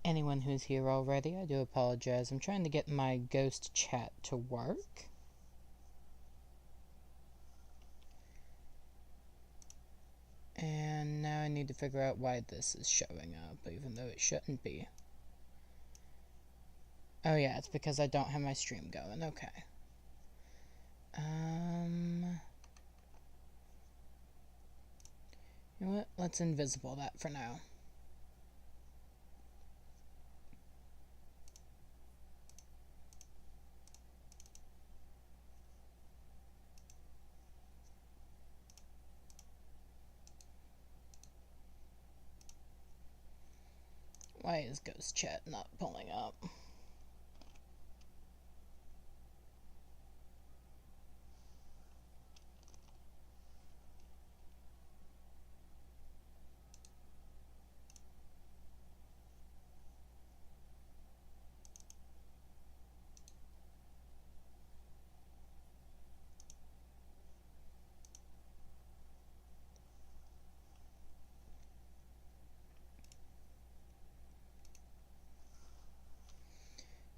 anyone who's here already. I do apologize. I'm trying to get my ghost chat to work. And now I need to figure out why this is showing up, even though it shouldn't be. Oh yeah, it's because I don't have my stream going. Okay. You know what? Let's invisible that for now. Why is Ghost Chat not pulling up?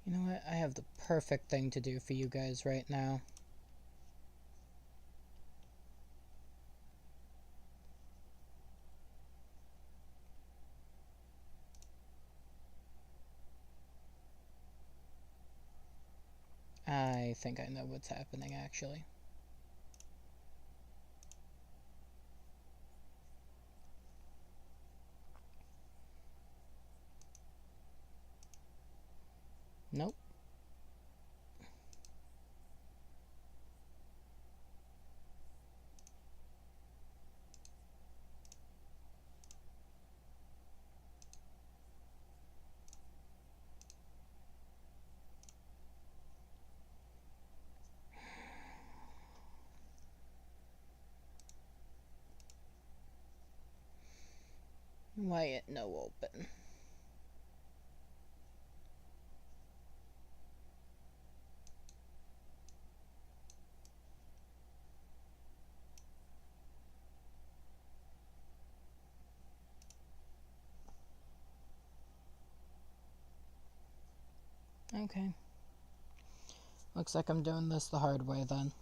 You know what? I have the perfect thing to do for you guys right now. I think I know what's happening, actually. Nope. Why it no open? Okay. Looks like I'm doing this the hard way then.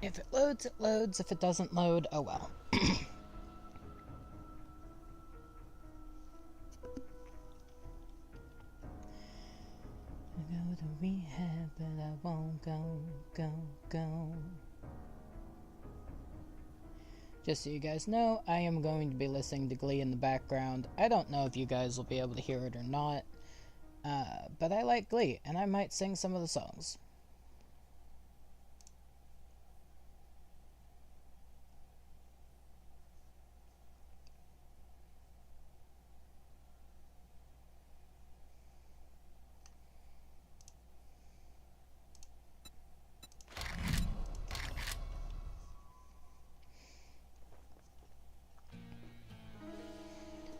If it loads, it loads. If it doesn't load, oh well. I go to rehab, but I won't go. Just so you guys know, I am going to be listening to Glee in the background. I don't know if you guys will be able to hear it or not, but I like Glee, and I might sing some of the songs.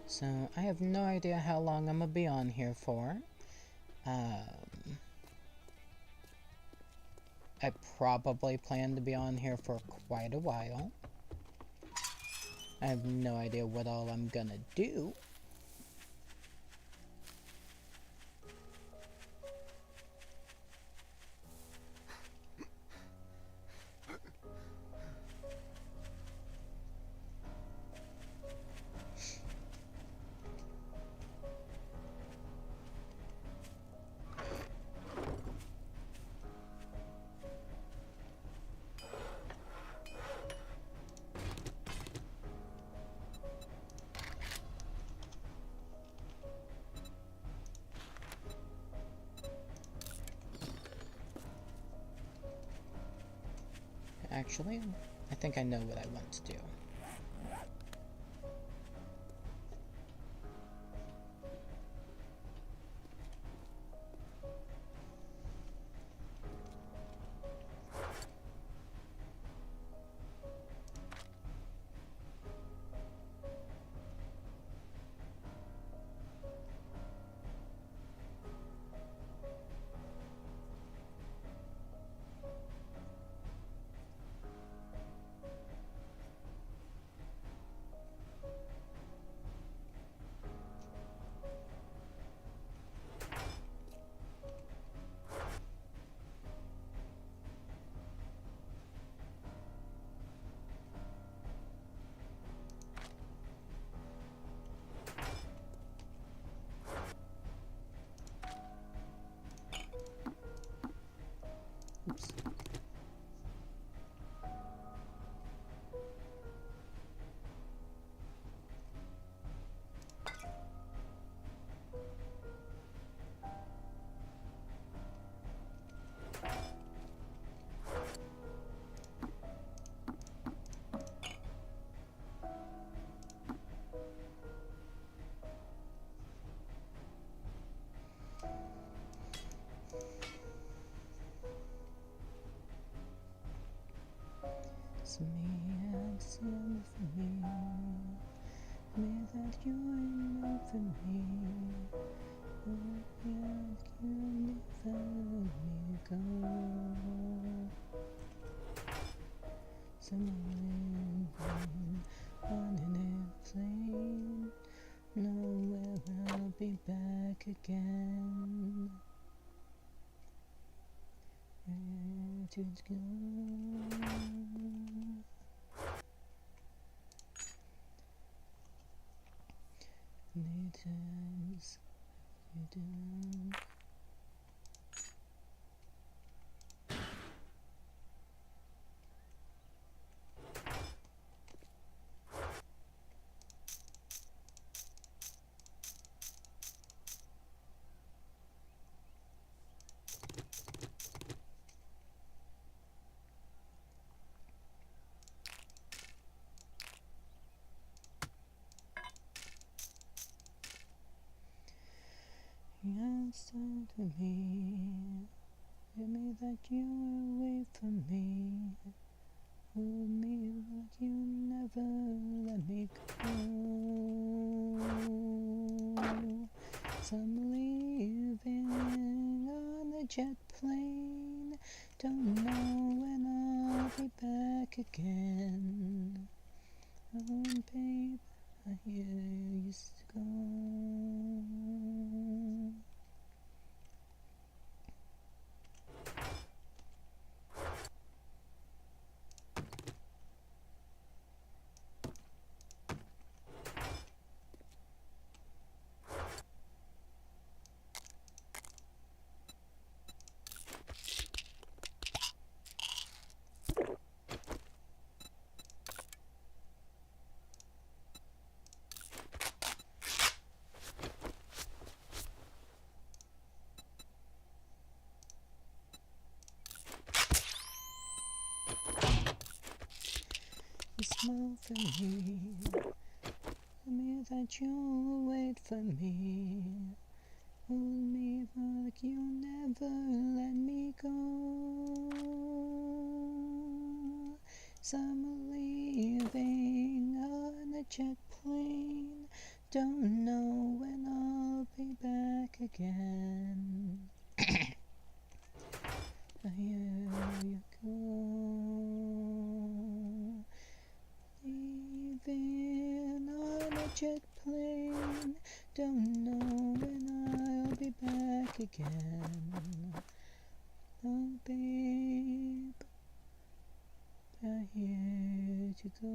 So, I have no idea how long I'm gonna be on here for. I probably plan to be on here for quite a while. I have no idea what all I'm gonna do. Actually, I think I know what I want to do. Oops. It's me, it's you for me. Me that you're enough for me. Oh, yeah, you never let me go. Someone living on an airplane. Nowhere I'll be back again. Where to go? Many times you do. You answered to me, tell me that you were away from me. Hold me like you never let me go. So I'm leaving on a jet plane. Don't know when I'll be back again. Oh, babe, I hear you used to go. You smile for me, tell me that you'll wait for me. Hold me like you never let me go. So I'm leaving on a jet plane. Don't know when I'll be back again. Here you go. Leaving on a jet plane. Don't know when I'll be back again. Oh, babe, I hear you go.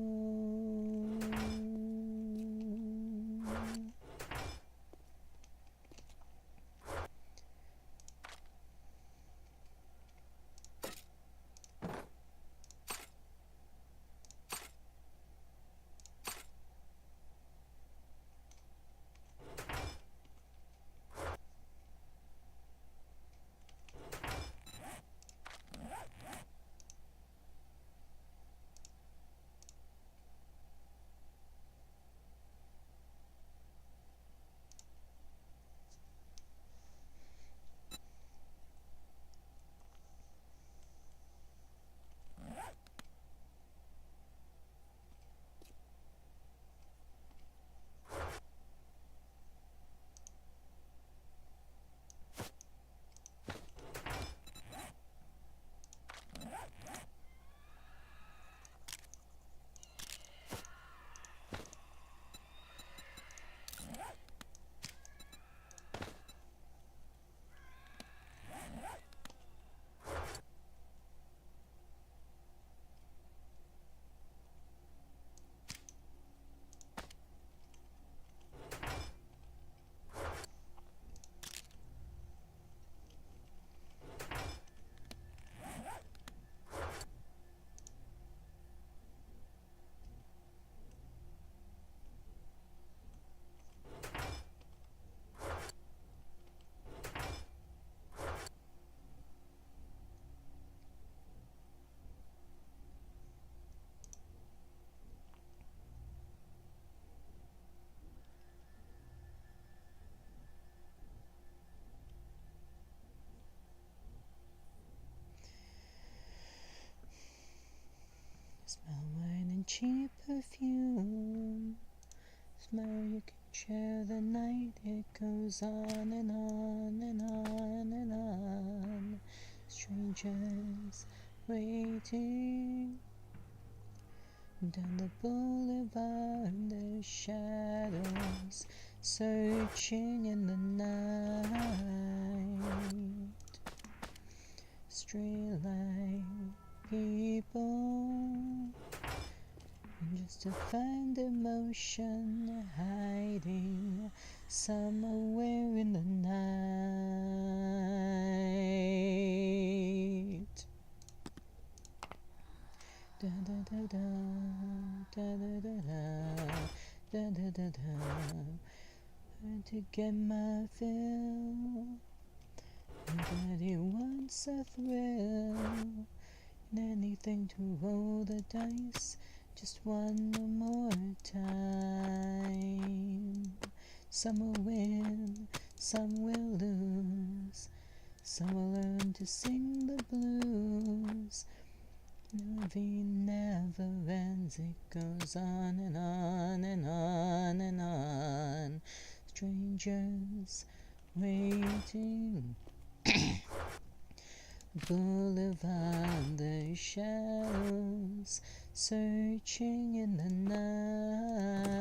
cheap perfume. Smell you can share the night. It goes on and on and on and on. Strangers waiting down the boulevard, the shadows searching in the night. Streetlight people, just to find emotion hiding somewhere in the night. Da da da da da da da da da da da da. To get my fill, everybody wants a thrill, and anything to roll the dice. Just one more time. Some will win, some will lose. Some will learn to sing the blues. Movie never ends, it goes on and on and on and on. Strangers waiting. Boulevard, the shadows searching in the night.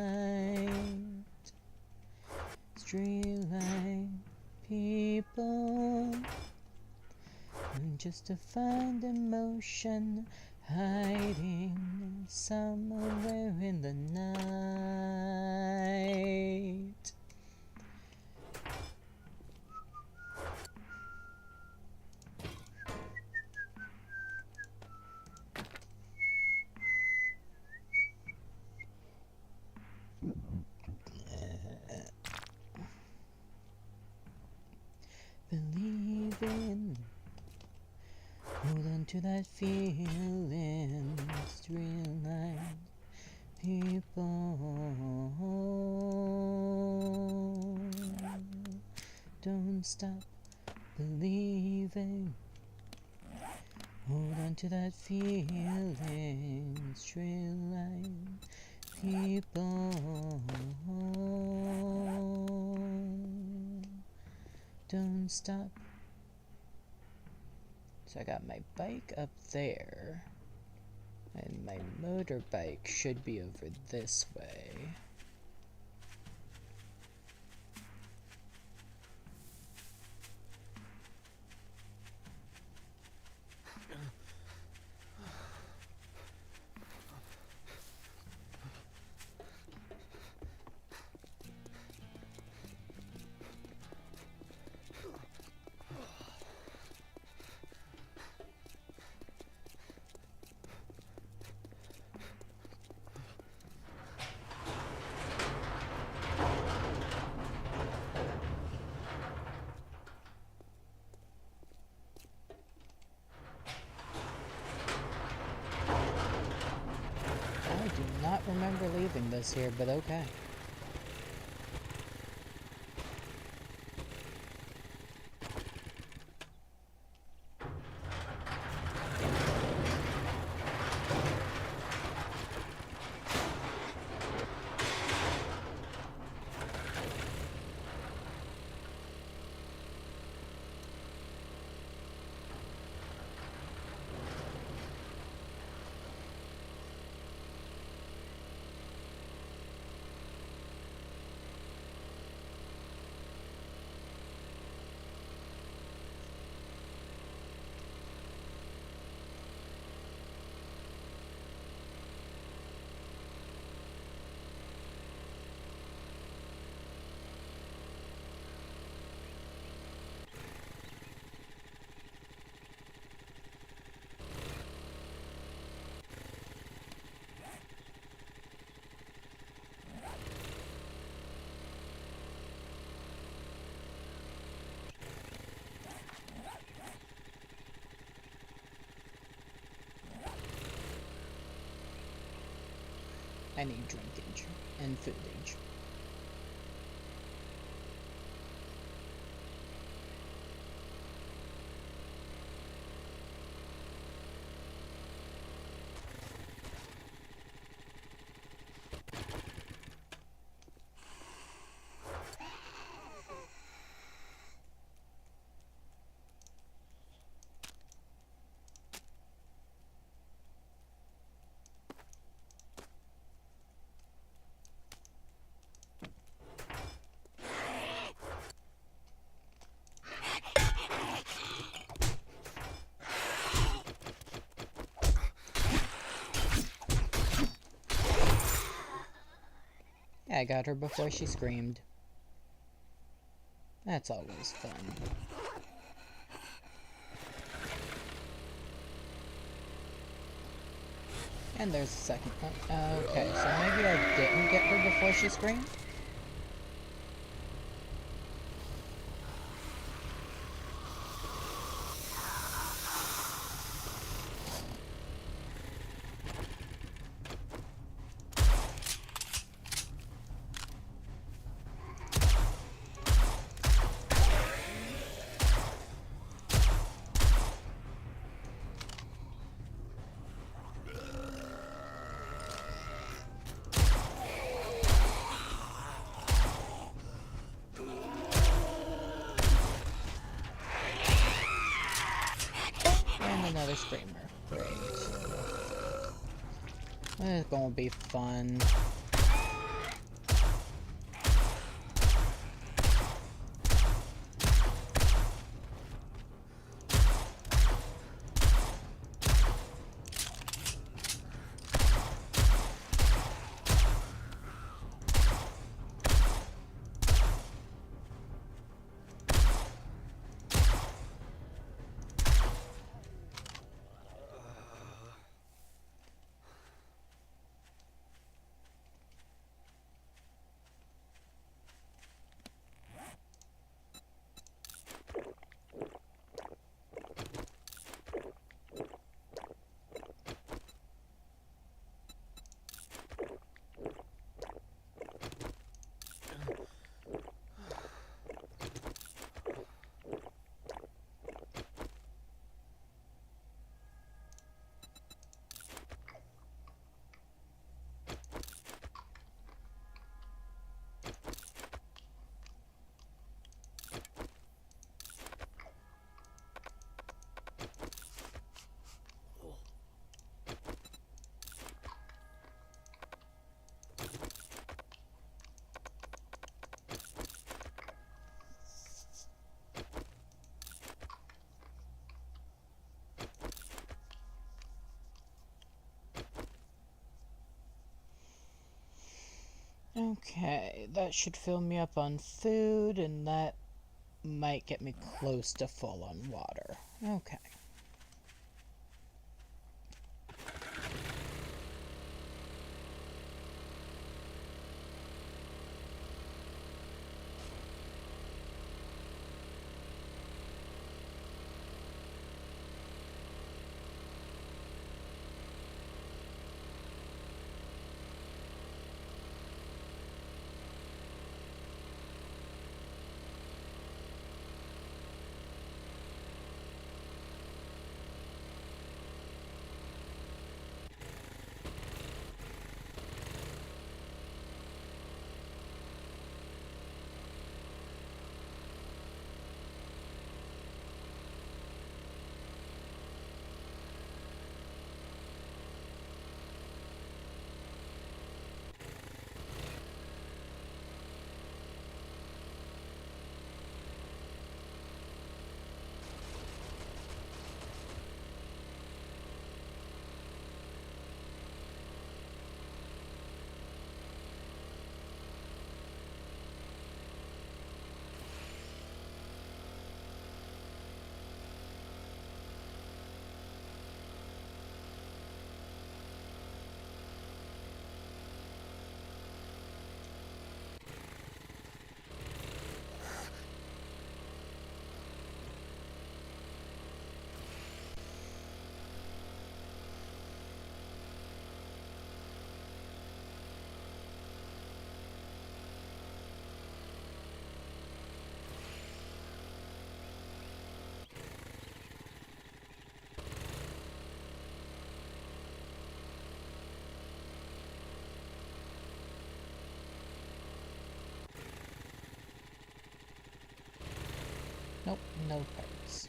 Streetlight people, just to find emotion hiding somewhere in the night. Believe in, hold on to that feeling. Streetlight people, don't stop believing. Hold on to that feeling. Streetlight people, don't stop. So I got my bike up there, and my motorbike should be over this way. I do not remember leaving this here, but okay. I need drinkage and foodage. I got her before she screamed. That's always fun. And there's a second one. Okay, so maybe I didn't get her before she screamed? Another screamer. Great. It's gonna be fun. Okay, that should fill me up on food, and that might get me close to full on water. Okay. Nope, no parts.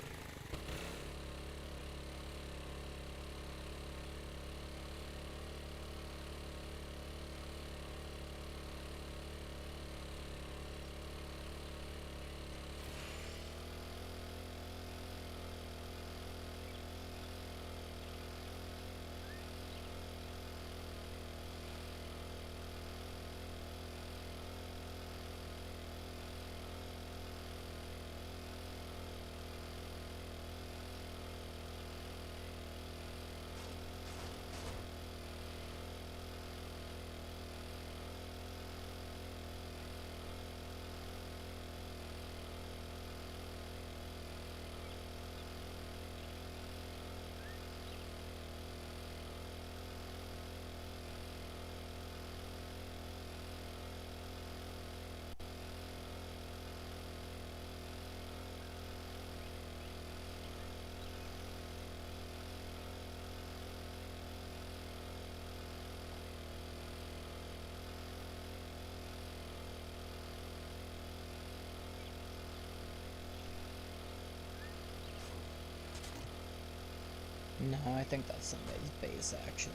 No, I think that's somebody's base, actually.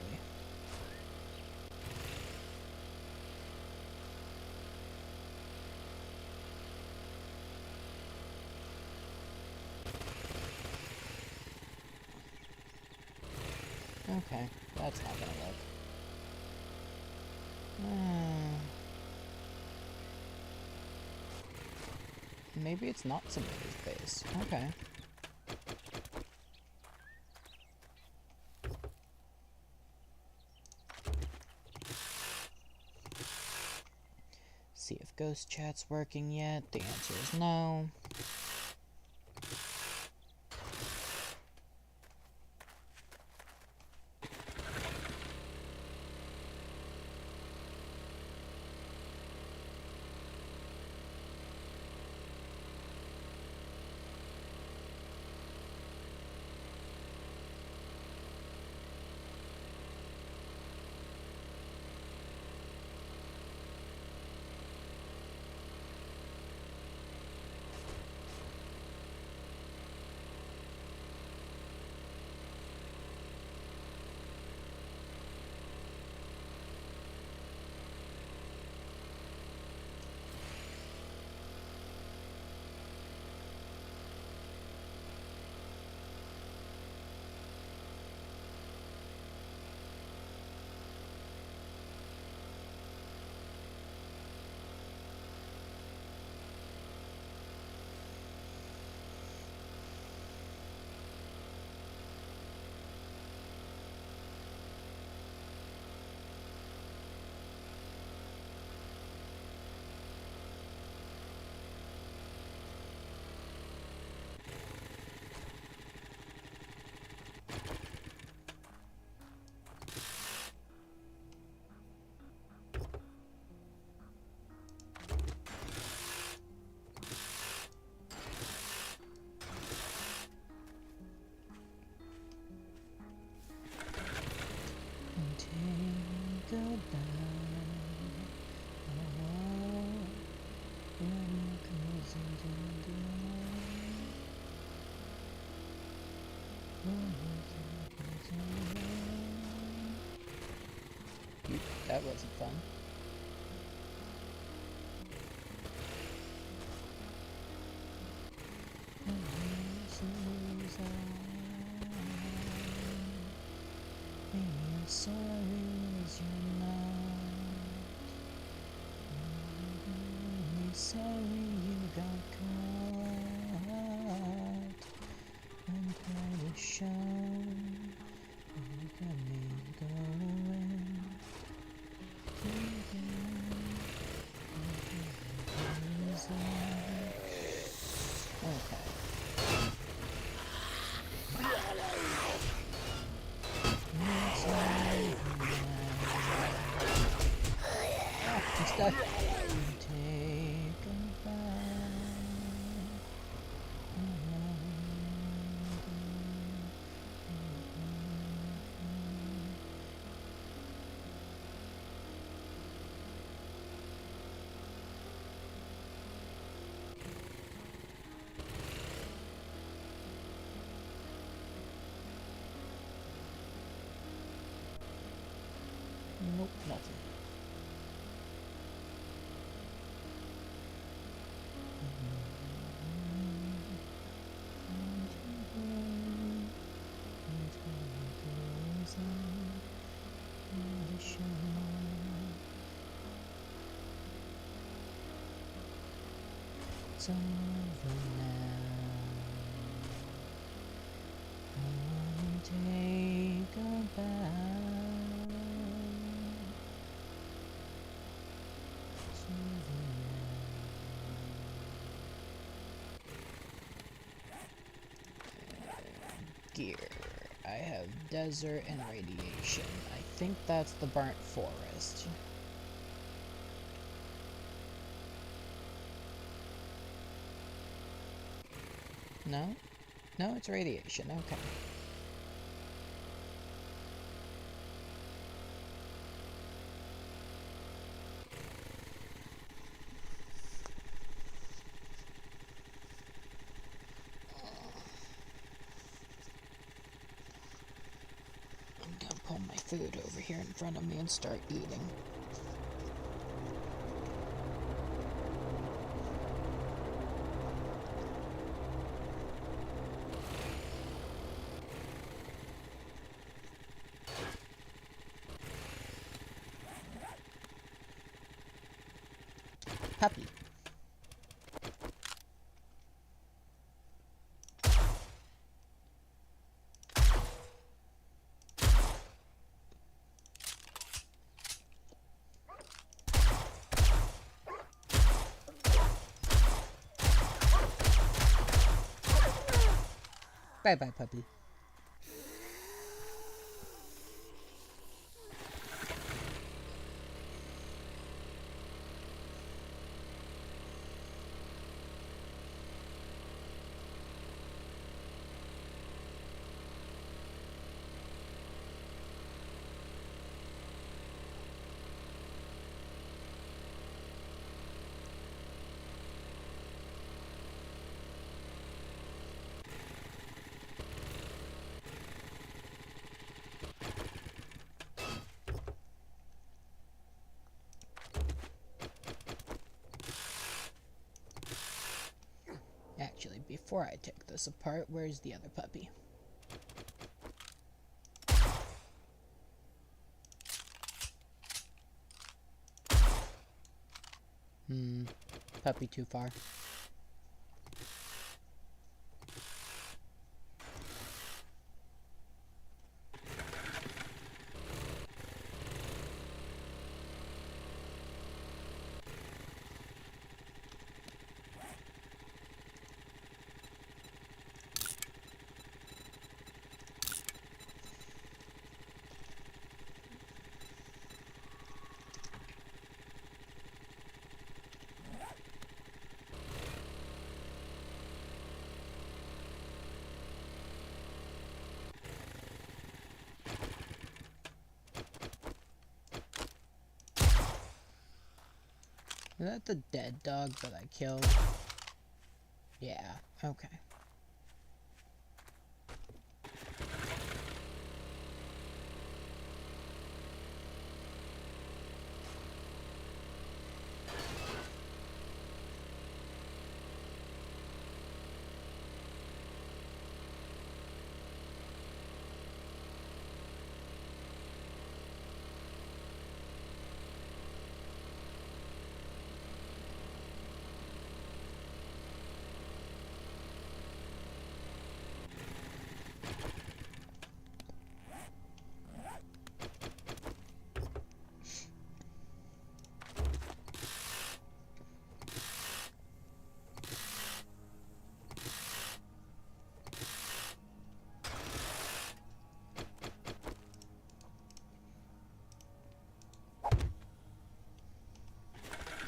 Okay, that's not gonna work. Maybe it's not somebody's base. Okay. See if Ghost Chat's working yet. The answer is no. That wasn't fun. Sorry was you're not. Sorry you got caught. And quite a show. You got me going. Okay. He's dead. Take a Nope, nothing. It's over now. Take a bow. It's over now. Gear. I have desert and radiation. I think that's the burnt forest. No? No, it's radiation. Okay. food over here in front of me and start eating. Puppy. Bye-bye, puppy. Actually, before I take this apart, where's the other puppy? Puppy too far. Is that the dead dog that I killed? Yeah, okay.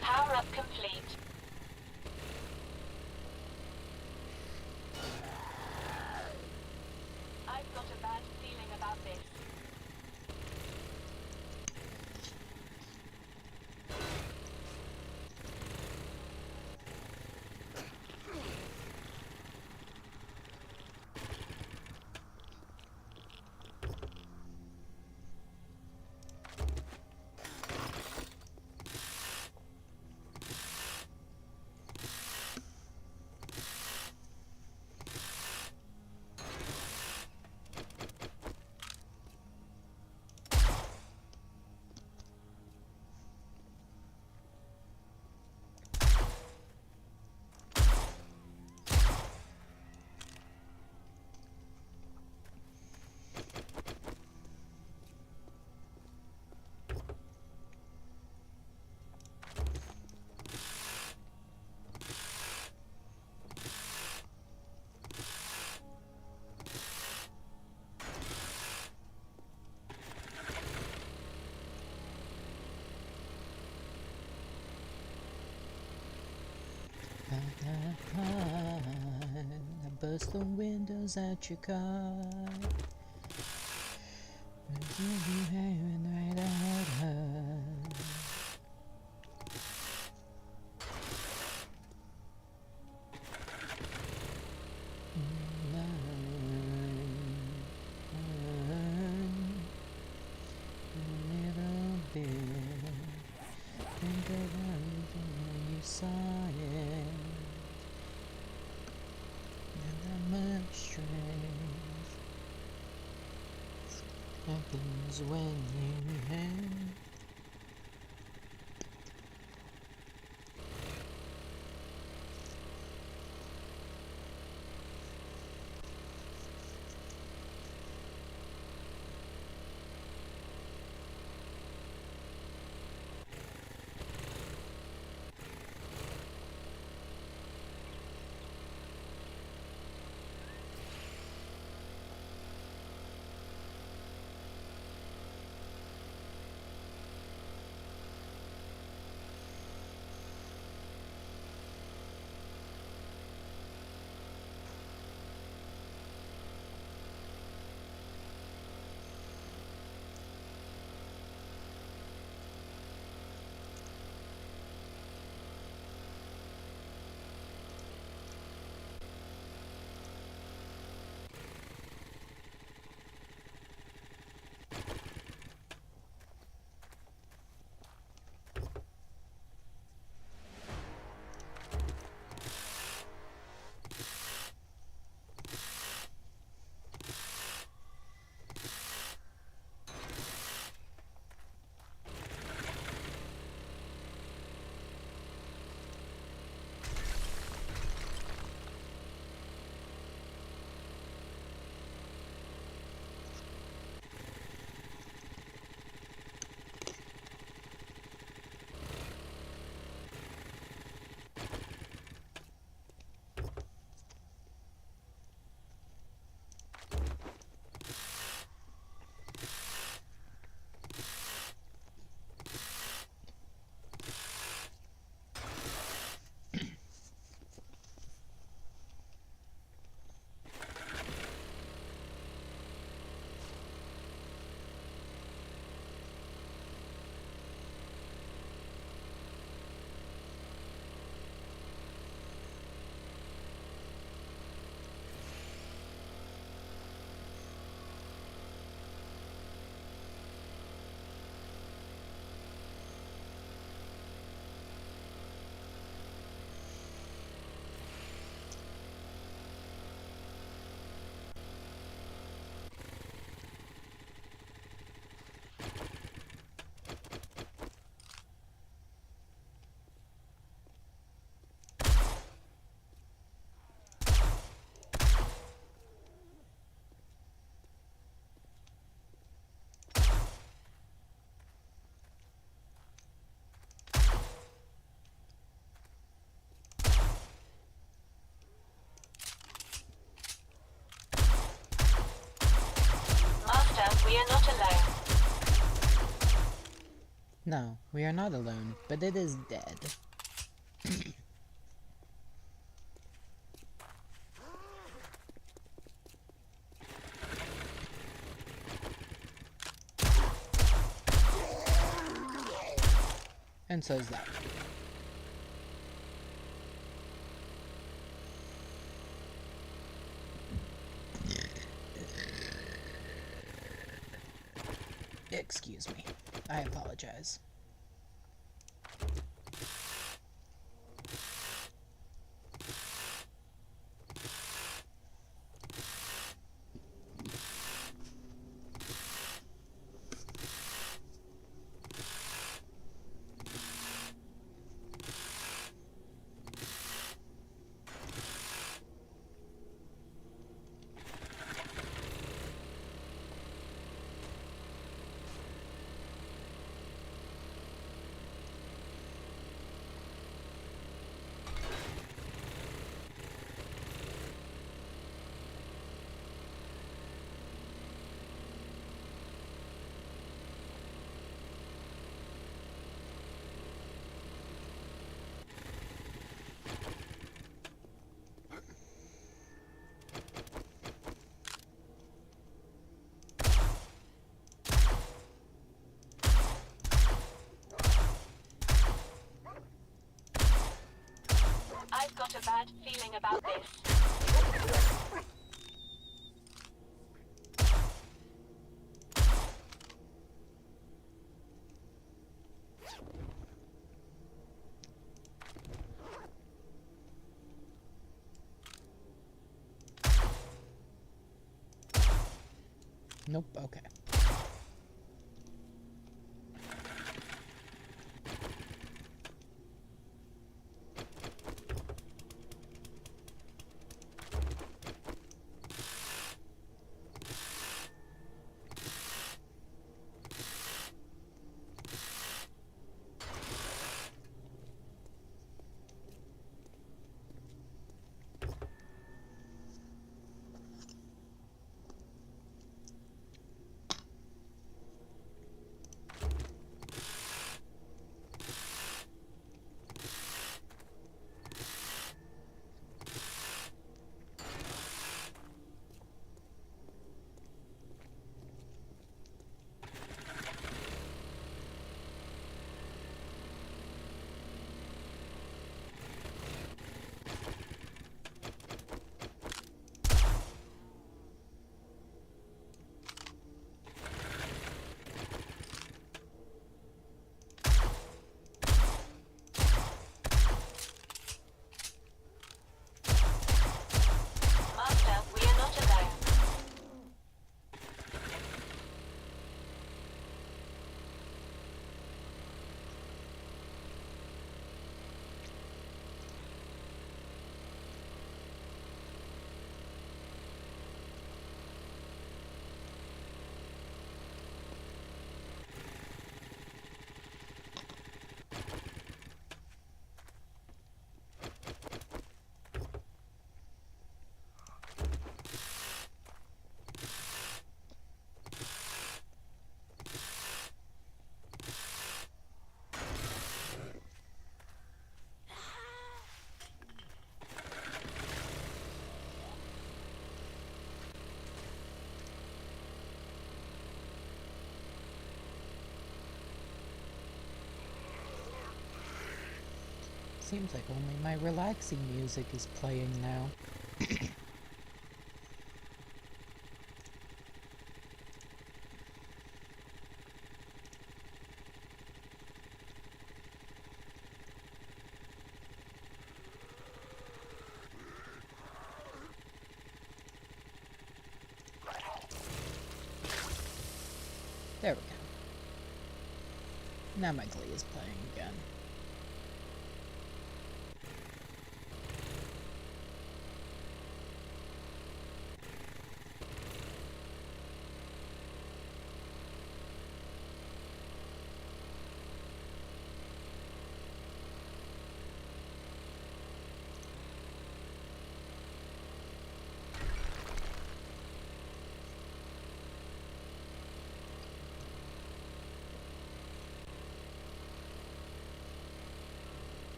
Power-up complete. I've got a bad feeling about this. I bust the windows at your car. You hanging right at her. happens when you have. Master, we are not alone. No, we are not alone, but it is dead. And so is that. Excuse me. I apologize. I've got a bad feeling about this. Nope, okay. Seems like only my relaxing music is playing now. There we go. Now my Glee is playing again.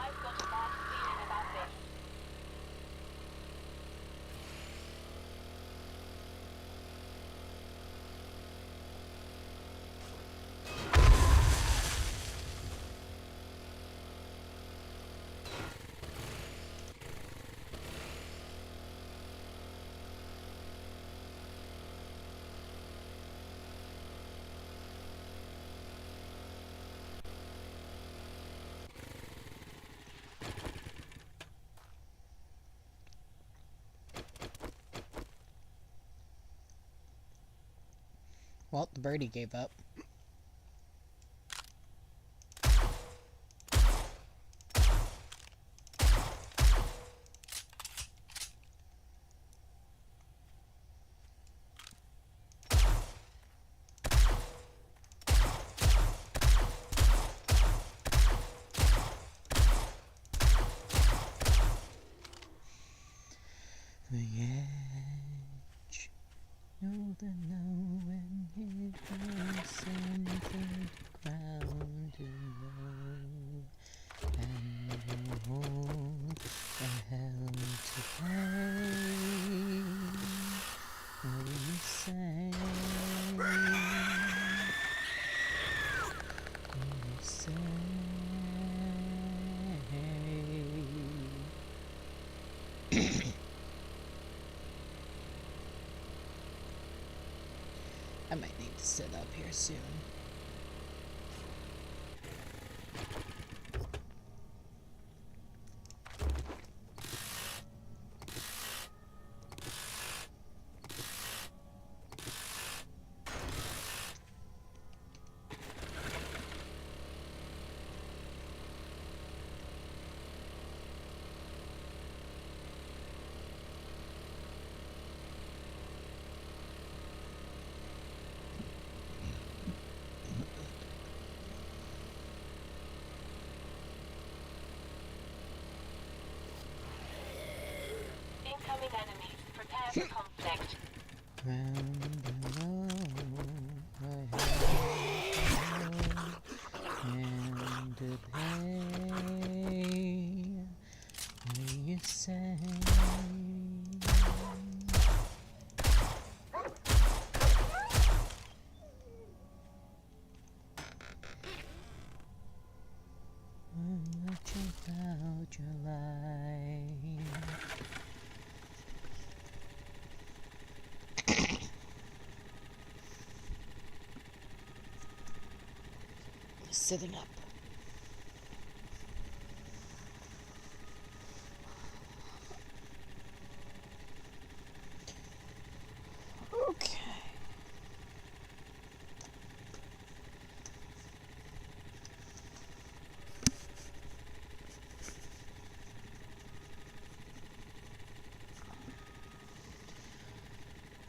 I've got a bad feeling about this. Well, the birdie gave up. The edge, know the know when it goes something ground to know, and hold the hell to pay. What do you say? What do you say? I might need to sit up here soon. Incoming enemies. Prepare for conflict. Round below, and to pay. What do you say? Much about your life. Sitting up. Okay.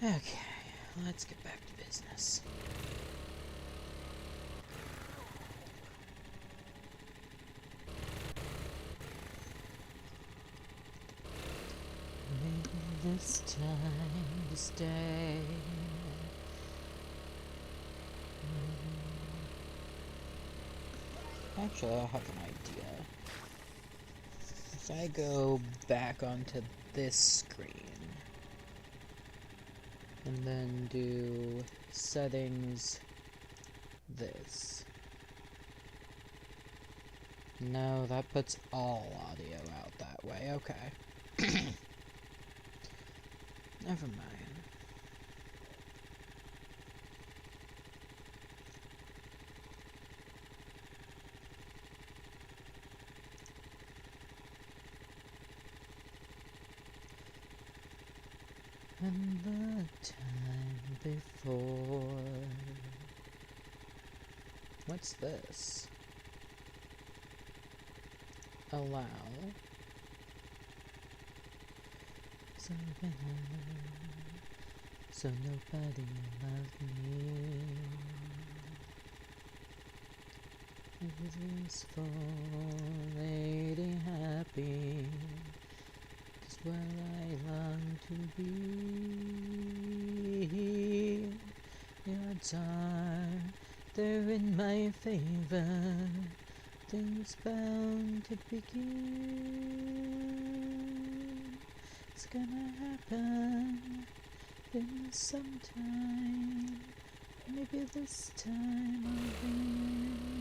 Okay, let's get back to business. Maybe this time to stay. Actually, I have an idea. If I go back onto this screen, And then do settings, this. No, that puts all audio out that way, okay. Never mind. And the time before. What's this? Allow. So nobody loved me. Peaceful lady happy is where I long to be. The odds are they're in my favor. Things bound to begin. It's gonna happen in some time. Maybe this time I'll win.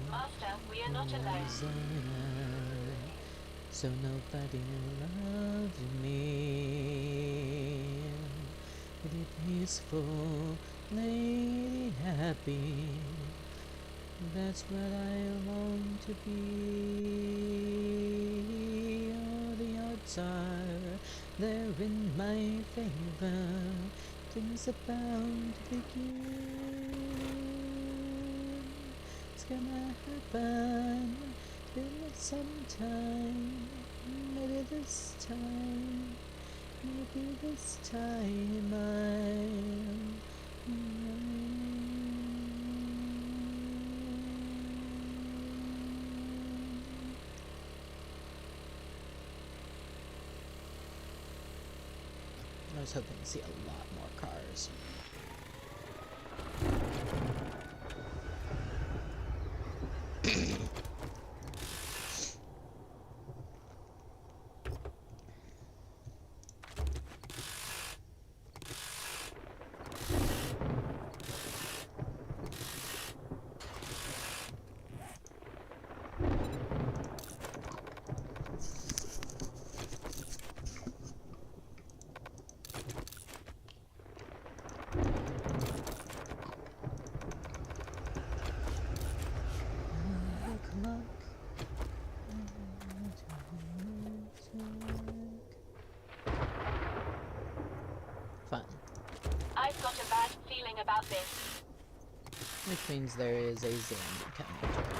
Master, we are not alone. So nobody loved me. Pretty peaceful, lady happy. That's what I long to be. All the odds are they're in my favor. Things are bound to begin. It's gonna happen in some time. Maybe this time. Maybe this time I was hoping to see a lot more cars. Fun. I've got a bad feeling about this. Which means there is a zombie coming towards me.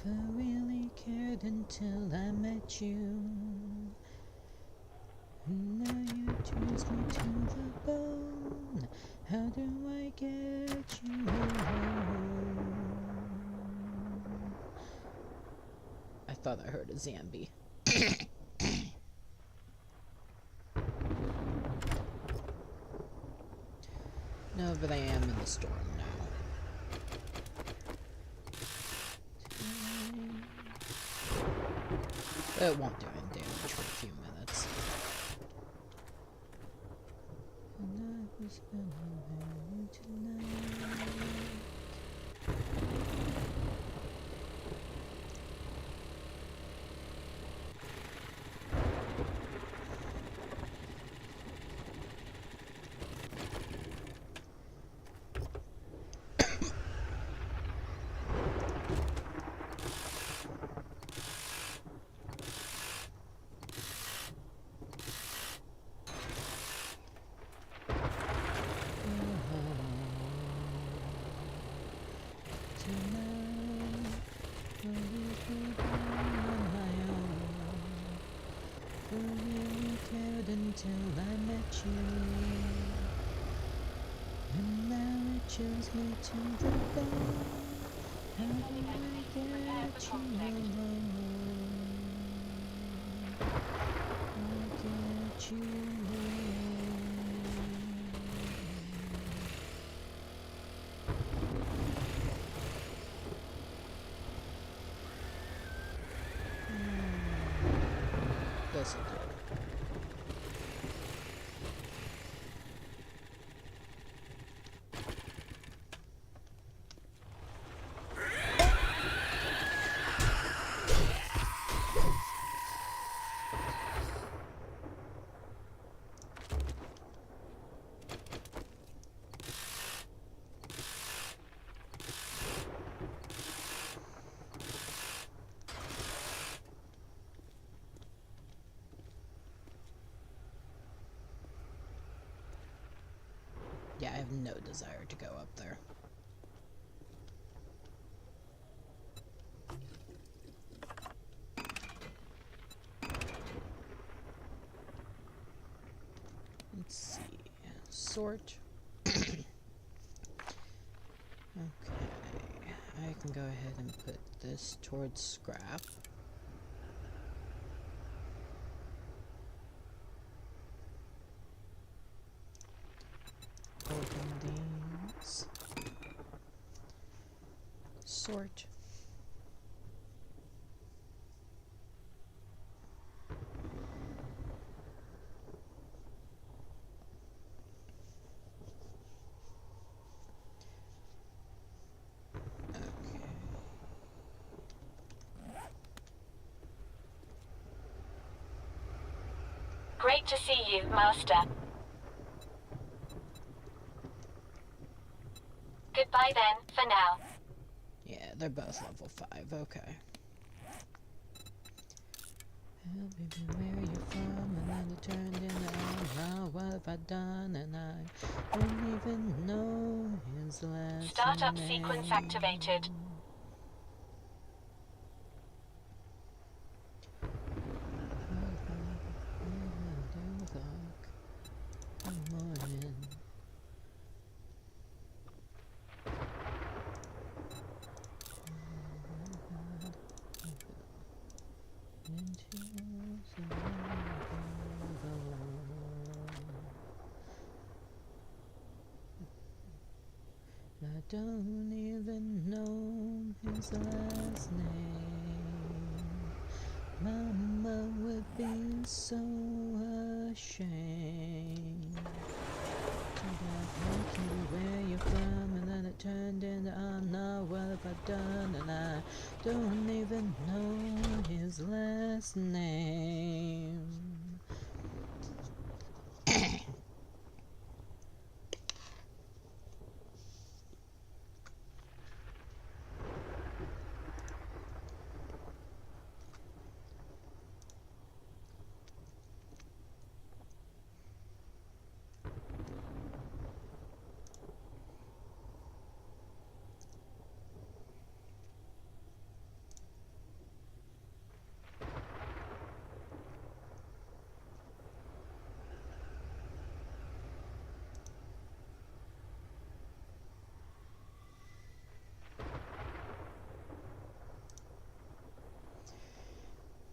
Never really cared until I met you. Now you twist me to the bone. How do I get you home? I thought I heard a zombie. No, but I am in the storm now. It won't do any damage for a few minutes. And I was gonna marry tonight. cared until I met you, and now it chills me to the bone. How do Incoming I enemies. Prepare get for you conflict. alone? I get you alone. This'll do. Yeah, I have no desire to go up there. Let's see. Sort. Okay. I can go ahead and put this towards scrap. Open these. Sort. Okay. Great to see you, Master. Goodbye then, for now. Yeah, they're both level 5. Okay. Help me be where you're from, and then it turned into oh, what have I done? And I don't even know his last Startup name. sequence activated. Good morning. I don't even know his last name. Mama would be so ashamed. Ask me where you're from, and then it turned into I'm not, what have I done? And I don't even know his last name.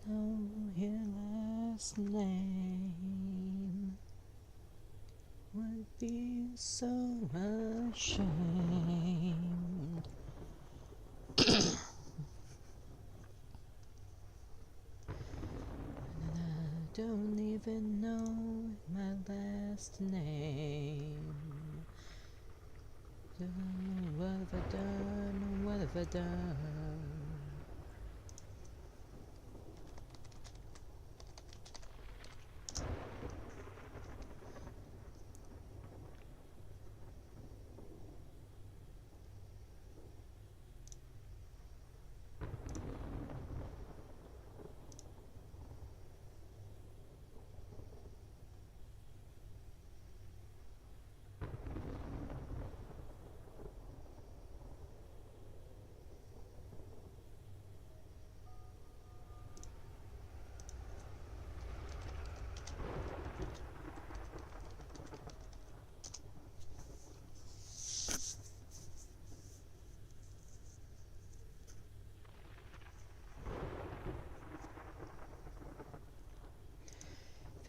Know his last name would be so ashamed. And I don't even know my last name. What have I done? What have I done?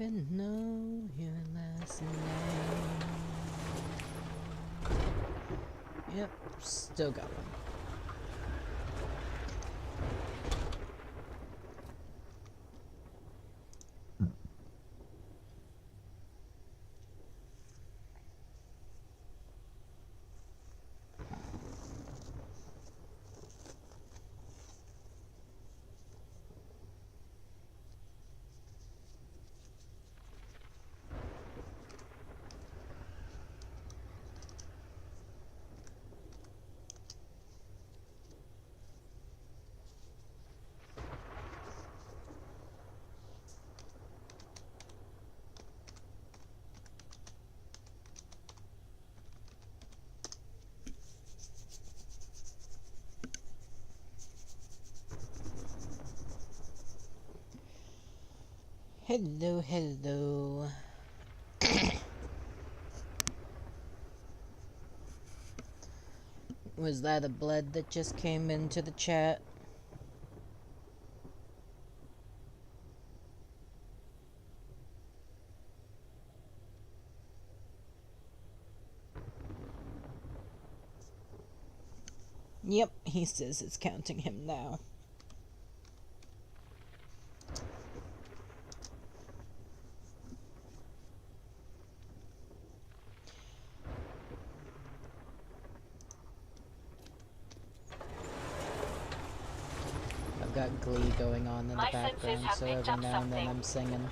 even know your last name. Yep, still going. Hello, hello. Was that a blood that just came into the chat? Yep, he says it's counting him now. I've got Glee going on in My the background, senses have so picked every up now and then something. I'm singing.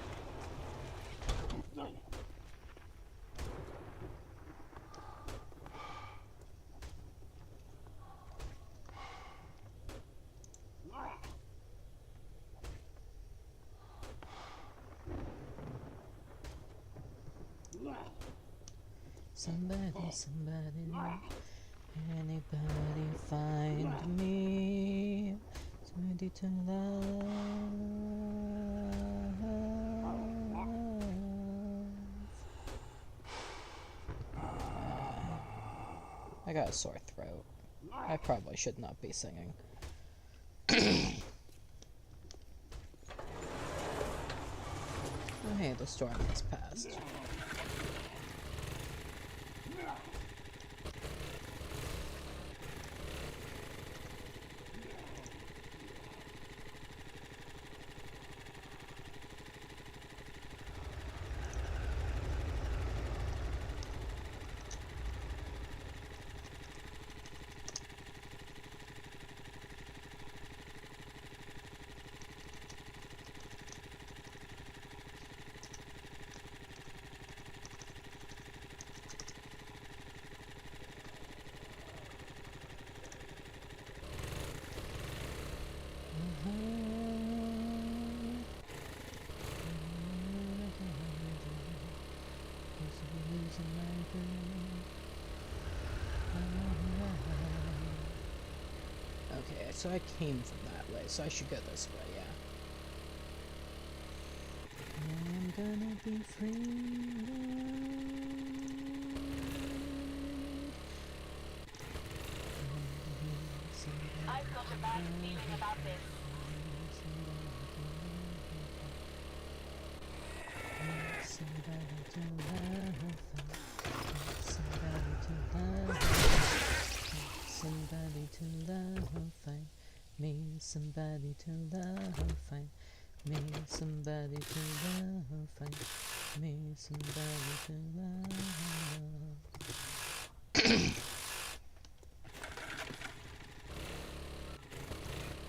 Somebody, anybody find me? Somebody to love. I got a sore throat. I probably should not be singing. Oh hey, the storm has passed. Okay, so I came from that way, so I should go this way, yeah. I'm gonna be free. I've got a bad feeling about this. Somebody to love, somebody to love, somebody to love, find me somebody to love, find me somebody to love, find me somebody to love.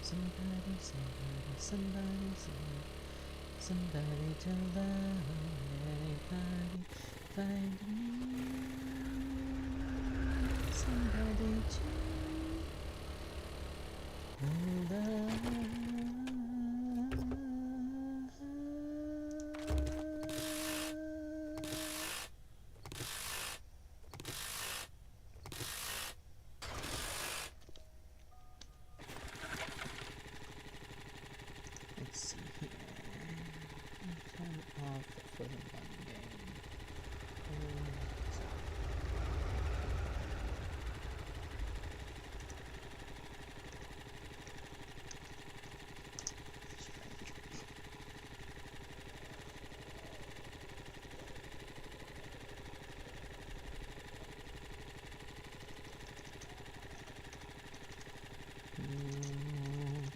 Somebody, somebody, somebody, somebody. Somebody to love, anybody find me. Somebody to love. Let's see here. Turn off for the one game.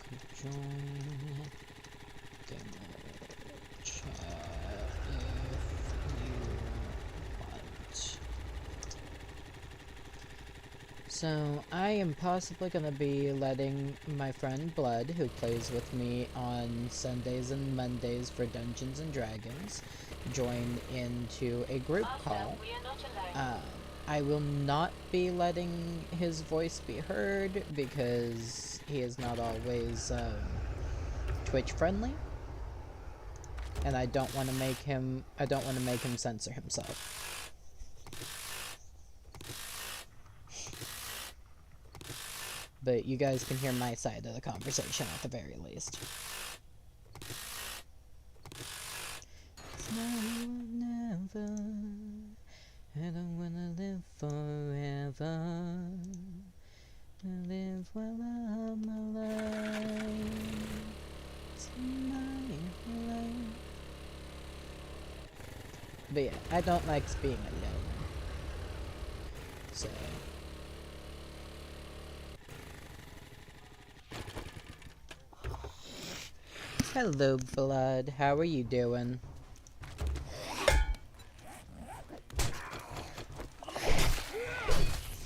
could join the chat if you want. So, I am possibly going to be letting my friend Blood, who plays with me on Sundays and Mondays for Dungeons and Dragons, join into a group Arthur, call. we are not alone. I will not be letting his voice be heard because he is not always Twitch friendly, and I don't want to make him censor himself. But you guys can hear my side of the conversation at the very least. It's now or never. I don't wanna live forever. I live well out my life. It's my life. But yeah, I don't like being alone. So. Hello, Blood. How are you doing?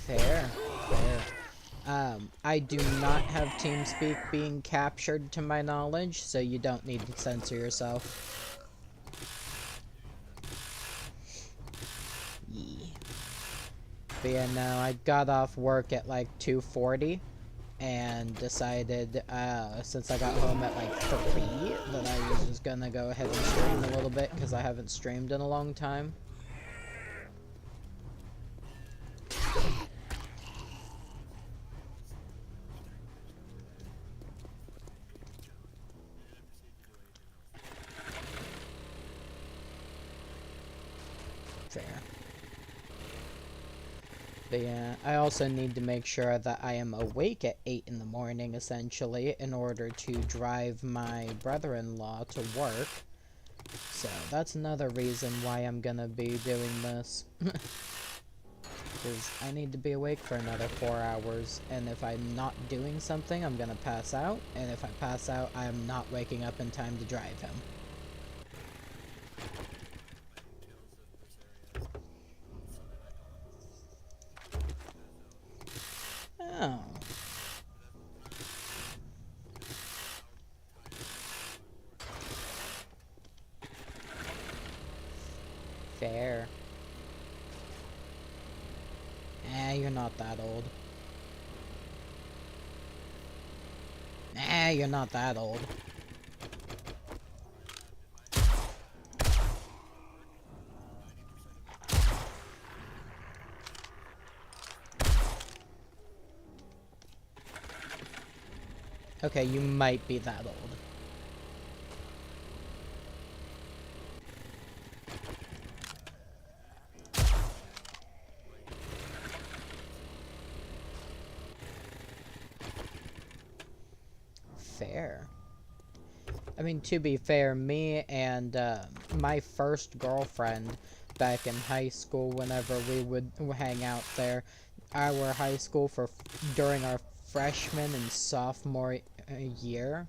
Fair. I do not have TeamSpeak being captured to my knowledge, so you don't need to censor yourself. Yeah. But yeah, no, I got off work at like 2:40 and decided, since I got home at like 3, that I was just gonna go ahead and stream a little bit, because I haven't streamed in a long time. Fair. But yeah, I also need to make sure that I am awake at 8 in the morning, essentially, in order to drive my brother-in-law to work. So that's another reason why I'm gonna be doing this. Because I need to be awake for another 4 hours, and if I'm not doing something, I'm gonna pass out, and if I pass out, I'm not waking up in time to drive him. Oh. Fair. You're not that old. You're not that old. Okay, you might be that old. Fair. I mean, to be fair, me and my first girlfriend back in high school, whenever we would hang out there, our high school during our freshman and sophomore year,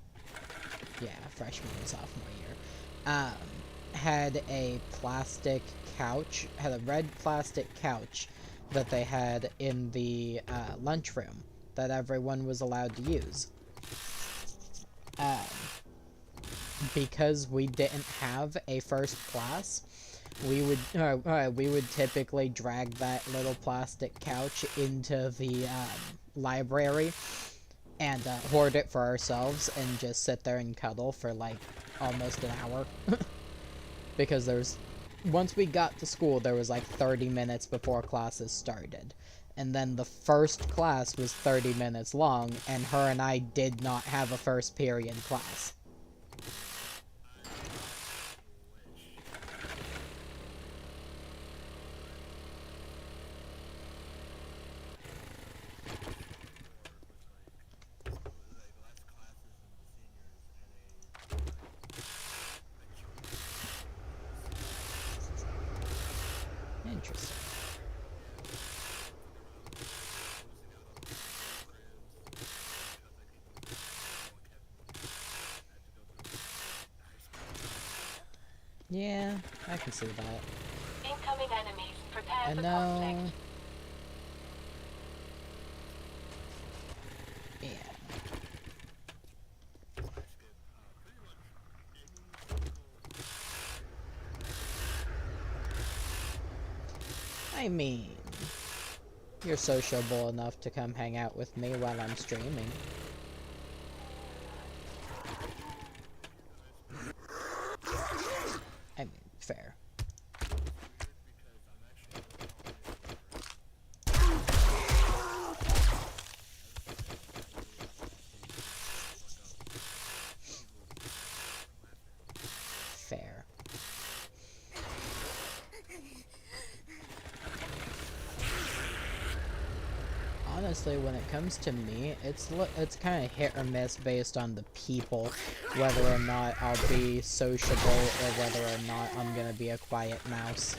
yeah, freshman and sophomore year, had a plastic couch, had a red plastic couch that they had in the lunchroom that everyone was allowed to use. Because we didn't have a first class, we would typically drag that little plastic couch into the library and hoard it for ourselves and just sit there and cuddle for like almost an hour. Because once we got to school, there was like 30 minutes before classes started. And then the first class was 30 minutes long, and her and I did not have a first period class. Interesting. Yeah, I can see that. Incoming enemies. Prepare I for know. conflict. Yeah. I mean, you're sociable enough to come hang out with me while I'm streaming. I mean, fair. Fair. Honestly, when it comes to me, it's kind of hit or miss based on the people, whether or not I'll be sociable or whether or not I'm gonna be a quiet mouse.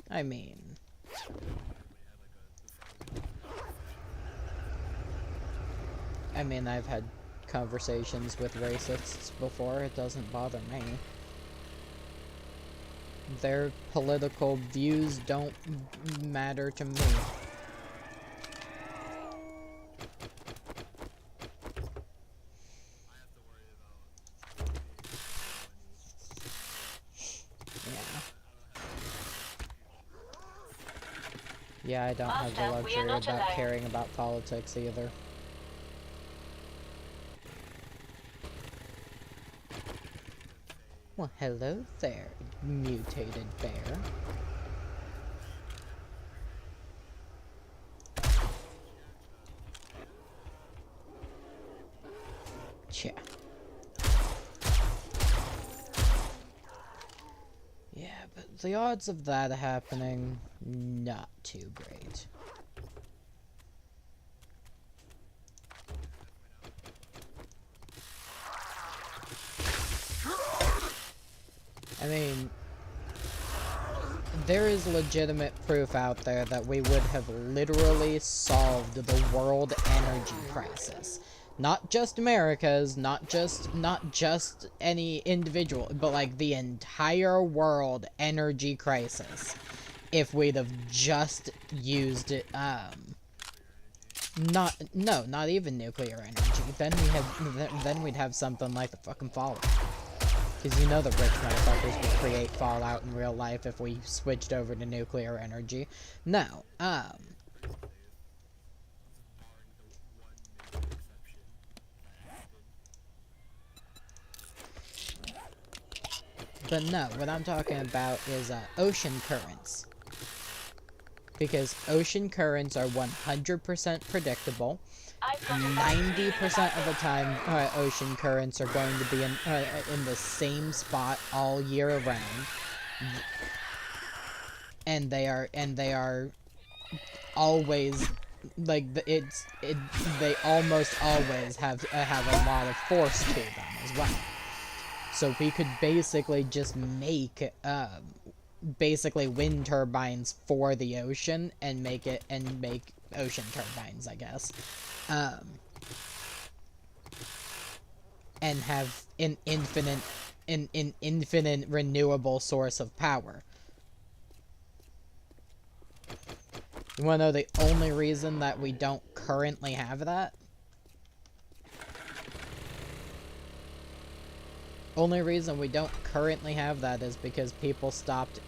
I mean, I've had conversations with racists before. It doesn't bother me. Their political views don't matter to me. Yeah. Yeah, I don't have the Master, we are luxury not about alone. caring about politics either. Well, hello there, mutated bear. Tja. Yeah, but the odds of that happening, not too great. I mean, there is legitimate proof out there that we would have literally solved the world energy crisis. Not just America's, not just any individual, but like the entire world energy crisis. If we'd have just used it, not even nuclear energy. Then we'd have something like the fucking Fallout. Because you know the rich motherfuckers would create Fallout in real life if we switched over to nuclear energy. No, but no, what I'm talking about is ocean currents. Because ocean currents are 100% predictable. I've got a 90% of the time, ocean currents are going to be in the same spot all year around. And they are always like they almost always have a lot of force to them as well. So we could basically just make basically wind turbines for the ocean and make ocean turbines, I guess. And have an infinite renewable source of power. You wanna know the only reason that we don't currently have that? Only reason we don't currently have that is because people stopped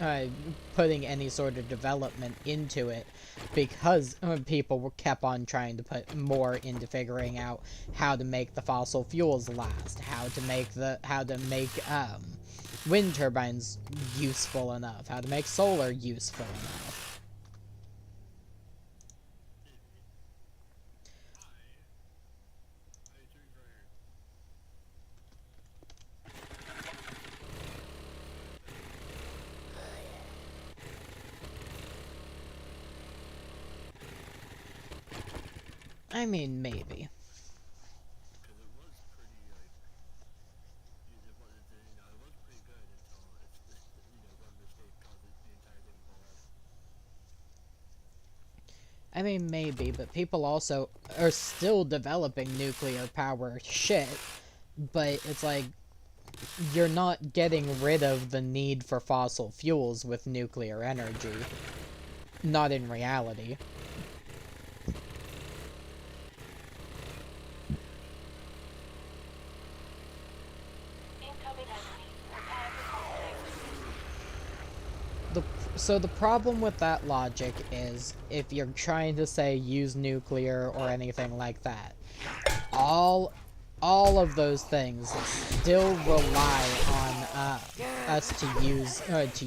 putting any sort of development into it because people kept on trying to put more into figuring out how to make the fossil fuels last, how to make wind turbines useful enough, how to make solar useful enough. I mean, maybe. I mean, maybe, but people also are still developing nuclear power shit, but it's like, you're not getting rid of the need for fossil fuels with nuclear energy. Not in reality. Incoming enemy. Prepare for conflict. So the problem with that logic is, if you're trying to say use nuclear or anything like that, all of those things still rely on us to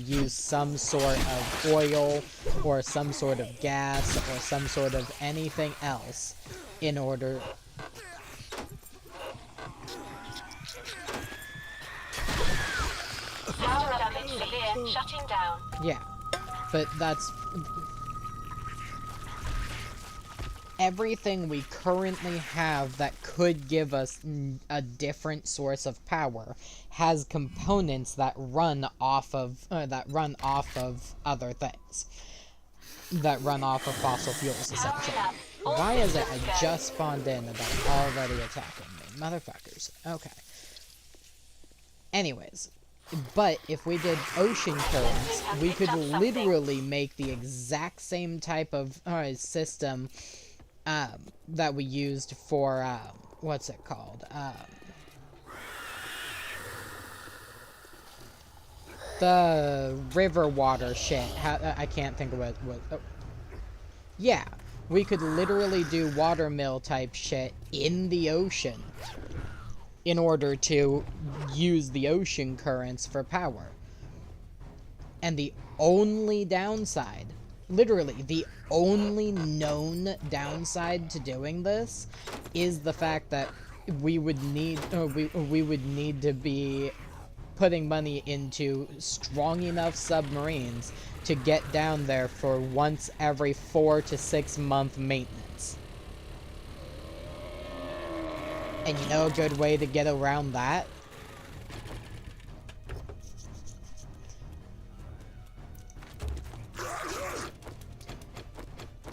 use some sort of oil or some sort of gas or some sort of anything else in order. Power damage severe. Shutting down. Yeah, but that's everything we currently have that could give us a different source of power has components that run off of other things, that run off of fossil fuels, essentially. Why is it I just spawned in and they're already attacking me? Motherfuckers. Okay. Anyways, but if we did ocean currents, we could literally make the exact same type of system that we used for, what's it called? The river water shit. I can't think of what. Oh. Yeah, we could literally do water mill type shit in the ocean in order to use the ocean currents for power. And the only downside, literally the only known downside to doing this, is the fact that we would need we would need to be putting money into strong enough submarines to get down there for once every 4 to 6 month maintenance. And you know a good way to get around that?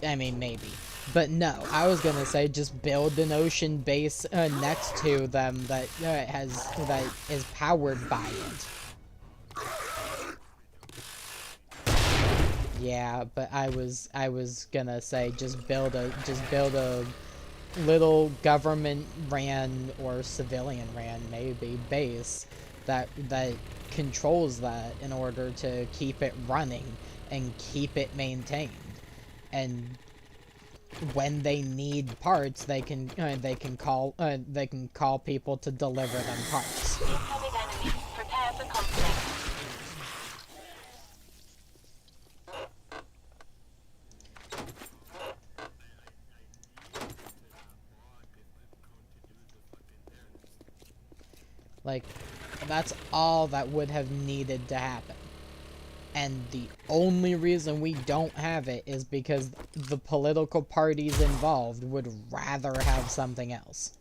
I mean, maybe. But no, I was gonna say just build an ocean base next to them that is powered by it. Yeah, but I was gonna say just build a little government ran or civilian ran maybe base that controls that in order to keep it running and keep it maintained. And when they need parts, they can call people to deliver them parts. Incoming enemy. Prepare for conflict. Like, that's all that would have needed to happen. And the only reason we don't have it is because the political parties involved would rather have something else.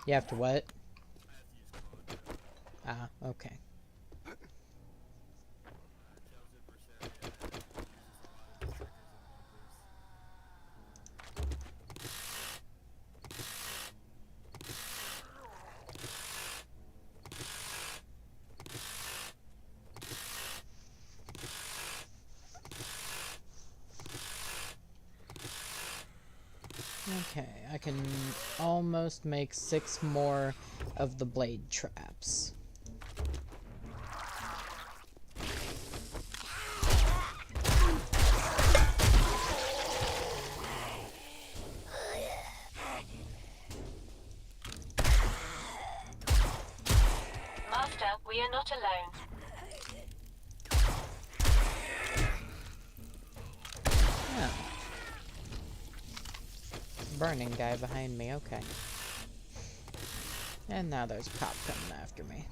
You have to what? Ah, okay. Okay, I can almost make 6 more of the blade traps. Master, we are not alone. Yeah. Burning guy behind me, okay. And now there's a cop coming after me.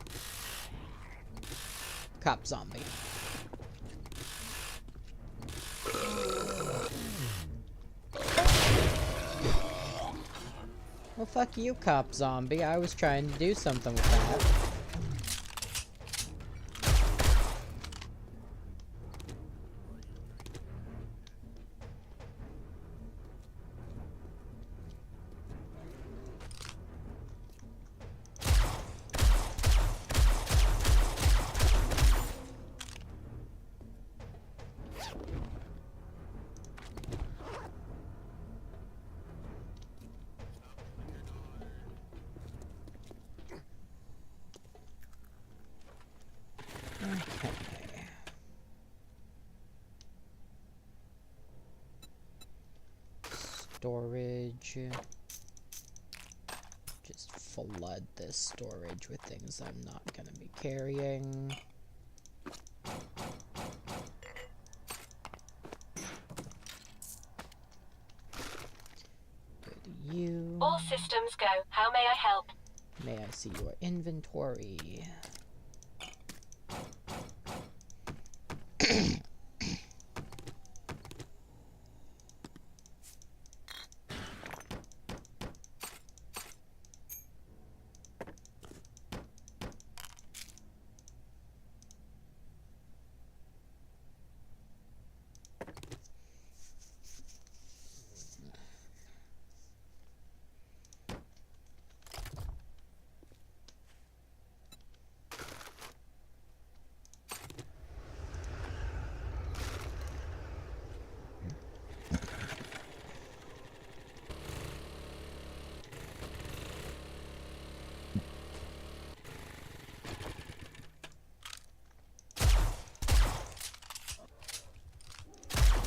Cop zombie. Well, fuck you, cop zombie. I was trying to do something with that. Okay. Storage. Just flood this storage with things I'm not gonna be carrying. Go to you. All systems go. How may I help? May I see your inventory?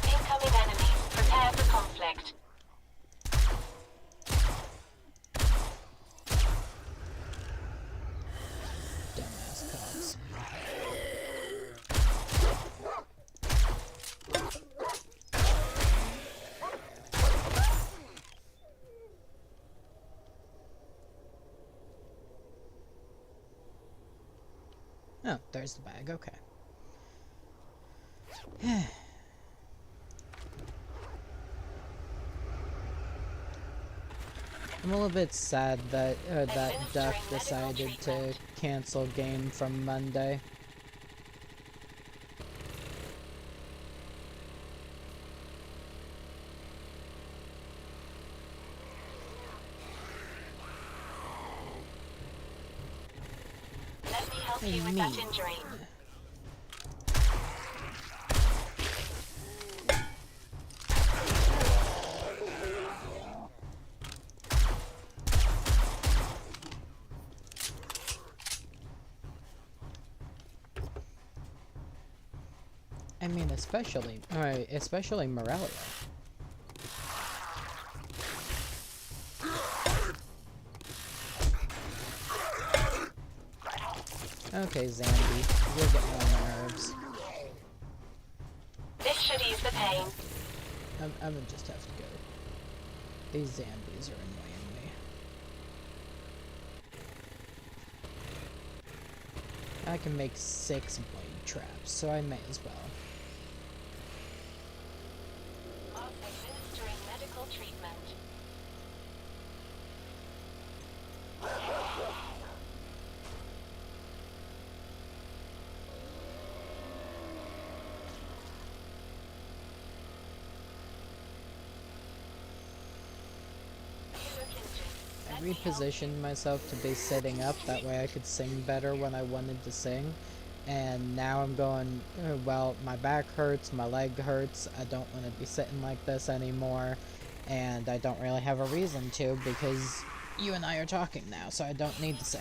Incoming enemies. Prepare for conflict. Dumbass cops. Oh, there's the bag. Okay. I'm a little bit sad that that Duck decided to cancel game from Monday. Let me help you with that injury. I mean, especially Morelia. Okay, Zambi, you're getting on my nerves. This should ease the pain. I'm gonna just have to go. These Zombies are annoying me. I can make 6 blade traps, so I may as well. Administering medical treatment. I repositioned myself to be sitting up, that way I could sing better when I wanted to sing. And now I'm going, well, my back hurts, my leg hurts, I don't want to be sitting like this anymore. And I don't really have a reason to, because you and I are talking now, so I don't need to sing.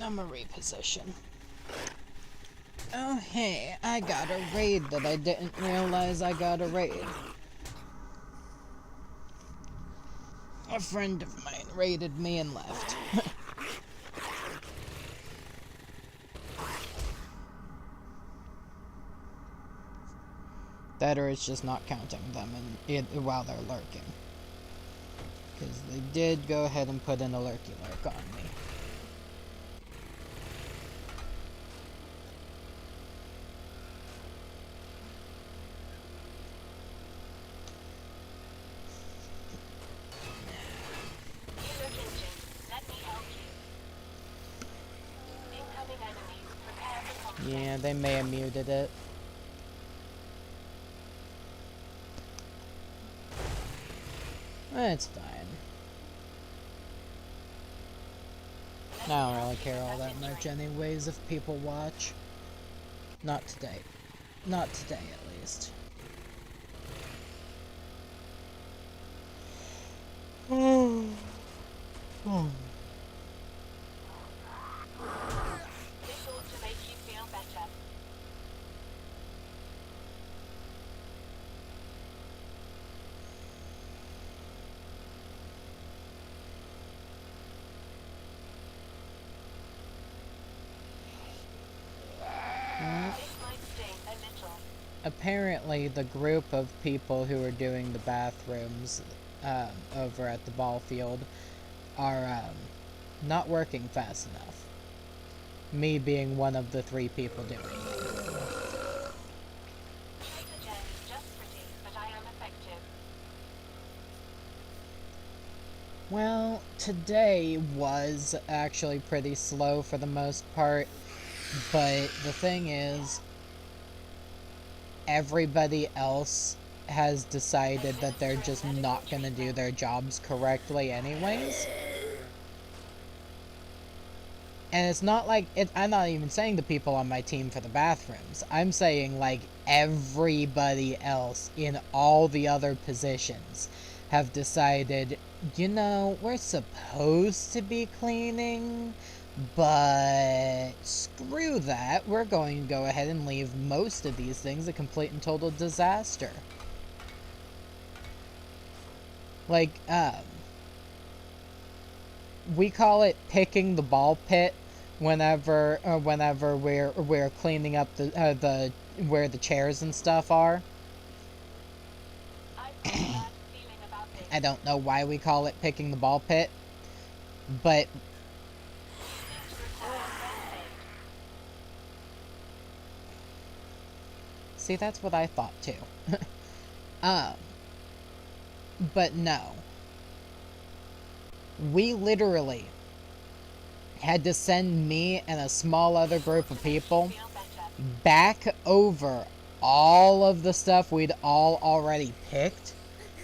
I'm a reposition. Oh hey, I got a raid that I didn't realize I got a raid. A friend of mine raided me and left. That or it's just not counting them while they're lurking. Because they did go ahead and put in a lurky lurk on me. Yeah, they may have muted it. It's fine. I don't really care all that much anyways if people watch. Not today. Not today, at least. This ought to make you feel better. This might sting a little. Apparently, the group of people who are doing the bathrooms over at the ball field are not working fast enough. Me being one of the 3 people doing it. Trader Jen is just pretty, but I am effective. Well, today was actually pretty slow for the most part, but the thing is, everybody else has decided that they're just not going to do their jobs correctly anyways. And it's not like, I'm not even saying the people on my team for the bathrooms. I'm saying, like, everybody else in all the other positions have decided, you know, we're supposed to be cleaning, but screw that. We're going to go ahead and leave most of these things a complete and total disaster. Like, we call it picking the ball pit whenever we're cleaning up the where the chairs and stuff are. I've got a bad feeling about this. I don't know why we call it picking the ball pit, but You seem to require first aid. see, that's what I thought too. But no. We literally had to send me and a small other group of people Feel better. back over all of the stuff we'd all already picked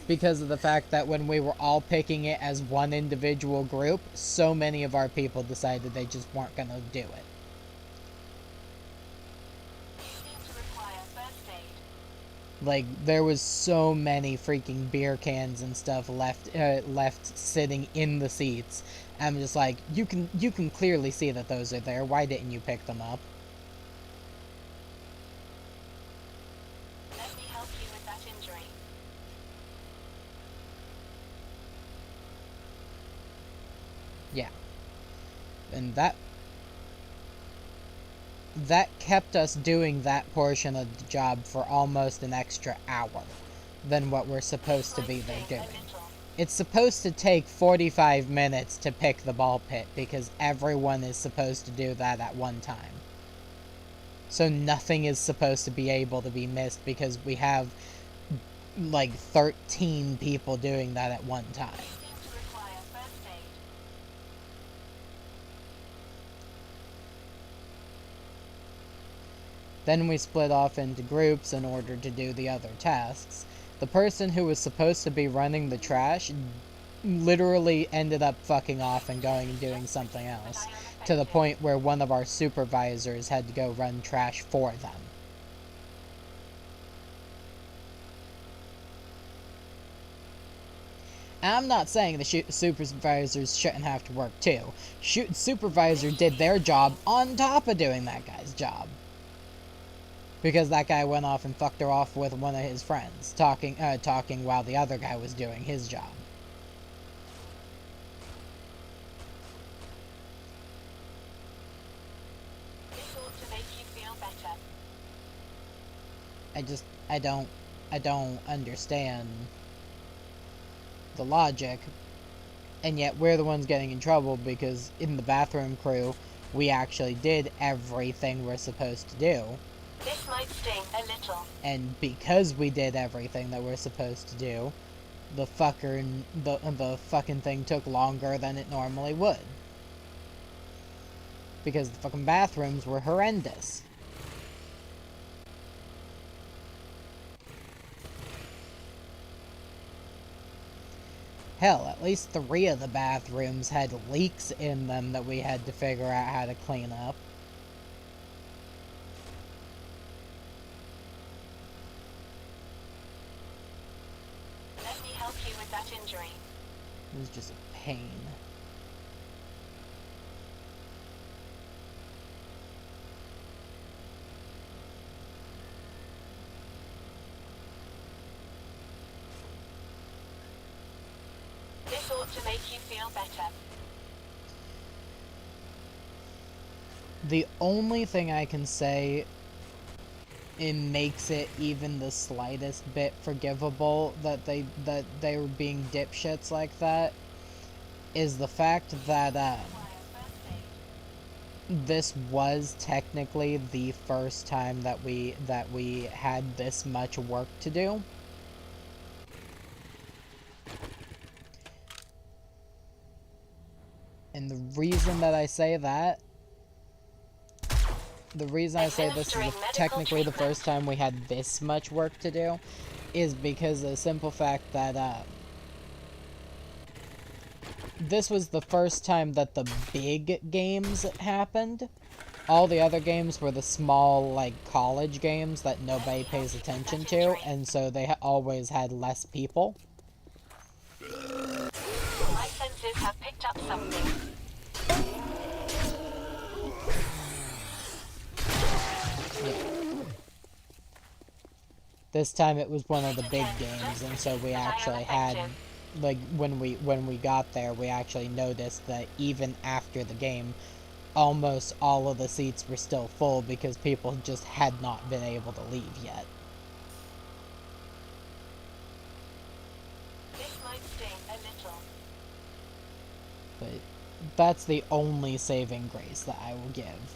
because of the fact that when we were all picking it as one individual group, so many of our people decided they just weren't going to do it. You seem to require first aid. Like, there was so many freaking beer cans and stuff left sitting in the seats. I'm just like, you can clearly see that those are there. Why didn't you pick them up? Let me help you with that injury. Yeah. And that kept us doing that portion of the job for almost an extra hour than what we're supposed to be there doing. It's supposed to take 45 minutes to pick the ball pit because everyone is supposed to do that at one time. So nothing is supposed to be able to be missed because we have like 13 people doing that at one time. You seem to require first aid. Then we split off into groups in order to do the other tasks. The person who was supposed to be running the trash literally ended up fucking off and going and doing something else, to the point where one of our supervisors had to go run trash for them. I'm not saying the supervisors shouldn't have to work too. Supervisor did their job on top of doing that guy's job. Because that guy went off and fucked her off with one of his friends, talking while the other guy was doing his job. This ought to make you feel better. I don't understand the logic, and yet we're the ones getting in trouble because in the bathroom crew, we actually did everything we're supposed to do. This might sting a little. And because we did everything that we're supposed to do, the fucking thing took longer than it normally would. Because the fucking bathrooms were horrendous. Hell, at least 3 of the bathrooms had leaks in them that we had to figure out how to clean up. Let me help you with that injury. It was just a pain. This ought to make you feel better. The only thing I can say it makes it even the slightest bit forgivable that they were being dipshits like that is the fact that Require first aid. this was technically the first time that we had this much work to do. And the reason that I say that, the reason I say this is technically the first time we had this much work to do, is because of the simple fact that this was the first time that the big games happened. All the other games were the small, like, college games that nobody pays attention to, and so they always had less people. My senses have picked up something. This time it was one of the big games, and so we actually had, like, when we got there, we actually noticed that even after the game, almost all of the seats were still full because people just had not been able to leave yet. This might sting a little. But that's the only saving grace that I will give.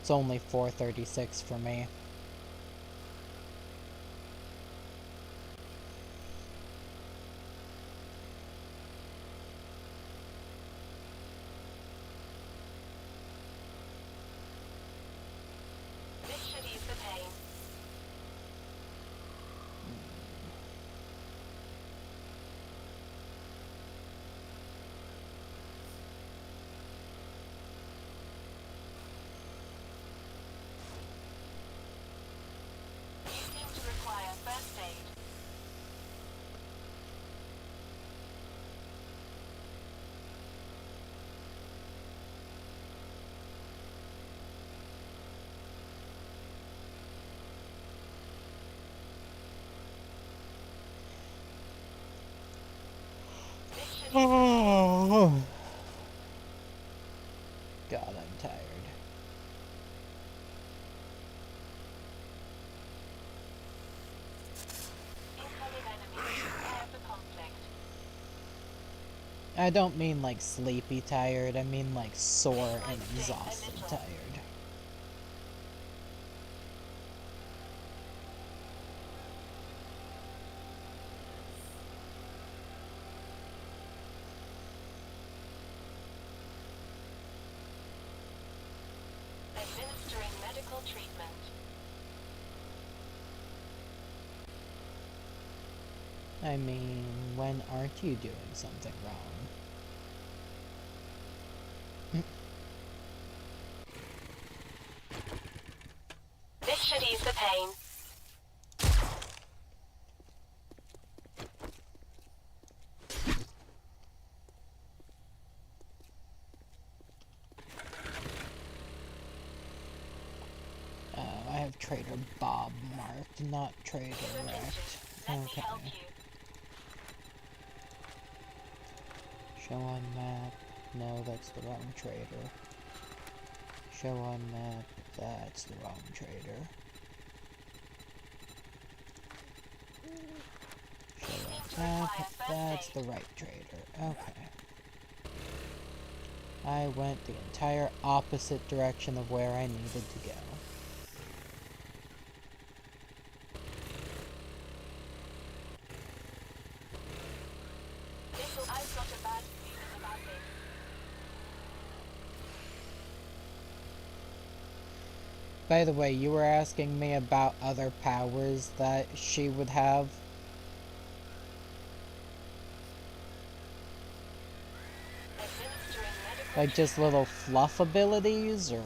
It's only 4:36 for me. This should ease the pain. You seem to require first aid. This should ease the pain. Oh. God, I'm tired. Incoming enemy. Prepare for conflict. I don't mean like sleepy tired, I mean like sore and exhausted tired. Administering medical treatment. I mean, when aren't you doing something wrong? This should ease the pain. I have Trader Bob marked, not Trader Wrecked. Let me Okay. help you. Show on map. No, that's the wrong trader. Show on map. That's the wrong trader. Show on map. That's the right trader. Okay. I went the entire opposite direction of where I needed to go. I've got a bad feeling about this. By the way, you were asking me about other powers that she would have. Administering medical Like just little fluff abilities, or...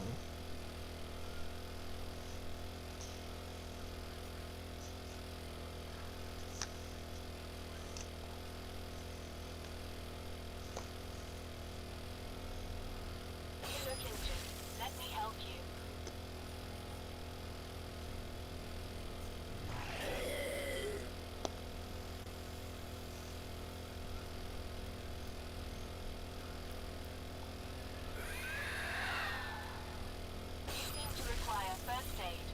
you look into. Let me help you. You seem to require first aid.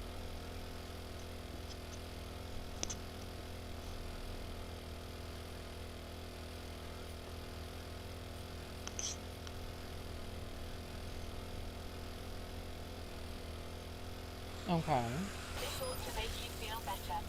Okay. This ought to make you feel better.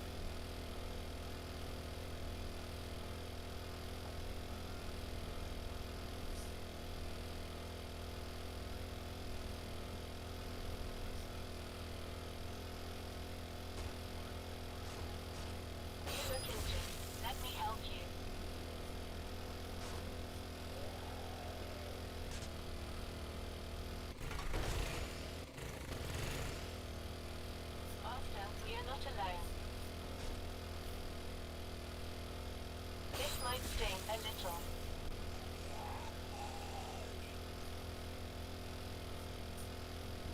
You look into. Let me help you. Master, we are not alone. This might sting a little.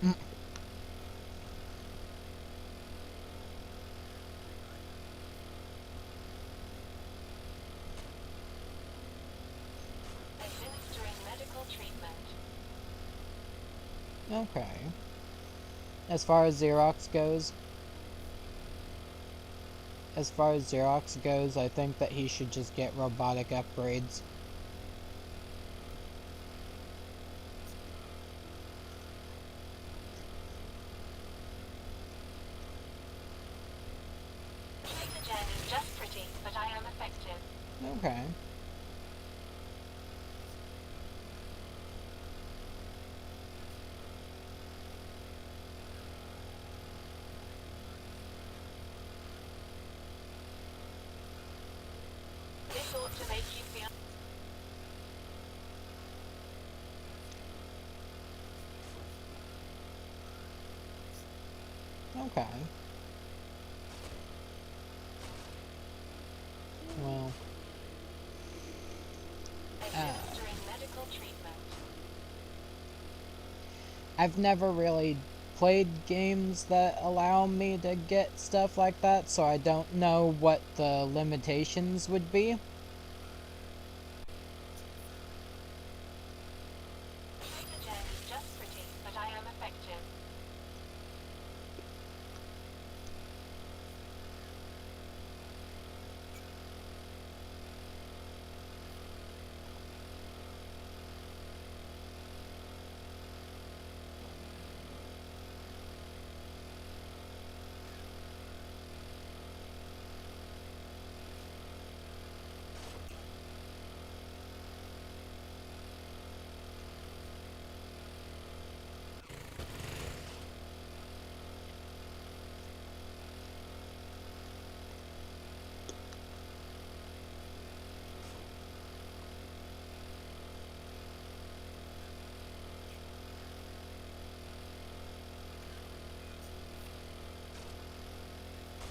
Mm. Administering medical treatment. Okay. As far as Xerox goes, I think that he should just get robotic upgrades. Tracer Jen is just pretty, but I am effective. Okay. This ought to make you feel. Okay. Well... Administering medical treatment. I've never really played games that allow me to get stuff like that, so I don't know what the limitations would be. Tracer Jen is just pretty, but I am effective.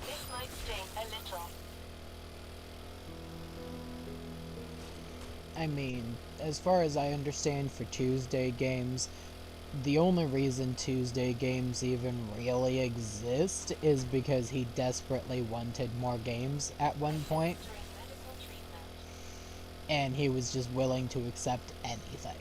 This might sting a little. I mean, as far as I understand for Tuesday games, the only reason Tuesday games even really exist is because he desperately wanted more games at one point, Administering medical treatment. and he was just willing to accept anything.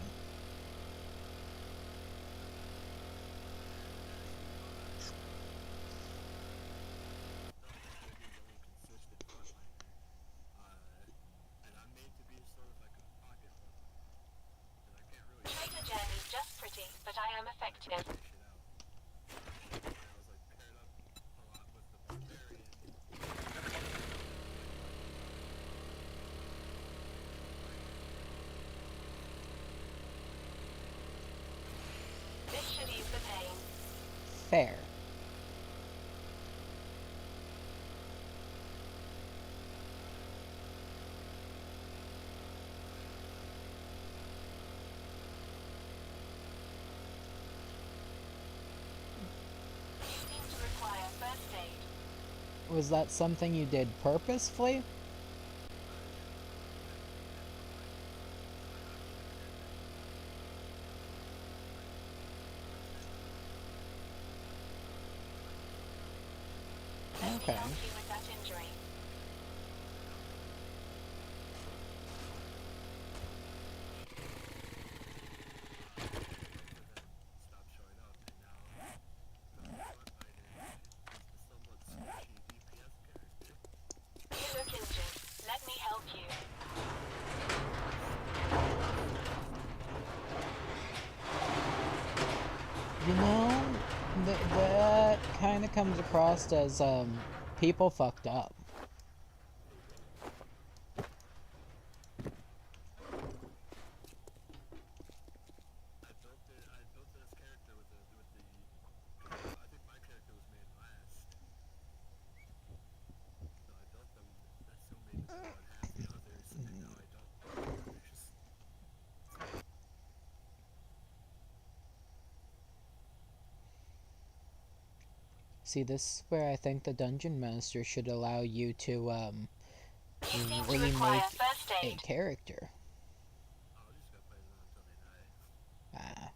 Tracer Jen is just pretty, but I am effective. This should ease the pain. Fair. Was that something you did purposefully? Let me Okay. help you with that injury. You look injured. Let me help you. You know, that kind of comes across as, people fucked up. See, this is where I think the Dungeon Master should allow you to, You seem to require remake first a aid. character. Ah.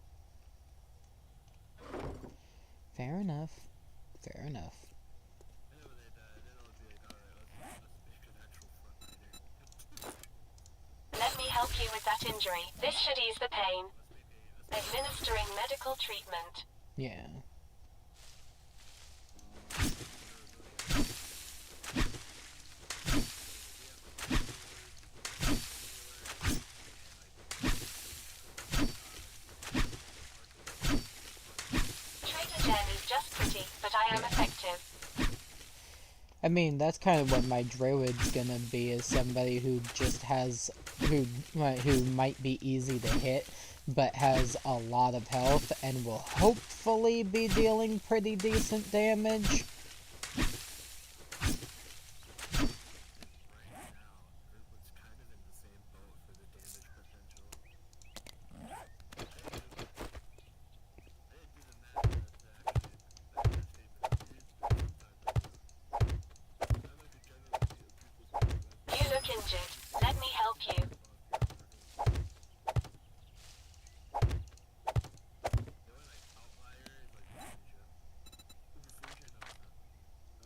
Fair enough. Fair enough. Let me help you with that injury. This should ease the pain. Administering medical treatment. Yeah. Trader Jen is just pretty, but I am effective. I mean, that's kind of what my druid's gonna be, is somebody who just has, who might be easy to hit, but has a lot of health, and will hopefully be dealing pretty decent damage. You look injured. Let me help you.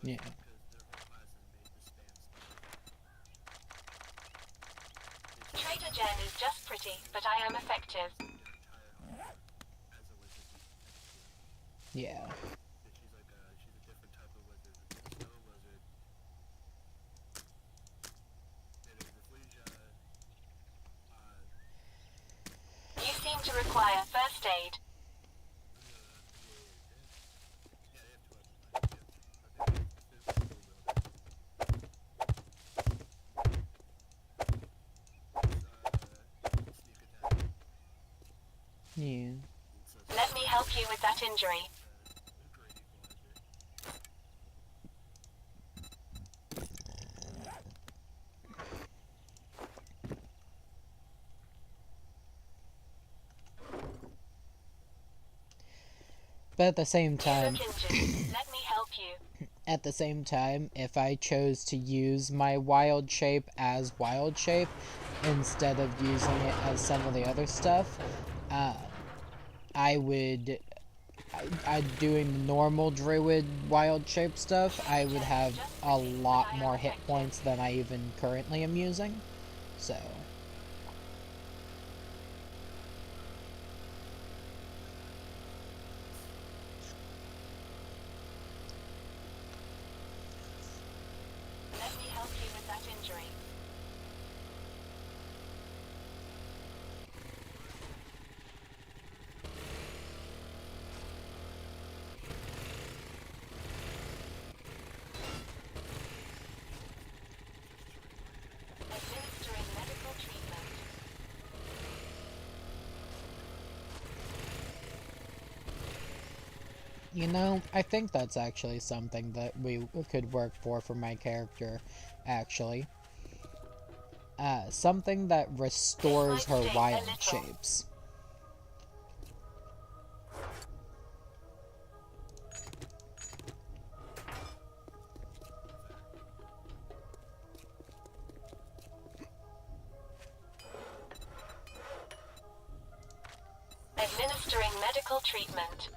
Yeah. Trader Jen is just pretty, but I am effective. Yeah. You seem to require first aid. Yeah. Let me help you with that injury. But at the same You time, look injured. Let me help you. if I chose to use my wild shape as wild shape instead of using it as some of the other stuff, I would, doing normal druid wild shape stuff, I would have a lot more hit points than I even currently am using. So, Let me help you with that injury. Administering medical treatment. you know, I think that's actually something that we could work for my character, actually. Something that restores her sting a wild little. shapes. Administering medical treatment.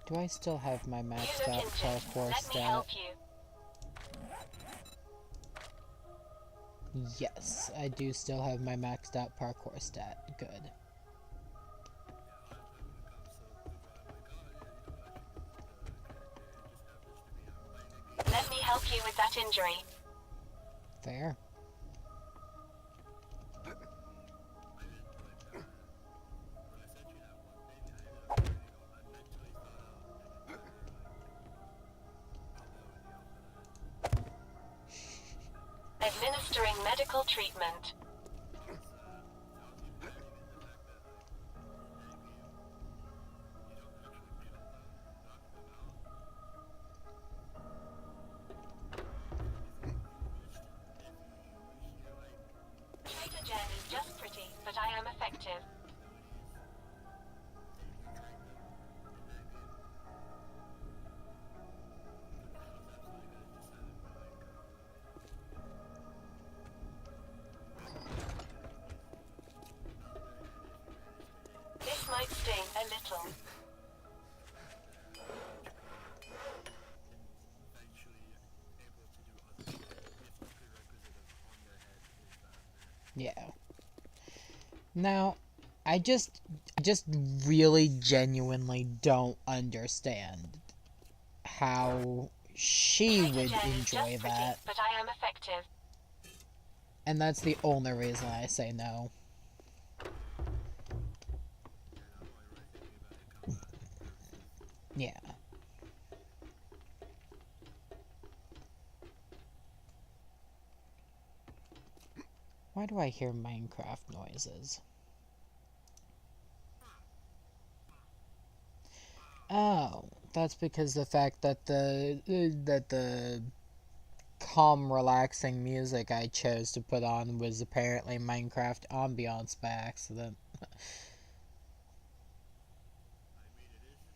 Do I still have my You maxed look out injured. parkour Let me stat? help you. Yes, I do still have my maxed out parkour stat. Good. Let me help you with that injury. Fair. Administering medical treatment. Trader Jen is just pretty, but I am effective. This might sting a little. Yeah. Now, I just really genuinely don't understand how she Trader would Jen is enjoy just pretty, that. but I am effective. And that's the only reason I say no. Yeah. Why do I hear Minecraft noises? Oh, that's because the fact that the calm, relaxing music I chose to put on was apparently Minecraft ambiance by accident.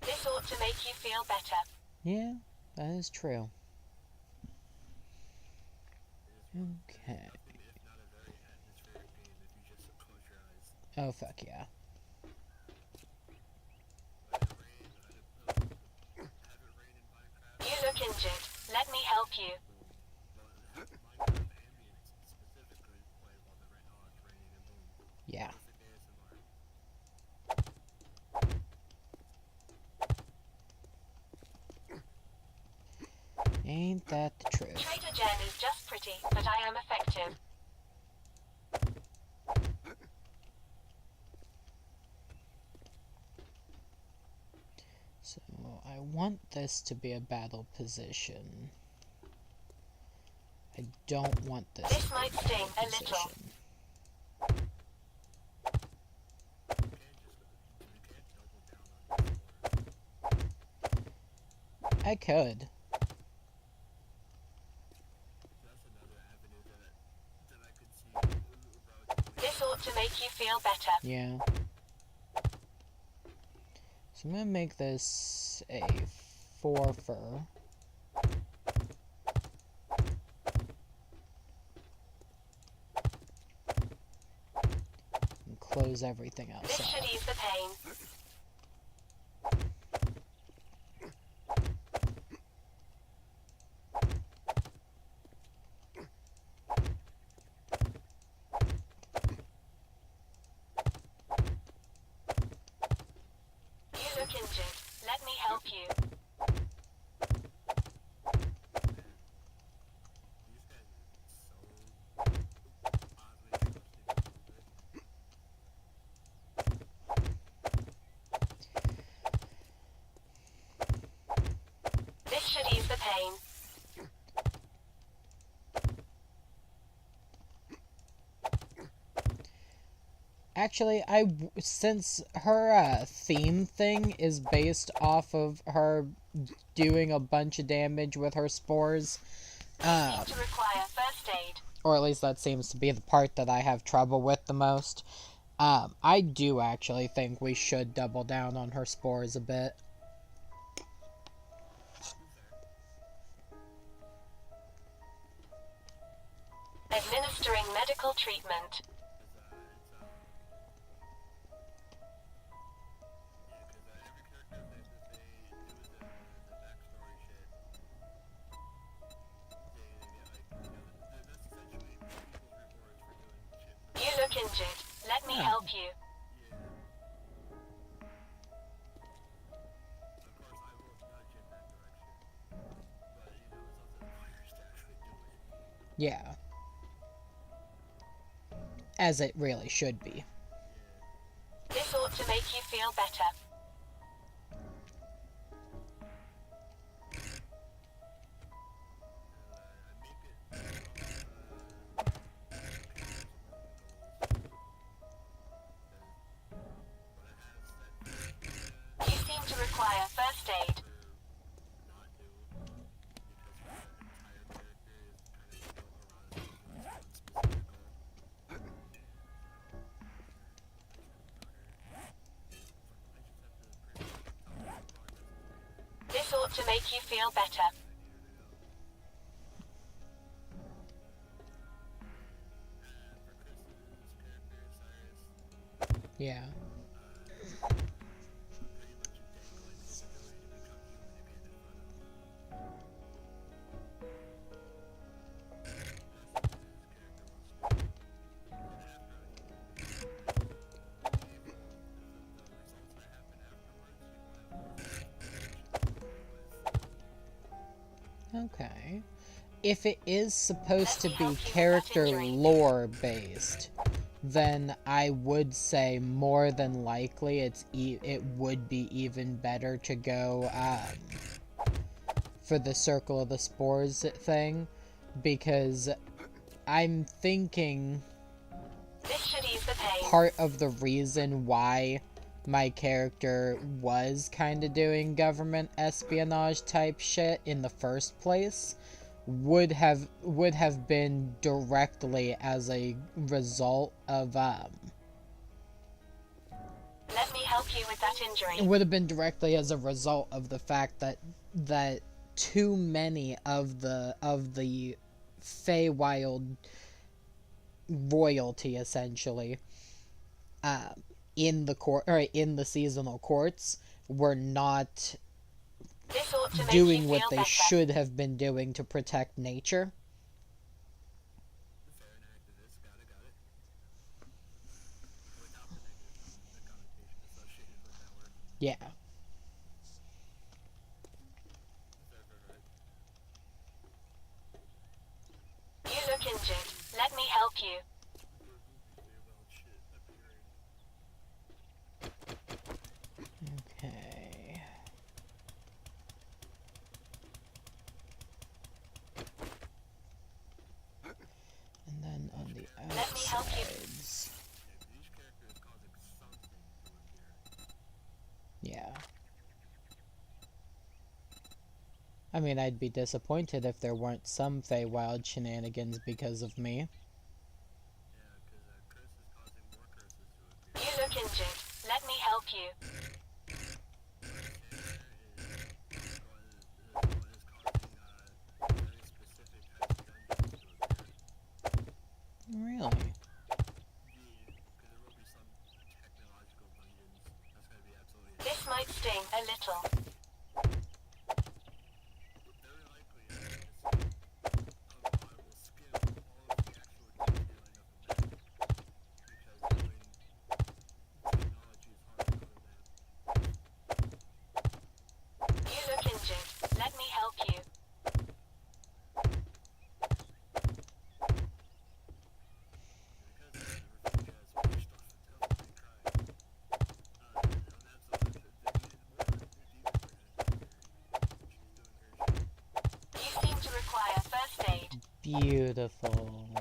This ought to make you feel better. Yeah, that is true. Okay. Oh, fuck yeah. You look injured. Let me help you. Yeah. Ain't that the truth? Trader Jen is just pretty, but I am effective. So, I want this to be a battle position. I don't want this This to be might a sting battle a little. position. I could. This ought to make you feel better. Yeah. So I'm gonna make this a 4 fur. And close everything else This should off. ease the pain. You look injured. Let me help you. This should ease the pain. Actually, since her theme thing is based off of her doing a bunch of damage with her spores, Seem to require first aid. or at least that seems to be the part that I have trouble with the most, I do actually think we should double down on her spores a bit. Administering medical treatment. You look injured. Let me help you. Yeah. As it really should be. This ought to make you feel better. You seem to require first aid. This ought to make you feel better. Yeah. Okay. If it is supposed to be character lore based, then I would say more than likely it would be even better to go for the Circle of the Spores thing, because I'm thinking This should ease the pain. part of the reason why my character was kind of doing government espionage type shit in the first place would have been directly as a result of Let me help you with that injury. it would have been directly as a result of the fact that too many of the Feywild royalty, essentially, in the court or in the seasonal courts, were not This ought to make doing you what feel they better. should have been doing to protect nature. Yeah. You look injured. Let me help you. Okay. And then on the Let me help you. outsides. Yeah. I mean, I'd be disappointed if there weren't some Feywild shenanigans because of me. You look injured. Let me help you. Really? This might sting a little. You look injured. Let me help you. You seem to require first aid. Beautiful.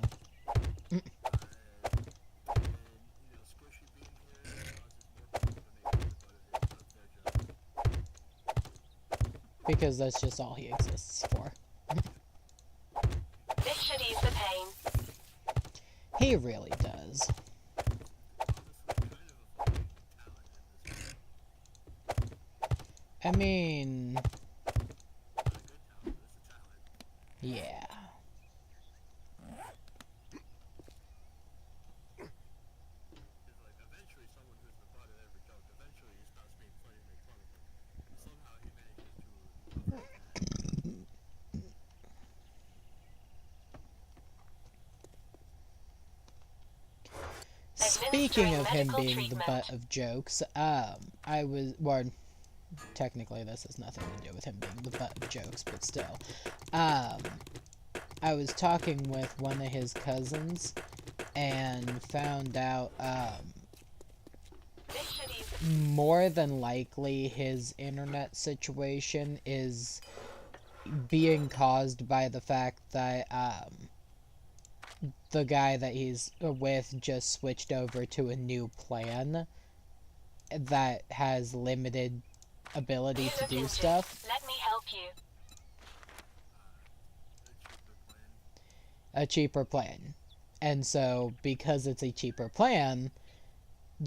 Because that's just all he exists for. This should ease the pain. He really does. I mean... yeah. speaking of him medical being the treatment. butt of jokes, well, technically this has nothing to do with him being the butt of jokes, but still. I was talking with one of his cousins and found out, This should ease more than likely his internet situation is being caused by the fact that, the guy that he's with just switched over to a new plan that has limited ability You to look do injured. stuff. Let me help you. A cheaper plan. And so, because it's a cheaper plan,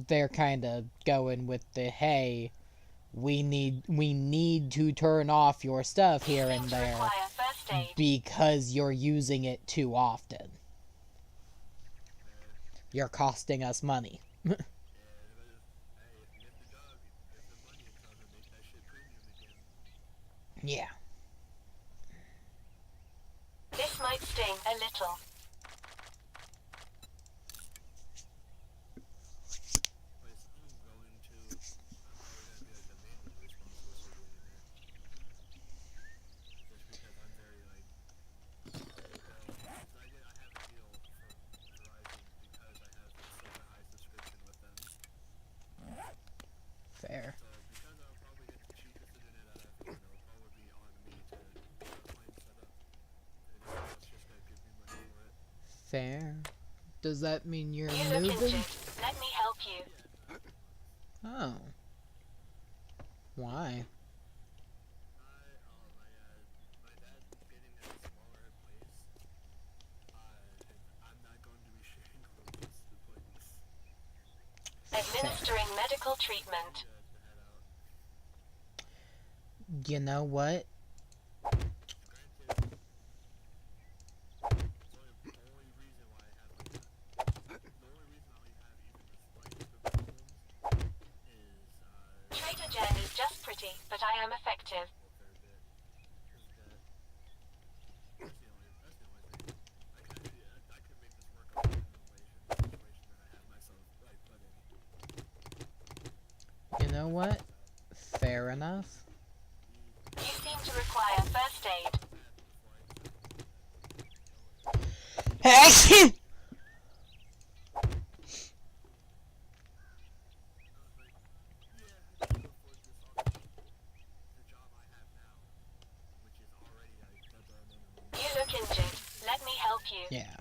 they're kind of going with the, hey, we need to turn off your stuff here Seem and to there require first aid. because you're using it too often. You're costing us money. Yeah. This might sting a little. Fair. Fair. Does that mean you're You look moving? injured. Let me help you. Oh. Why? Administering medical treatment. You know what? Trader Jen is just pretty, but I am effective. You know what? Fair enough. You seem to require first aid. You look injured. Let me help you. Yeah.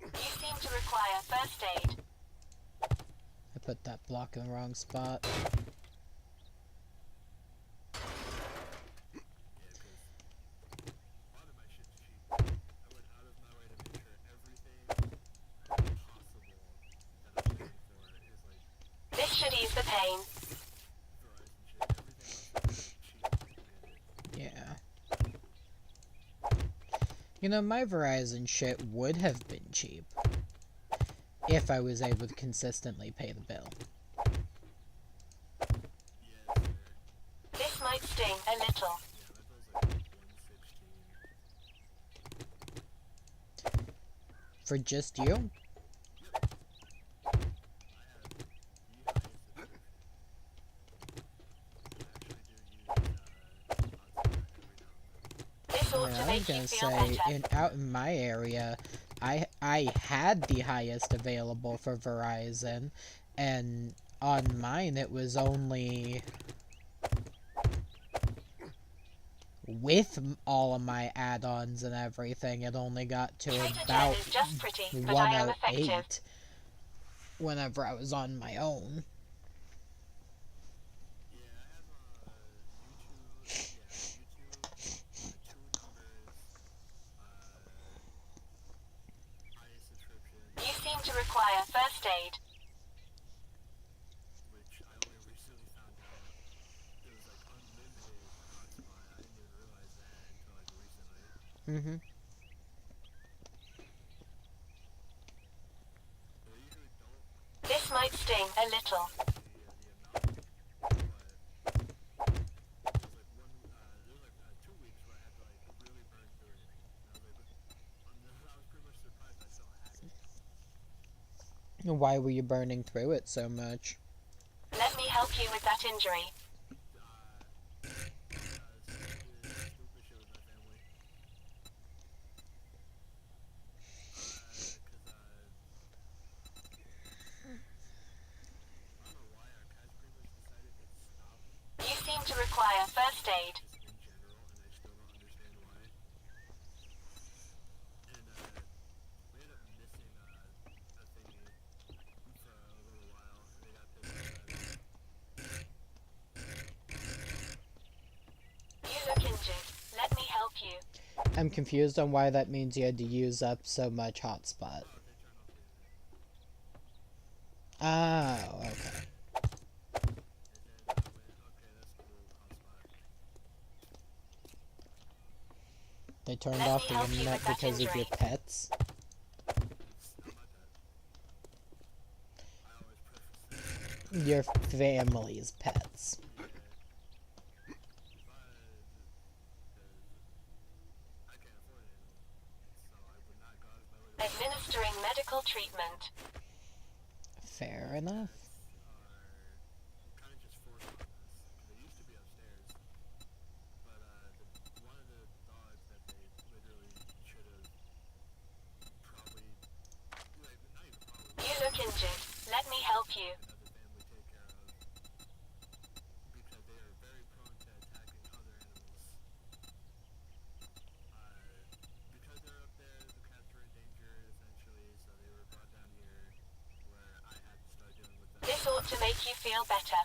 You seem to require first aid. I put that block in the wrong spot. This should ease the pain. Yeah. You know, my Verizon shit would have been cheap if I was able to consistently pay the bill. This might sting a little. For just you? This ought Yeah, to I was make you gonna feel say, better. out in my area, I had the highest available for Verizon, and on mine it was only, with all of my add-ons and everything, it only got to Trader Jen about is just pretty, but I am effective. 108 whenever I was on my own. You seem to require first aid. Mm-hmm. This might sting a little. Why were you burning through it so much? Let me help you with that injury. You seem to require first aid. You look injured. Let me help you. I'm confused on why that means you had to use up so much hotspot. Oh, okay. They turned Let off me the help you internet with that because of your injury. pets? Your family's pets. Administering medical treatment. Fair enough. You look injured. Let me help you. This ought to make you feel better.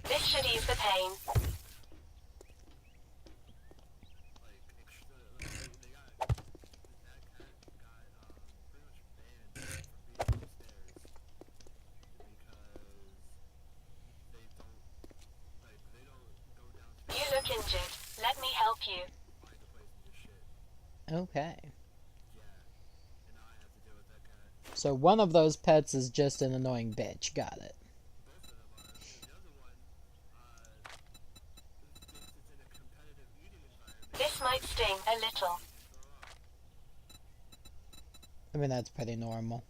This should ease the pain. You look injured. Let me help you. Okay. So one of those pets is just an annoying bitch. Got it. This might sting a little. I mean, that's pretty normal.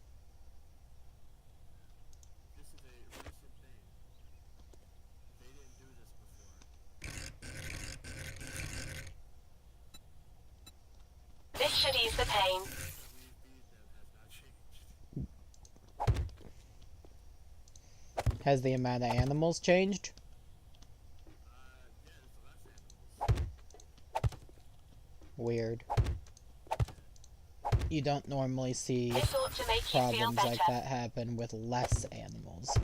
This should ease the pain. Has the amount of animals changed? Weird. You don't normally see This ought to make you feel problems better. like that happen with less animals.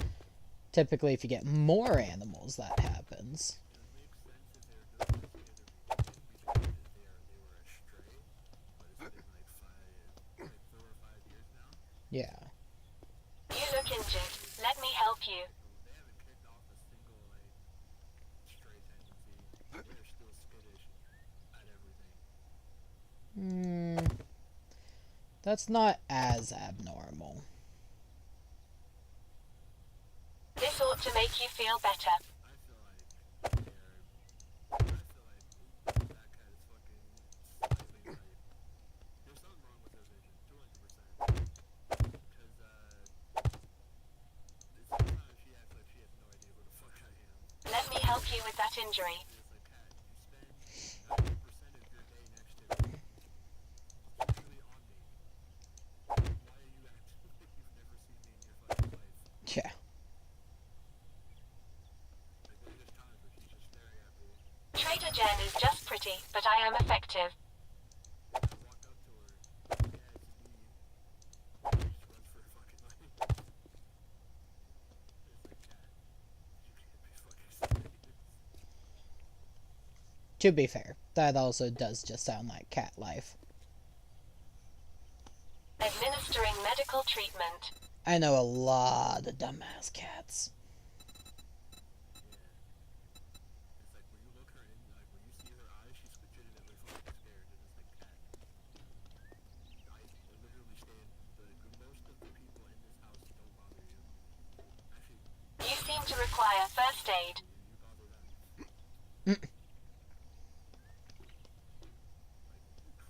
Typically, if you get more animals, that happens. Yeah. You look injured. Let me help you. That's not as abnormal. This ought to make you feel better. Let me help you with that injury. Yeah. Trader Jen is just pretty, but I am effective. To be fair, that also does just sound like cat life. Administering medical treatment. I know a lot of dumbass cats. It's like when you look her in, like when you see her eyes, she's legitimately fucking scared. And it's like, cat. I literally stand. Most of the people in this house don't bother you. Actually, You seem to require first aid. you bother them. Like,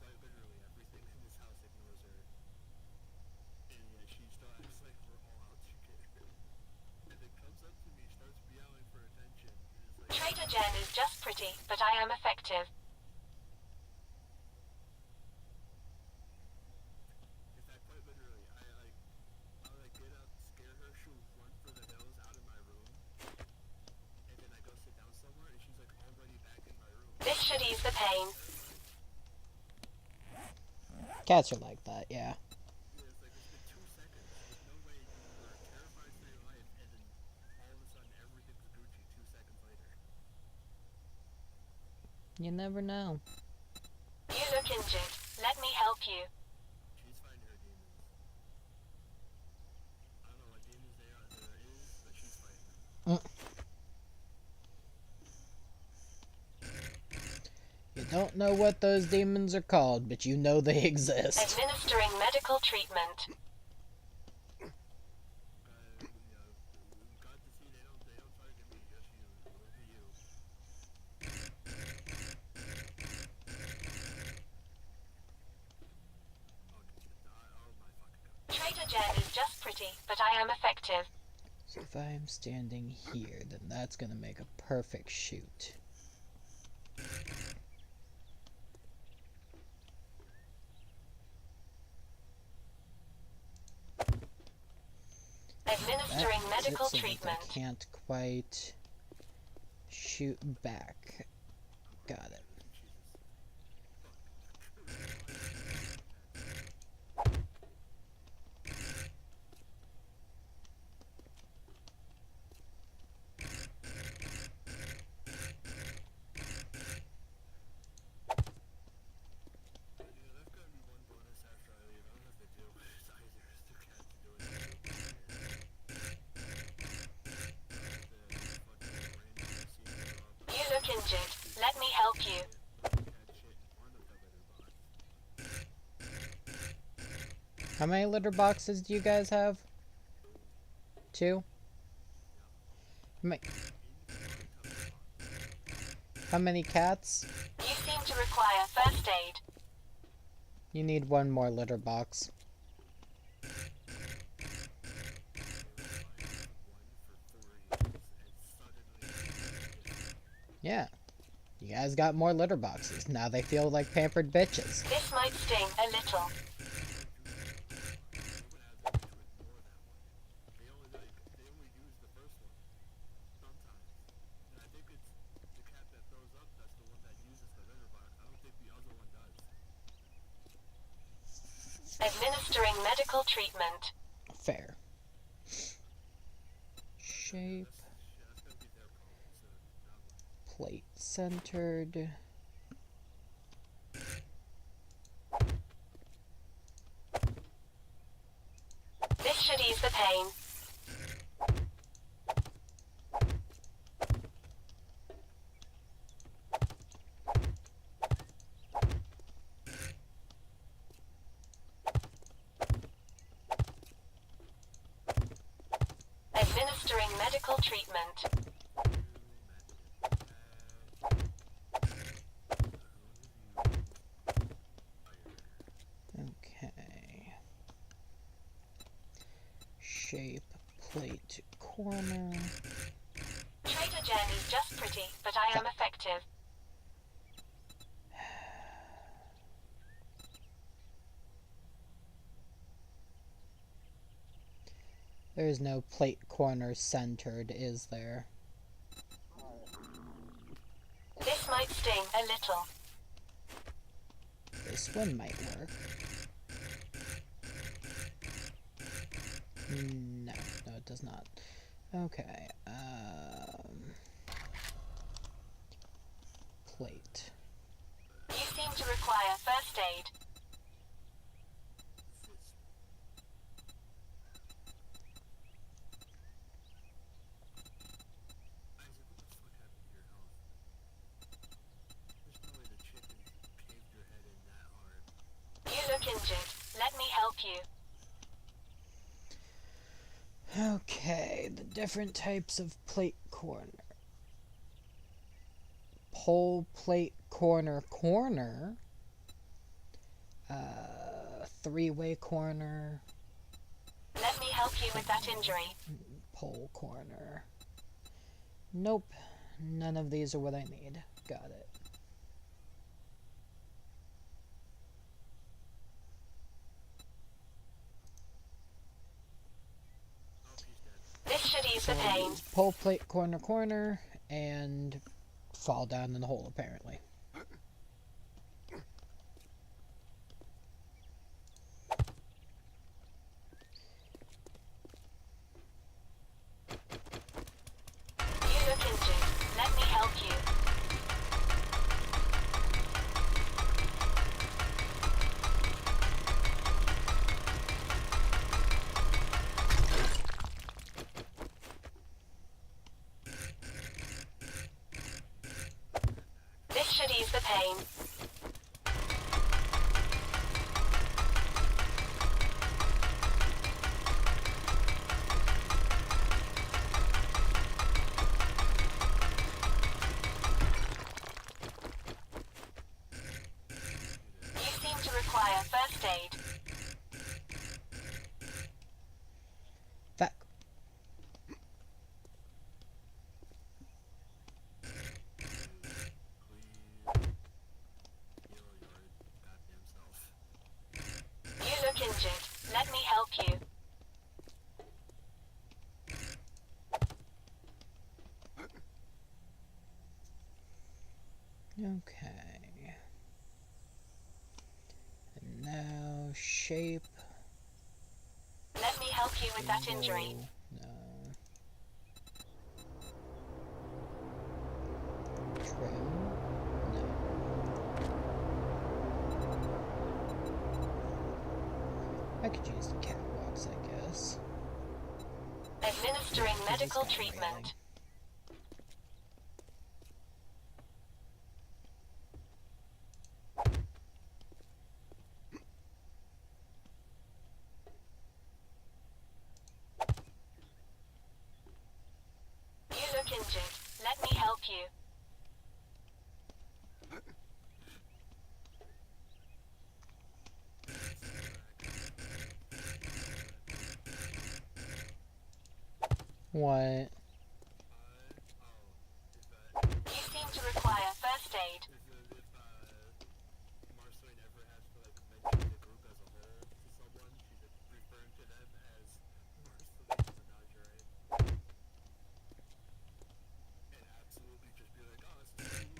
quite literally, everything in this house ignores her. And yet she still acts like we're all out to get her. And then comes up to me, starts meowing for attention. And is like, Trader Jen is just pretty, but I am effective. in fact, quite literally, I'll like get up, scare her, she'll run for the hills out of my room. And then I go sit down somewhere and she's like already back in my room. This should ease the pain. Cats are like that, yeah. Yeah, it's like it's been 2 seconds. There's no way you were terrified for your life and then all of a sudden everything's Gucci 2 seconds later. You never know. You look injured. Let me help you. She's fighting her demons. I don't know what demons there is, but she's fighting them. You don't know what those demons are called, but you know they exist. Administering medical treatment. Glad to see they don't target me, just you. Look at you. Oh my fucking god. Trader Jen is just pretty, but I am effective. So if I'm standing here, then that's gonna make a perfect shoot. Administering That medical so that treatment. I can't quite shoot back. Got it. That's gonna be one bonus after I leave. I don't have to deal with it either. It's the cat to do it. You look injured. Let me help you. How many litter boxes do you guys have? 2? How many cats? You seem to require first aid. You need 1 more litter box. Yeah. You guys got more litter boxes. Now they feel like pampered bitches. This might sting a little. Administering medical treatment. Fair. Shape. Plate centered. This should ease the pain. Administering medical treatment. Okay. Shape plate corner. Trader Jen is just pretty, but I am effective. There's no plate corner centered, is there? This might sting a little. This one might work. No, it does not. Okay, plate. You seem to require first aid. injured. Let me help you. Okay, the different types of plate corner. Pole plate corner corner. Three-way corner. Let me help you with that injury. Pole corner. Nope. None of these are what I need. Got it. This should ease So the pain. pole plate corner corner and fall down in the hole apparently. You look injured. Let me help you. This should ease the pain. You seem to require first aid. Back. You look injured. Let me help you. Okay. And now shape. Let me help you with that injury. No. Trim. No. I could use the catwalks, I guess. Administering It's medical kinda treatment. raining. You look injured. Let me help you. What? You seem to require first aid. If Marceline ever has to like mention the group as a whole to someone, she's referring to them as Marceline Menagerie. And absolutely just be like, oh, this is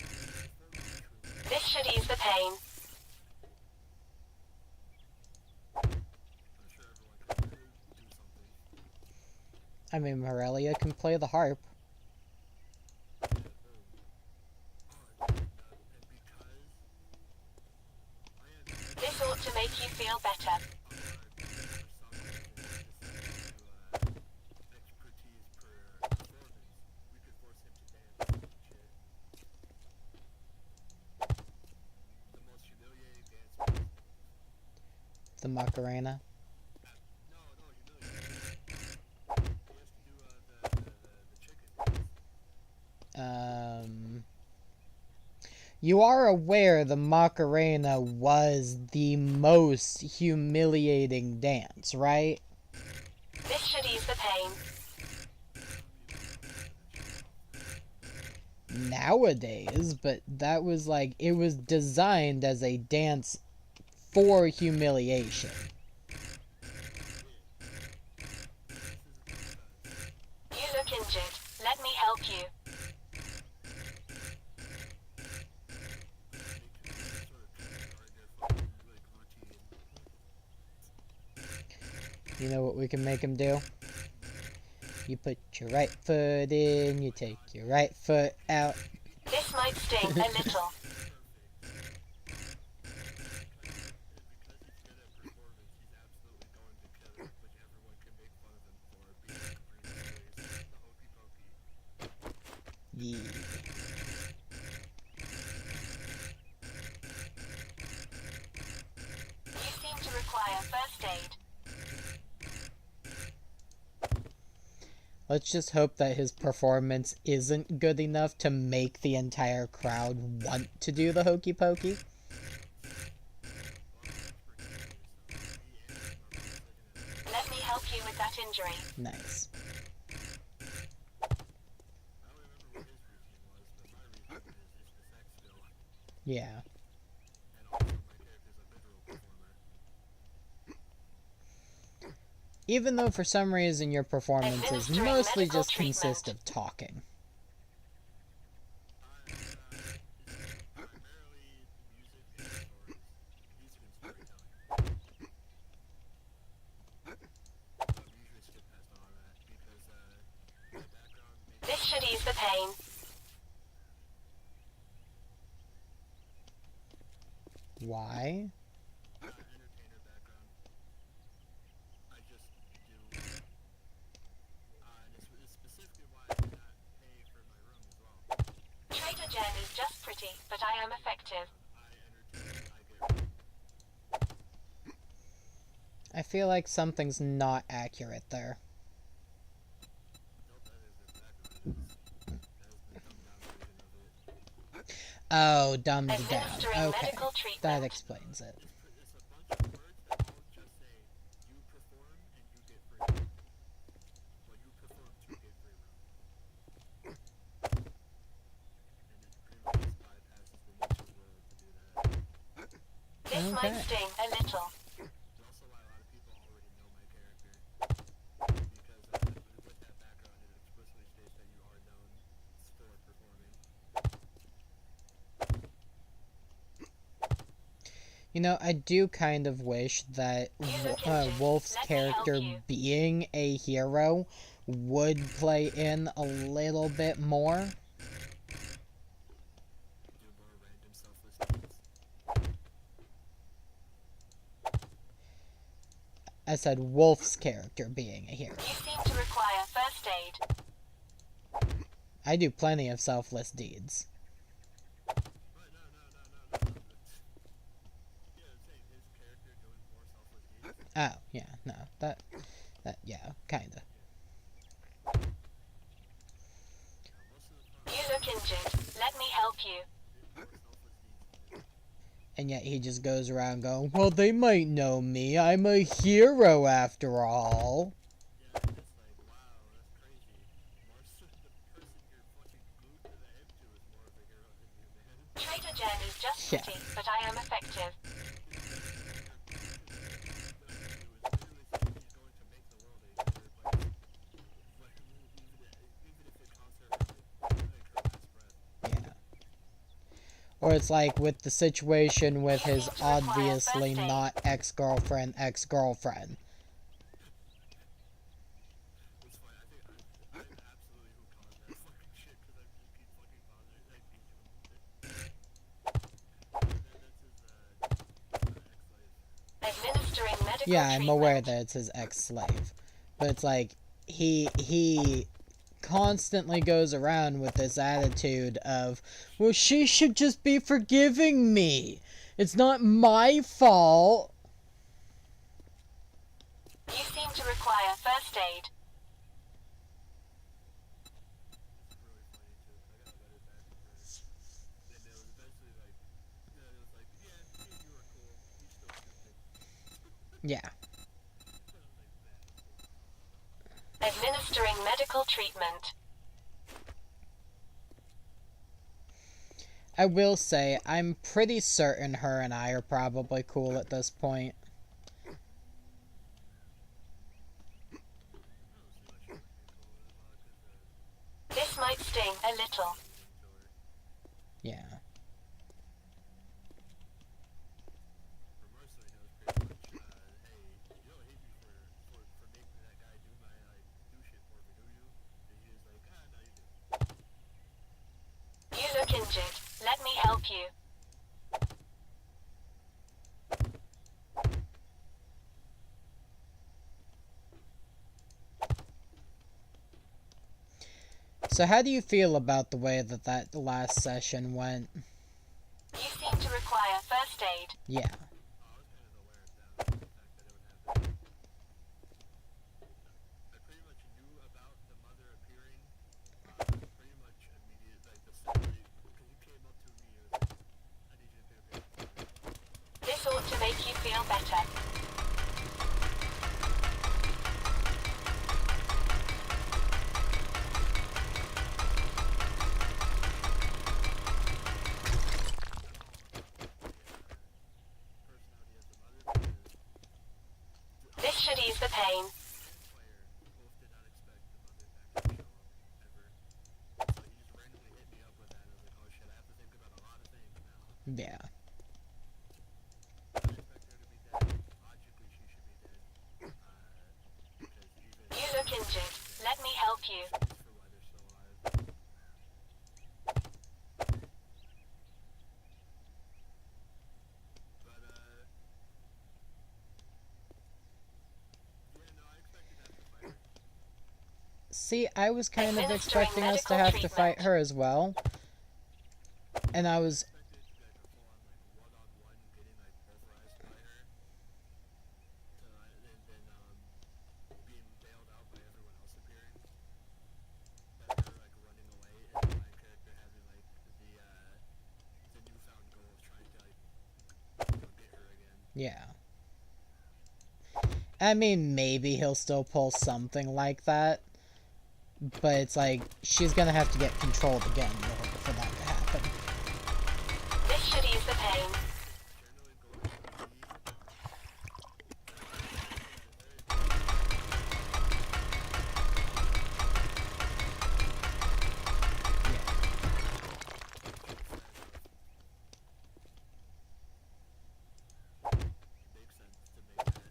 This should ease the pain. I'm sure everyone can do something. I mean, Morelia can play the harp. This ought to make you feel better. The Macarena. You are aware the Macarena was the most humiliating dance, right? This should ease the pain. Nowadays, but that was like, it was designed as a dance for humiliation. You look injured. Let me help you. You know what we can make him do? You put your right foot in, you take your right foot out. This might sting a little. Yeah. You seem to Let's just hope that his performance isn't good enough to make the entire crowd want to do the hokey pokey. Let me help you with that injury. Nice. I don't remember what his routine was, but my routine is the sex skill. Yeah. And also my character's a visual performer. Even though for some reason your performances Administering mostly medical just consist treatment. of talking. It's primarily music and stories. Music and storytelling. We usually skip past all that because my background makes This should ease the pain. Why? entertainer background. I just do. And it's specifically why I did not pay for my room as well. Trader Jen is just pretty, but I am effective. I entertain, I get room. I feel like something's not accurate there. Nope, that is exactly what it is. That is the dumbed down version of it. Oh, dumbed down. Administering Okay. medical That treatment. explains it. It's a bunch of words that all just say, you perform and you get free room. Well, you perform to get free room. And it pretty much just bypasses the need to do that. This might Okay. sting a little. It's also why a lot of people already know my character. Because with that background, it explicitly states that you are known for performing. You know, I do kind of wish that Wolf's character being a hero would play in a little bit more. Do more random selfless deeds. I said Wolf's character being a hero. You seem to require first aid. I do plenty of selfless deeds. But no. Yeah, I'm saying his character doing more selfless deeds. Oh, yeah, no, that, yeah, kinda. Most of the time, You look injured. Let me help you. more selfless deeds. And yet he just goes around going, well, they might know me. I'm a hero after all. Yeah, and it's like, wow, that's crazy. Marcia, the person you're fucking glued to the hip to, is more of a hero than you, man. Trader Jen is just Yeah. pretty, but I am effective. It was literally saying he's going to make the world a better place. Like, even if it costs her, like, her last breath. Yeah. Or it's like with the situation with his obviously not ex-girlfriend. It's funny, I think I'm absolutely who caused that fucking shit, because I just keep fucking bothering, like, beating him with it. That's his, ex-wife. Administering medical Yeah, I'm treatment. aware that it's his ex-slave. But it's like, he constantly goes around with this attitude of, well, she should just be forgiving me. It's not my fault. You seem to require first aid. It's really funny, too, 'cause I got invited back from her. And it was eventually like, it was like, yeah, me and you are cool. He's still stupid. Yeah. I was like, man, what's going on? Administering medical treatment. I will say, I'm pretty certain her and I are probably cool at this point. This might sting a little. Yeah. Mercilessly knows pretty much, hey, you don't hate me for making that guy do my, do shit for me, do you? And he was like, no, you do. You look injured. Let me help you. So how do you feel about the way that last session went? You seem to require first aid. Yeah. I was kind of aware of that, the fact that it would happen. I pretty much knew about the mother should ease the pain. player both did not expect the mother to actually show up ever. So he just randomly hit me up with that, and I was like, oh shit, I have to think about a lot of things now. Yeah. I expect her to be dead. Logically, she should be dead. Because even You look injured. Let me help you. for why they're still alive. But yeah, no, I expected to have to fight her. See, I was kind of Administering expecting us to medical have to fight treatment. her as well. And I was Expected it to be like a full-on like one-on-one getting like pulverized by her. And then being bailed out by everyone else appearing. That her like running away and my character having like the newfound goal of trying to like get her again. yeah. I mean, maybe he'll still pull something like that. But it's like, she's gonna have to get controlled again in order for that to happen. This should ease the pain. Generally going to makes sense to make that the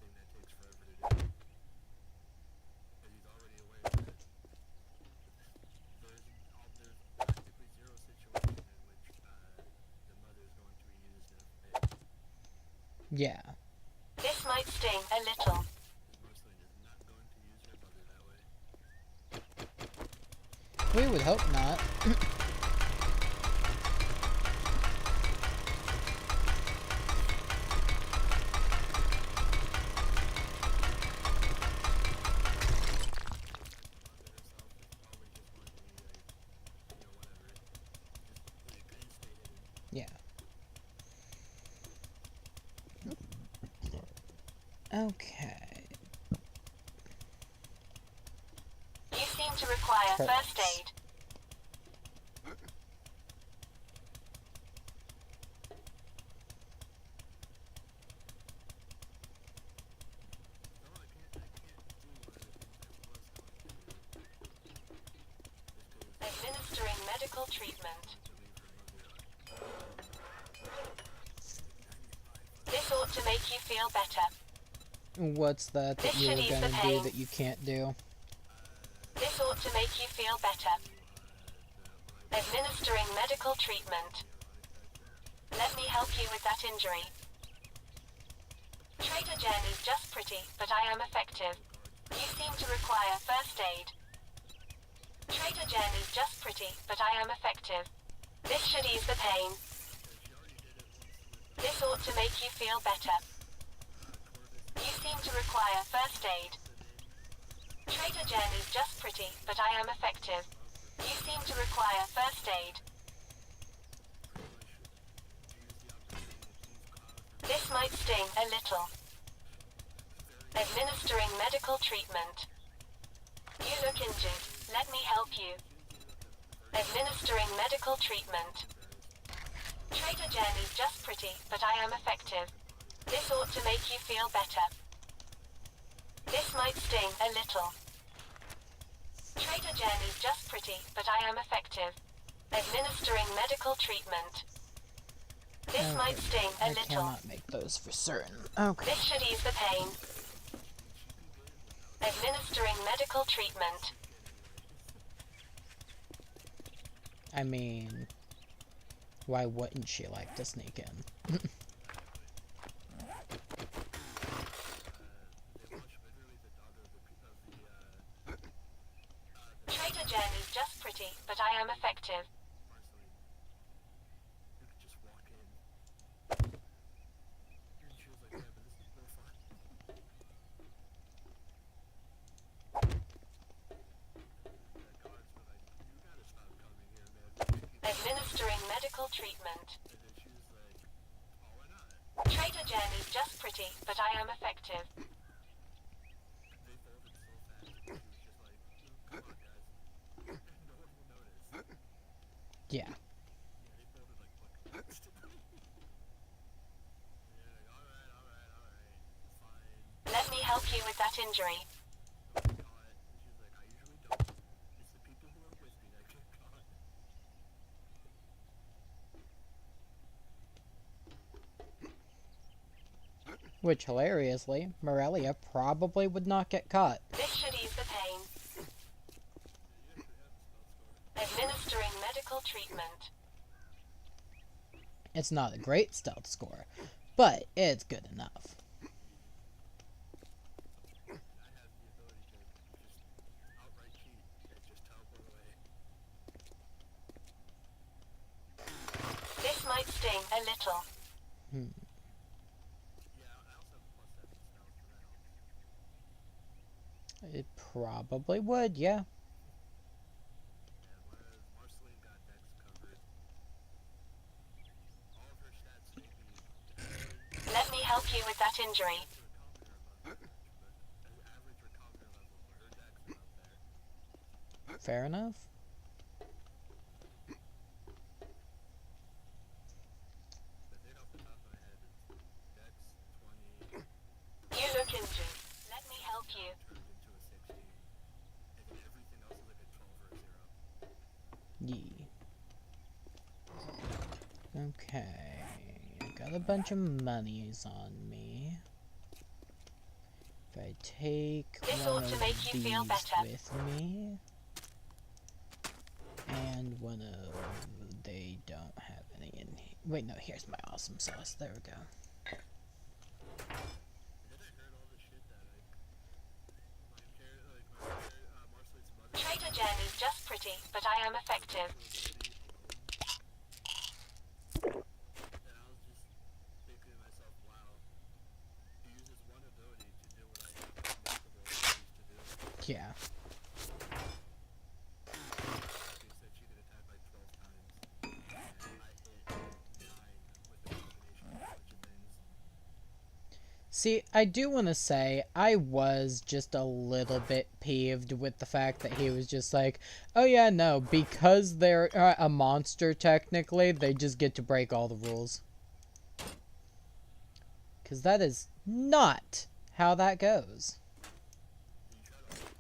thing that takes forever to do. Because he's already aware that there's practically zero situation in which the mother is going to be used in a fight. Yeah. This might sting a little. Because Marceline is not going to use her mother that way. We would hope not. Yeah. Okay. You seem to require first aid. Administering medical treatment. This ought to make you feel better. What's that This you should were ease the gonna do pain. that you can't do? This ought to make you feel better. Administering medical treatment. Let me help you with that injury. Trader Jen is just pretty, but I am effective. You seem to require first aid. Trader Jen is just pretty, but I am effective. This should ease the pain. This ought to make you feel better. You seem to require first aid. Trader Jen is just pretty, but I am effective. You seem to require first aid. This might sting a little. Administering medical treatment. You look injured. Let me help you. Administering medical treatment. Trader Jen is just pretty, but I am effective. This ought to make you feel better. This might sting a little. Trader Jen is just pretty, but I am effective. Administering medical treatment. This might sting a I little. cannot make those for certain. Okay. This should ease the pain. Administering medical treatment. I mean, why wouldn't she like to sneak in? Trader Jen is just pretty, but I am effective. You could just walk in. And she was like, yeah, but this is more fun. The guards were like, you gotta stop coming here, man. Administering medical treatment. And then she was like, oh, why not? Trader Jen is just pretty, but I am effective. They folded so fast. She was just like, come on, guys. No one will notice. Yeah. Yeah, they folded like fucking instantly. Yeah, like, alright, fine. Let me help that injury. caught. And she's like, I usually don't. It's the people who are with me that get caught. Which, hilariously, Morelia probably would not get caught. This should ease the pain. You actually have a stealth score. Administering medical treatment. It's not a great stealth score, but it's good enough. And I have the ability to just outright cheat and just teleport away. This might sting a little. Yeah, I also have +7 stealth, so that helps. It probably would, yeah. Yeah, whereas Marceline got Dex covered. All of her stats may be Let me help you with that injury. to a commoner above average, but an average or commoner level, but her Dex is up there. Fair enough. But then off the top of my head, it's Dex 20 You look injured. Let me help you. turned into a 16, and then everything else is like a 12 or a 0. Yee. Okay. I got a bunch of monies on me. If I take This one ought to of make you feel these better. with me, and one of they don't have any in here. Wait, no, here's my awesome sauce. There we go. And then I heard all the shit that Marceline's mother Trader Jen is just pretty, but I am effective. and I was just thinking to myself, wow, he uses one ability to do what I have multiple abilities to do. Yeah. She said she could attack like 12 times, and I hit 9 with a combination of a bunch of things. See, I do want to say I was just a little bit peeved with the fact that he was just like, oh yeah, no, because they're a monster technically, they just get to break all the rules. Because that is not how that goes. Did you try to hold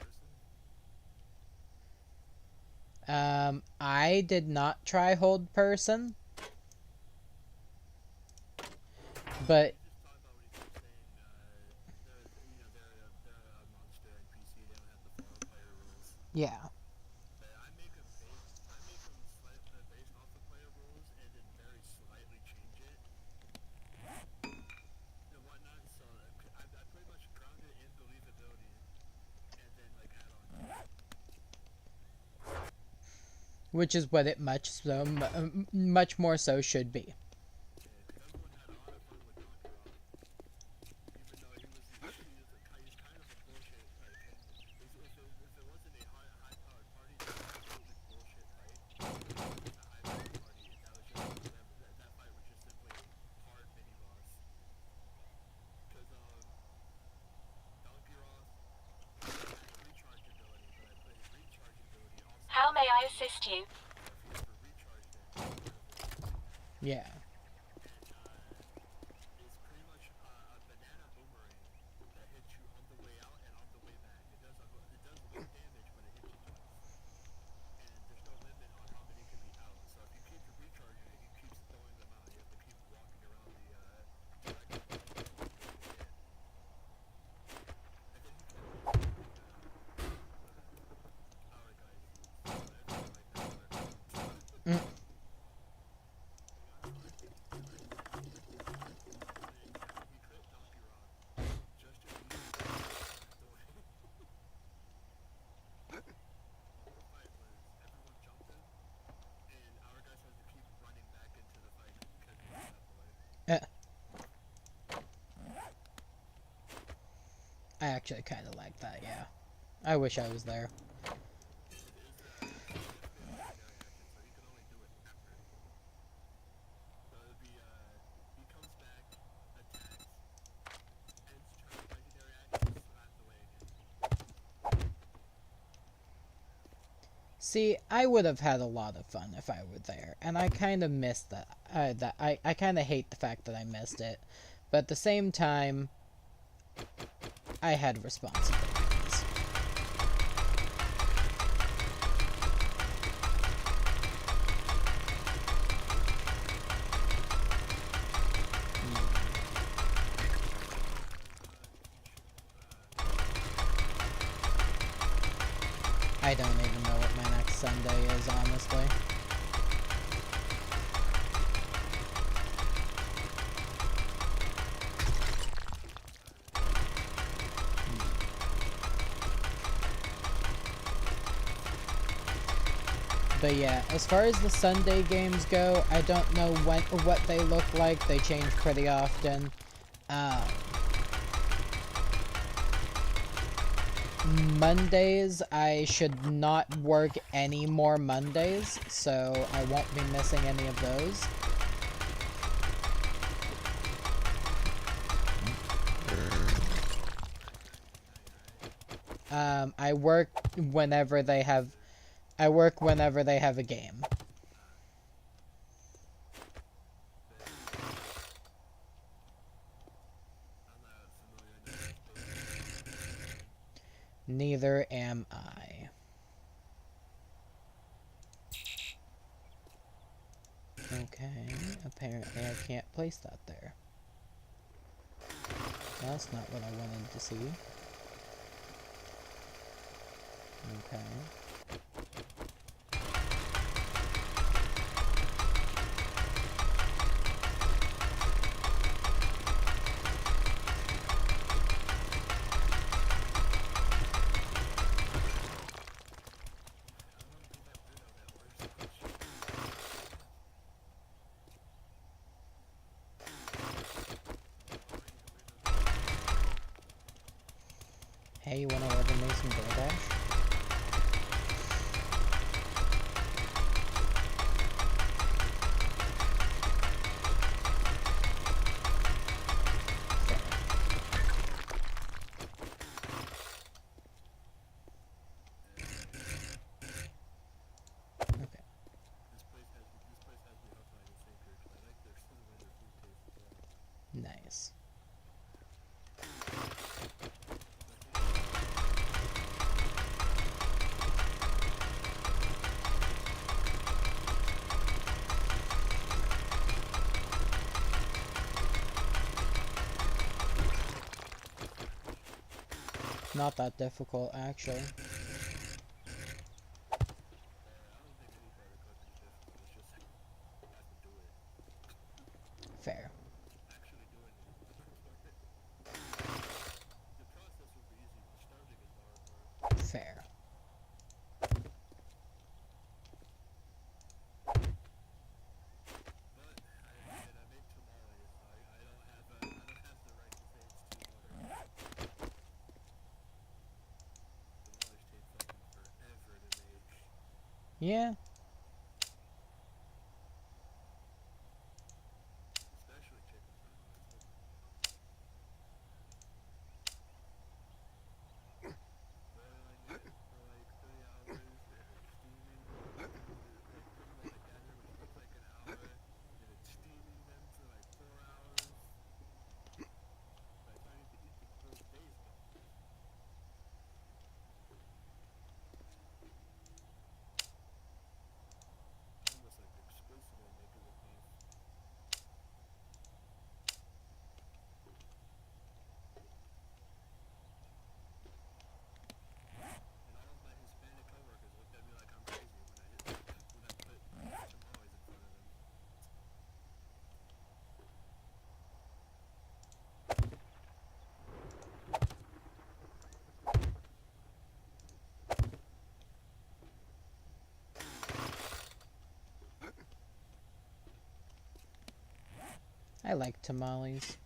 person? I did not try hold person. But Just talk about what he keeps saying, they're a monster NPC, they don't have to follow player rules. yeah. But I make them based off the player rules and then very slightly change it and whatnot. So I pretty much ground it in believability and then like add on to it. Which is what it much more so should be. Yeah, because everyone had a lot of fun with Doctor Ock, even though he's kind of a bullshit. Like, if it wasn't a high-powered party, that was a absolute bullshit fight. A high-powered party, that was just that fight was just simply hard mini boss. Because Donkey Roth has a recharge ability, but I put his recharge ability also. How may I assist you? If he ever recharged it, part of it. Yeah. It's pretty much a banana boomerang that hits you on the way out and on the way back. It does one damage, but it hits you twice. And there's no limit on how many can be out. So if you keep recharging it, he keeps throwing them out. You have to keep walking around the direction that you want to hit. And then he can Alright guys, so everyone like that. Mm. He crit Donkey Rock just to use the way. The whole fight was everyone jumped him, and our guys had to keep running back into the fight because he was that boy. I actually kind of like that, yeah. I wish I was there. It is a legendary action, so he can only do it after. So it'd be he comes back, attacks, ends turn legendary action, slapped away again. See, I would have had a lot of fun if I were there, and I kind of missed that. I kind of hate the fact that I missed it, but at the same time, I had responsibilities. I don't even know what my next Sunday is, honestly. But yeah, as far as the Sunday games go, I don't know what they look like. They change pretty often. Mondays, I should not work any more Mondays, so I won't be missing any of those. I work whenever they have a game. Neither am I. Okay, apparently I can't place that there. That's not what I wanted to see. Okay. Hey, you wanna order me some DoorDash? Okay. Nice. Not that difficult, actually. Fair. Fair. Yeah. I like tamales.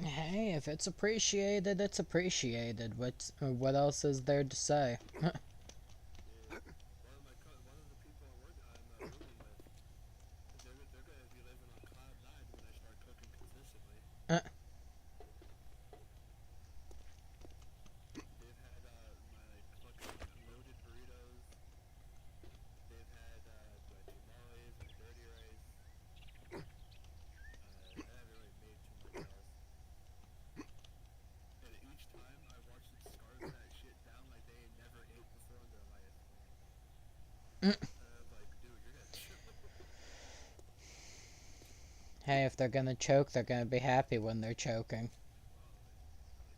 Hey, if it's appreciated, it's appreciated. What else is there to say? Uh. They've had my like fucking loaded burritos. They've had my tamales and dirty rice. I haven't really made too much else. And each time I watch them scarf that shit down like they ain't never ate before in their life. I'm like, dude, you're gonna choke. Hey, if they're gonna choke, they're gonna be happy when they're choking.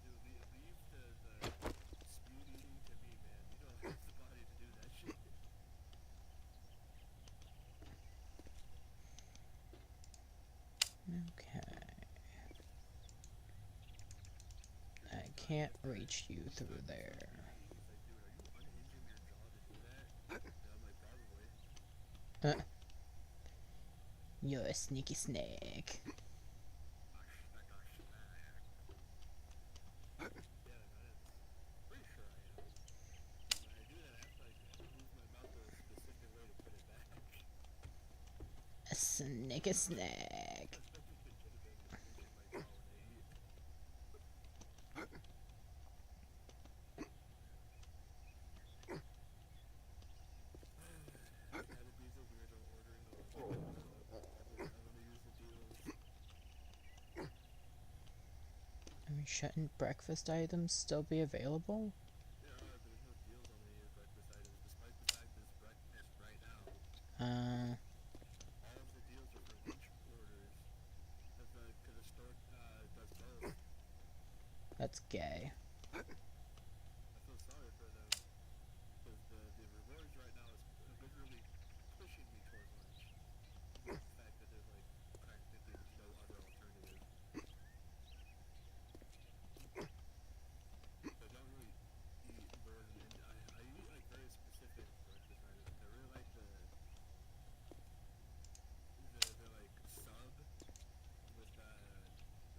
Dude, leave the spoon eating to me, man. You don't have the body to do that shit. Okay. I can't reach you through there. He's like, dude, are you unhinging your jaw to do that? And I'm like, probably. You're a sneaky snake. Yeah, I'm pretty sure I am. When I do that, I have to like move my mouth a specific way to put it back. A sneaky snake. I mean, shouldn't breakfast items still be available? There are, but there's no deals on any breakfast items, despite the fact there's breakfast right now. All of the deals are for lunch orders. Because the store does both. That's gay. I feel sorry for them. Because the rewards right now is literally pushing me towards lunch. The fact that there's like practically no other alternative. I don't really eat more than I eat like very specific breakfast items. I really like the like sub with the sub that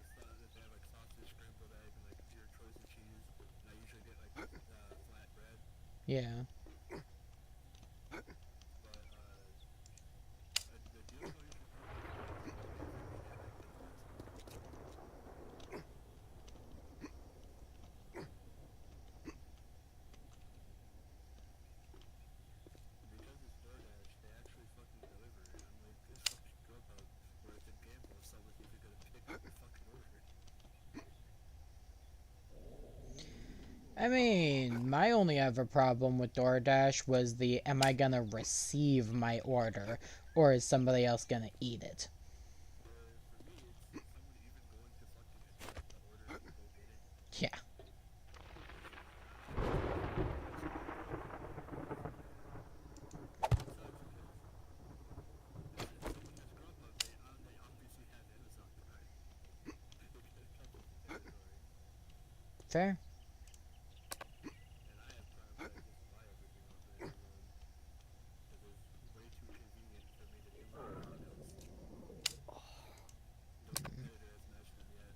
they have like sausage, scrambled egg, and like your choice of cheese. And I usually get like flat bread. Yeah. But the deals are usually because it's DoorDash, they actually fucking deliver it. Unlike this fucking Grubhub, where it's a gamble if someone's even gonna pick up the fucking order. I mean, my only ever problem with DoorDash was the am I gonna receive my order or is somebody else gonna eat it? For me, it's someone even going to fucking accept the order and go get it. Yeah. Someone has Grubhub, they obviously have Amazon Prime. It comes with the territory. Fair. And I have Prime, so I just buy everything off of Amazon. Because it's way too convenient for me to do anything else. No competitor has matched them yet.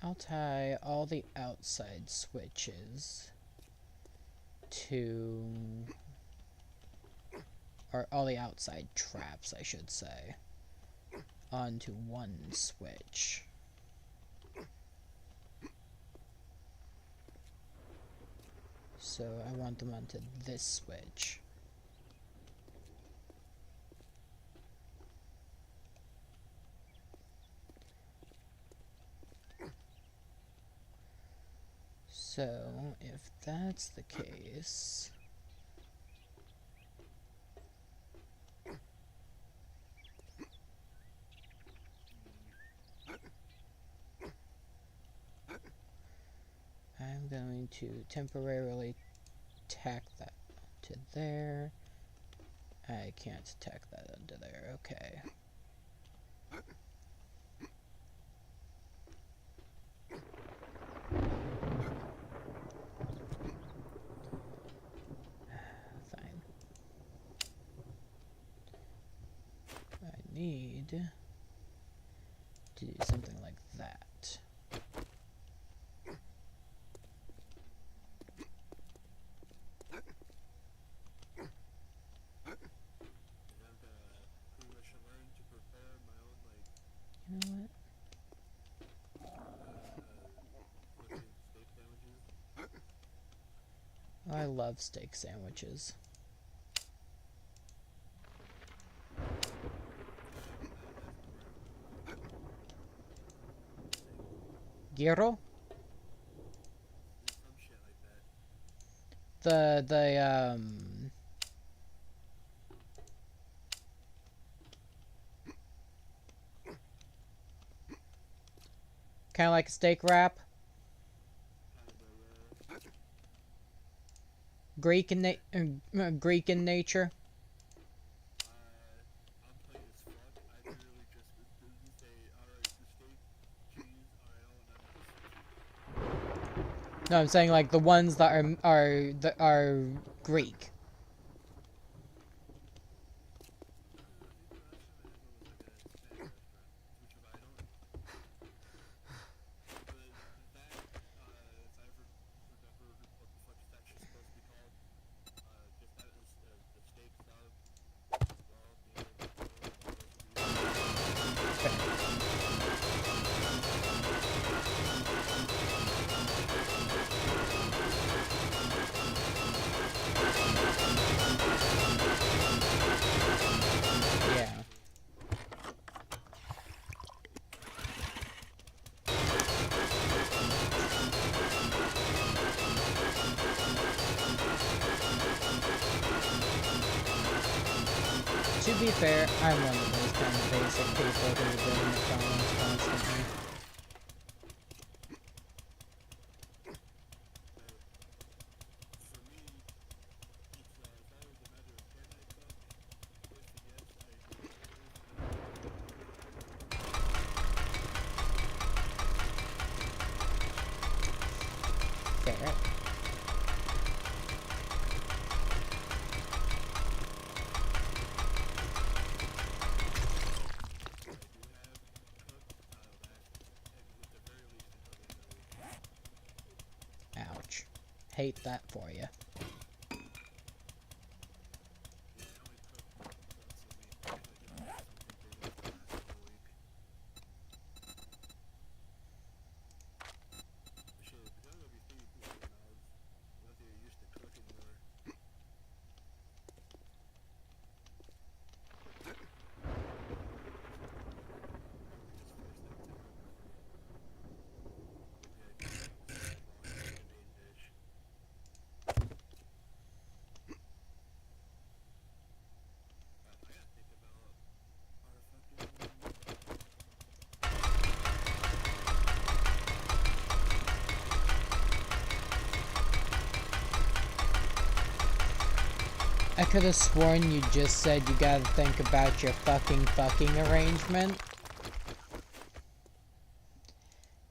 I'll tie all the outside switches to... or all the outside traps, I should say, onto one switch. So I want them onto this switch. So, if that's the case... I'm going to temporarily tack that to there. I can't tack that onto there, okay. Fine. I need to do something like that. love steak sandwiches. Gyro? Some shit like that. The kind of like a steak wrap. Greek in Greek in nature. I'm plain as fuck. I literally just say, alright, the steak, cheese, alright, and No, I'm saying like the ones that are Greek. Yeah. To be fair, I'm one of those kind of basic people who go to McDonald's constantly. Fair. Ouch. Hate that for you. I could have sworn you just said you gotta think about your fucking arrangement.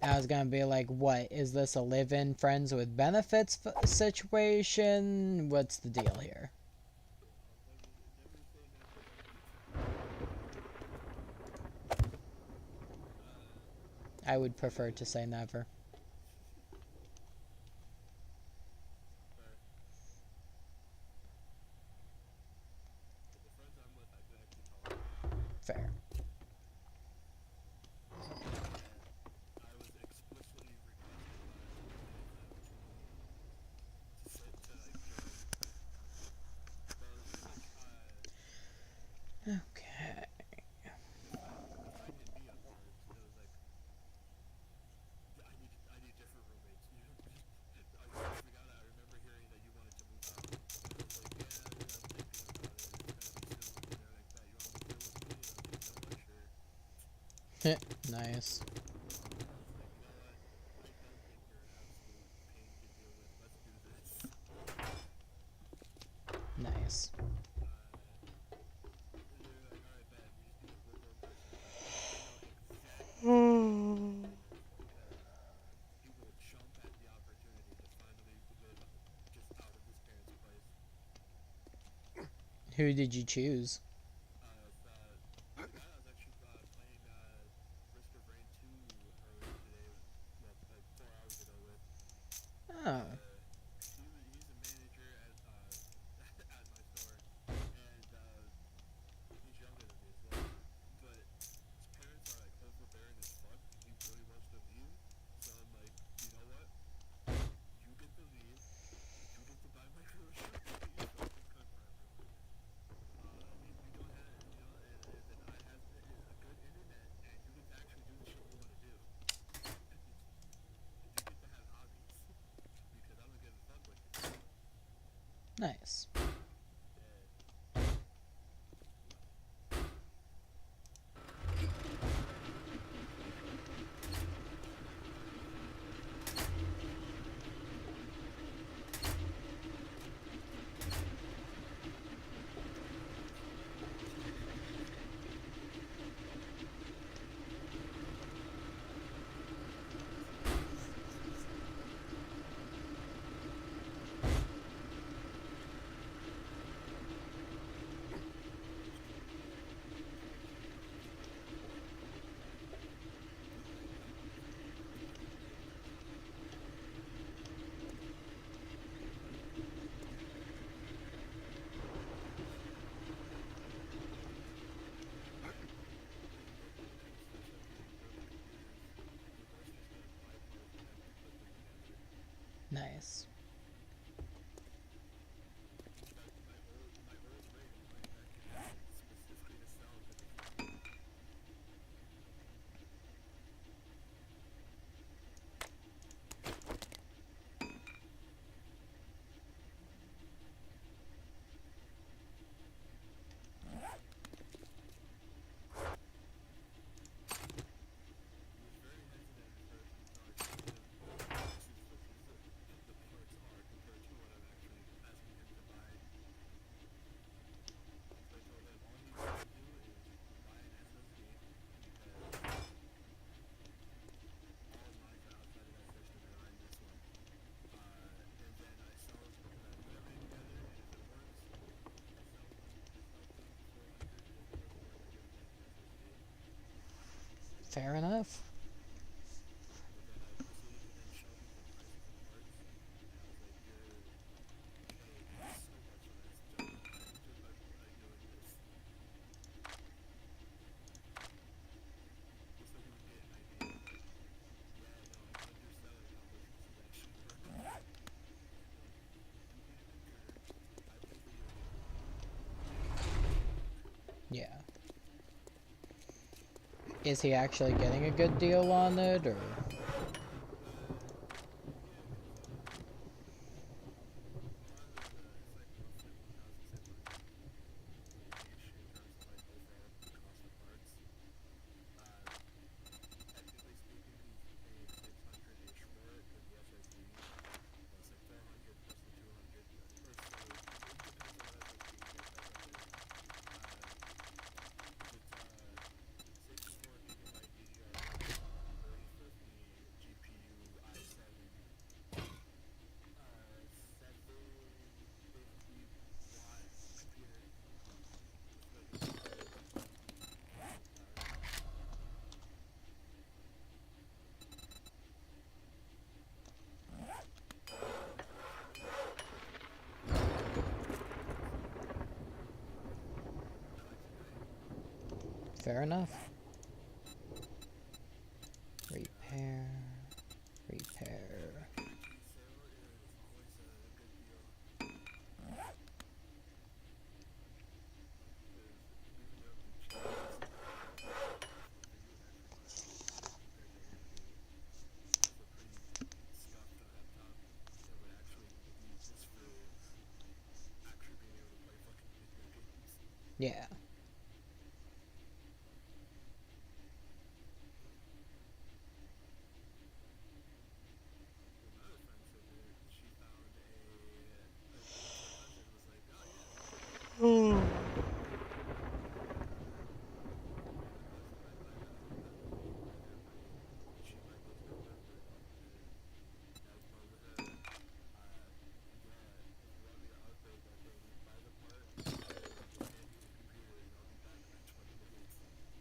I was gonna be like, what? Is this a live-in friends with benefits situation? What's the deal here? I would prefer to say never. Fair. Okay. Nice. Nice. Who did you choose? Oh. Nice. Nice. Fair enough. Yeah. Is he actually getting a good deal on it, or? Fair enough. Repair. Repair. Yeah.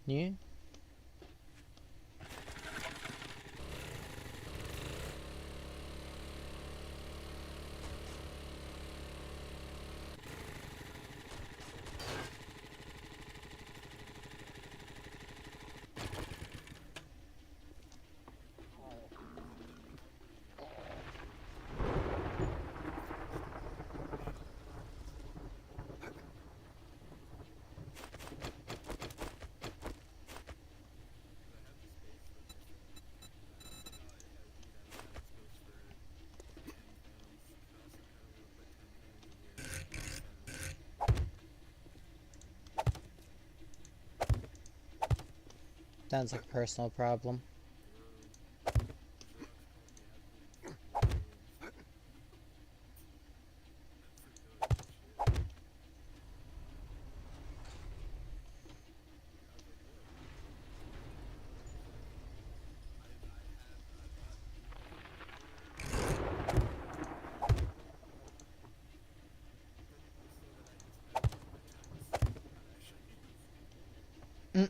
Yeah. Sounds like a personal problem. Mm.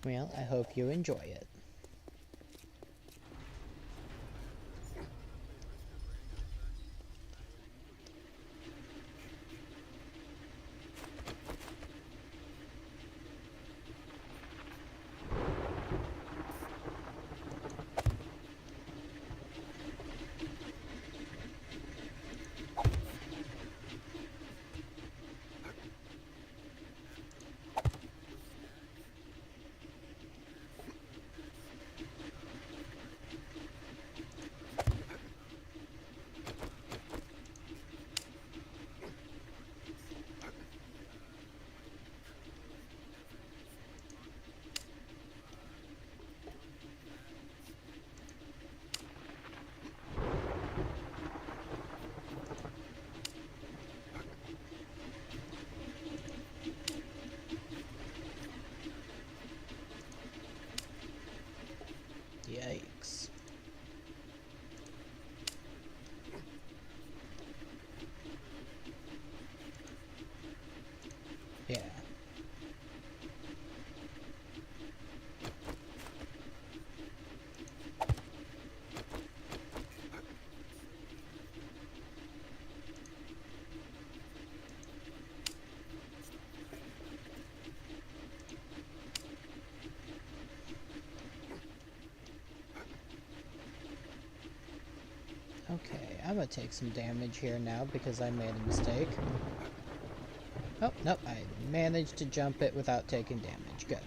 Well, I hope you enjoy it. Yikes. Yeah. Okay, I'm gonna take some damage here now because I made a mistake. Oh, nope, I managed to jump it without taking damage. Good.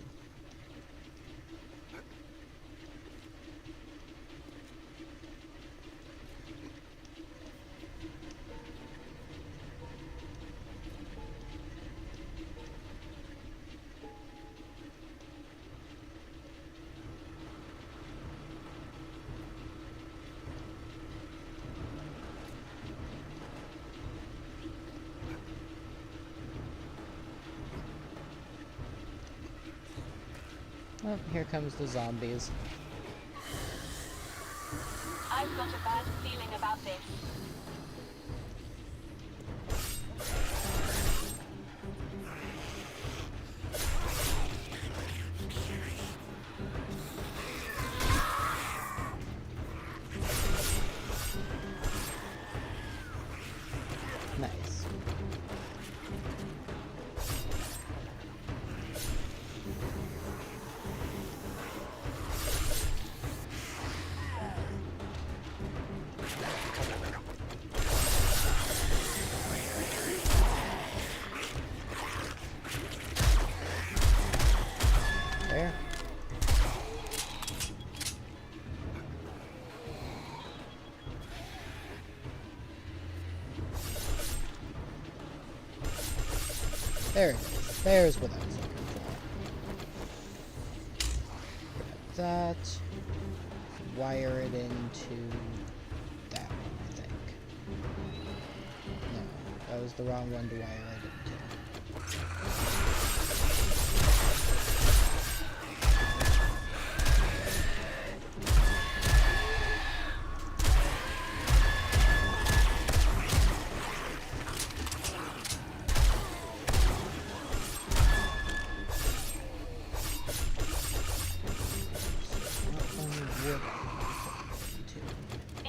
Oh, here comes the zombies. I've got a bad feeling about this. Nice. There. There it is. There's what I was looking for. Grab that. Wire it into that one, I think. No, that was the wrong one to wire it into. Not only wood I need to put it into.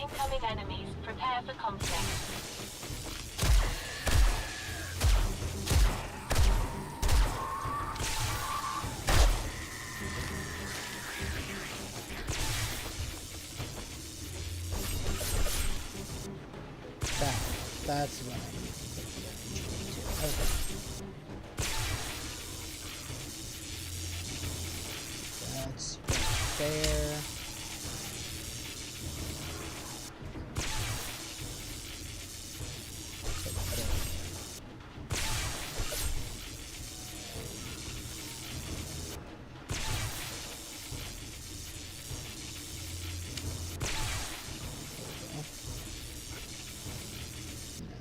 Incoming enemies. Prepare for conflict. That's what I need to put the energy into. Okay. That's right there.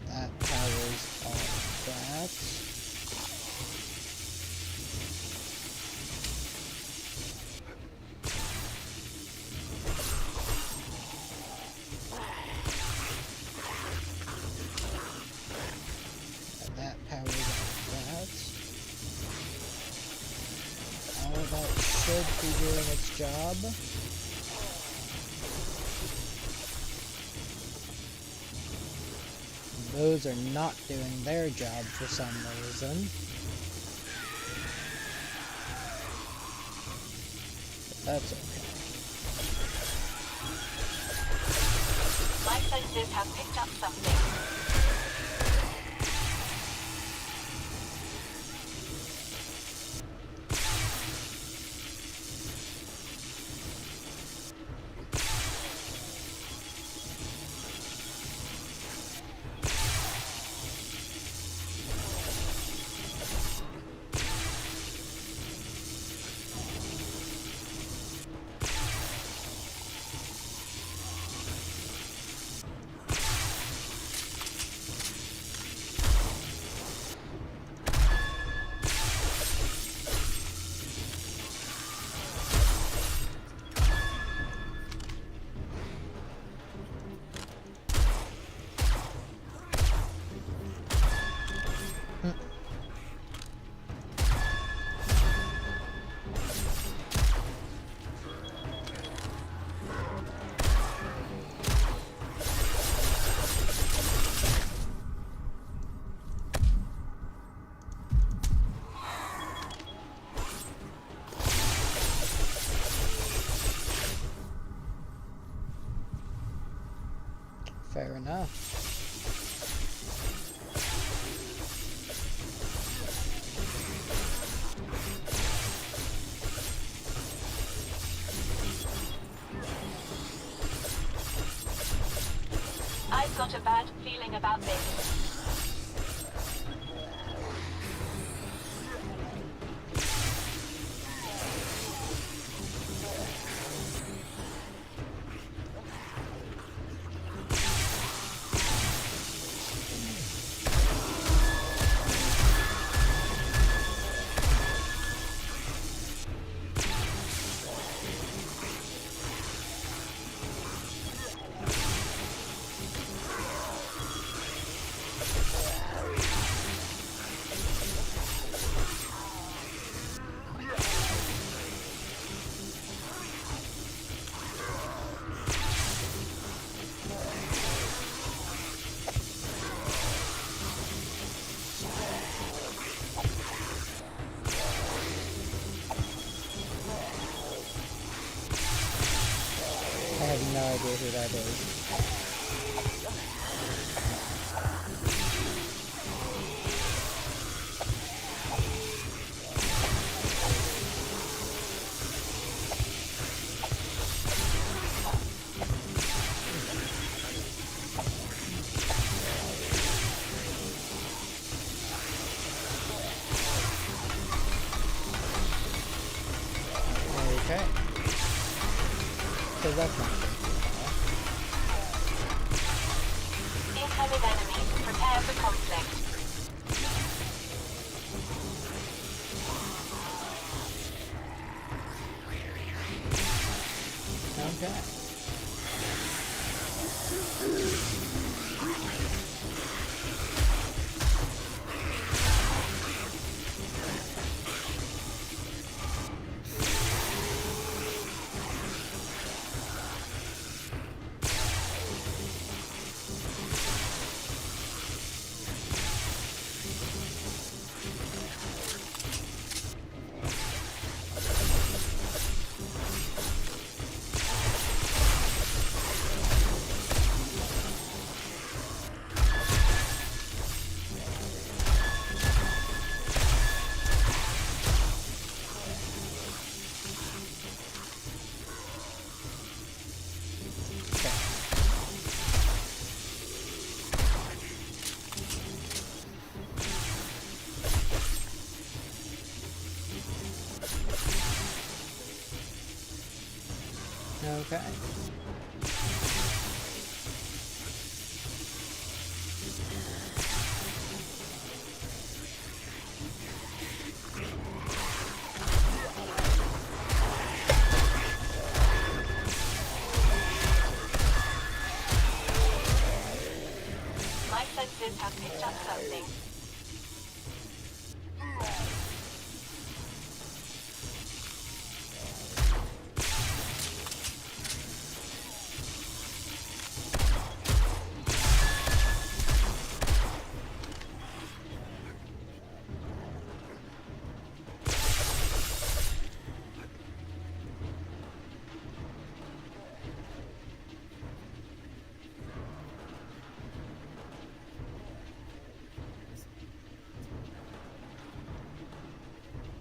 That powers all of that. That powers all of that. All of that should be doing its job. Those are not doing their job for some reason. But that's okay. My senses have picked up something. Fair enough. I've got a bad feeling about this. I have no idea who that is. Okay. So that's not good. Incoming enemy. Prepare for conflict. Okay. Okay. My senses have picked up something.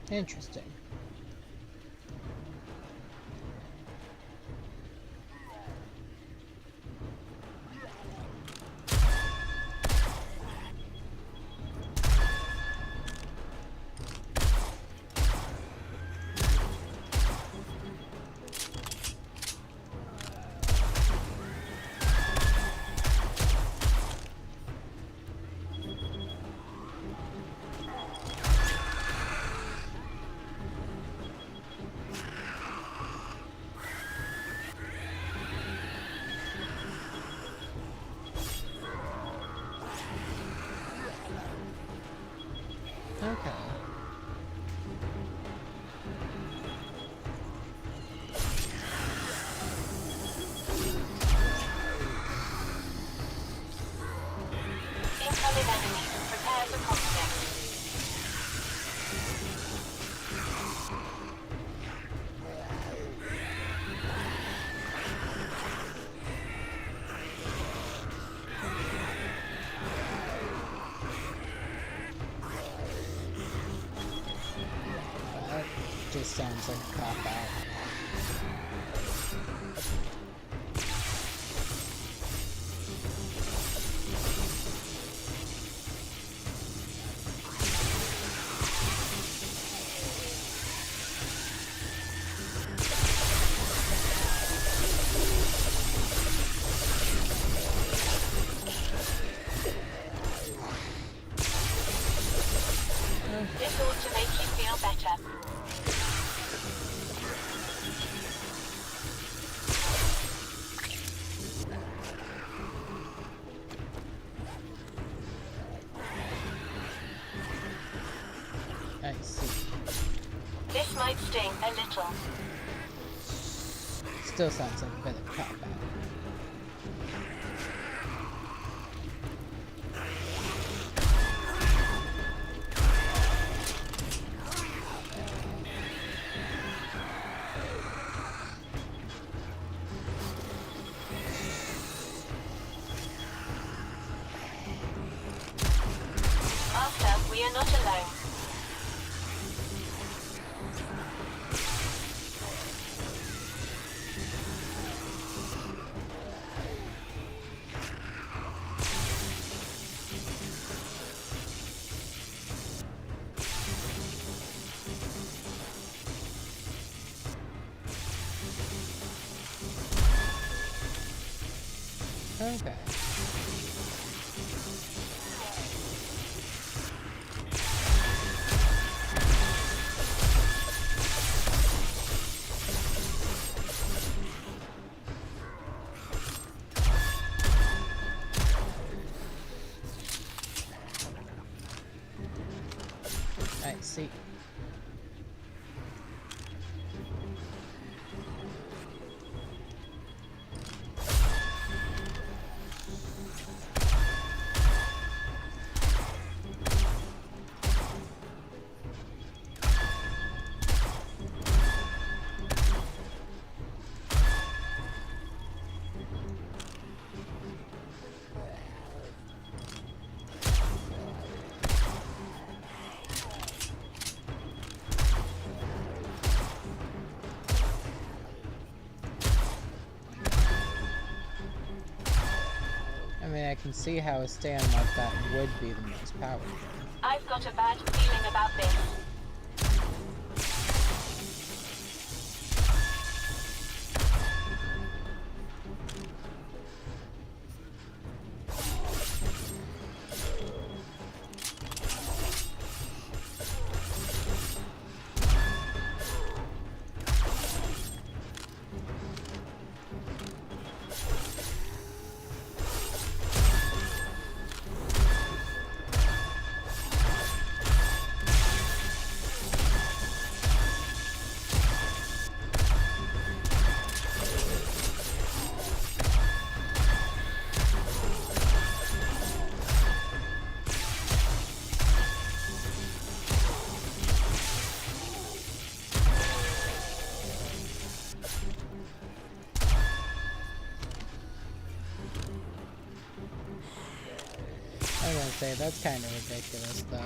Interesting. Okay. Incoming enemy. Prepare for conflict. That just sounds like a cop-out. This ought to make you feel better. I see. This might sting a little. Still sounds like a bit of a cop-out. Master, we are not alone. Okay. I see. I mean, I can see how a stand like that would be the most powerful. I've got a bad feeling about this. say, that's kind of ridiculous, though.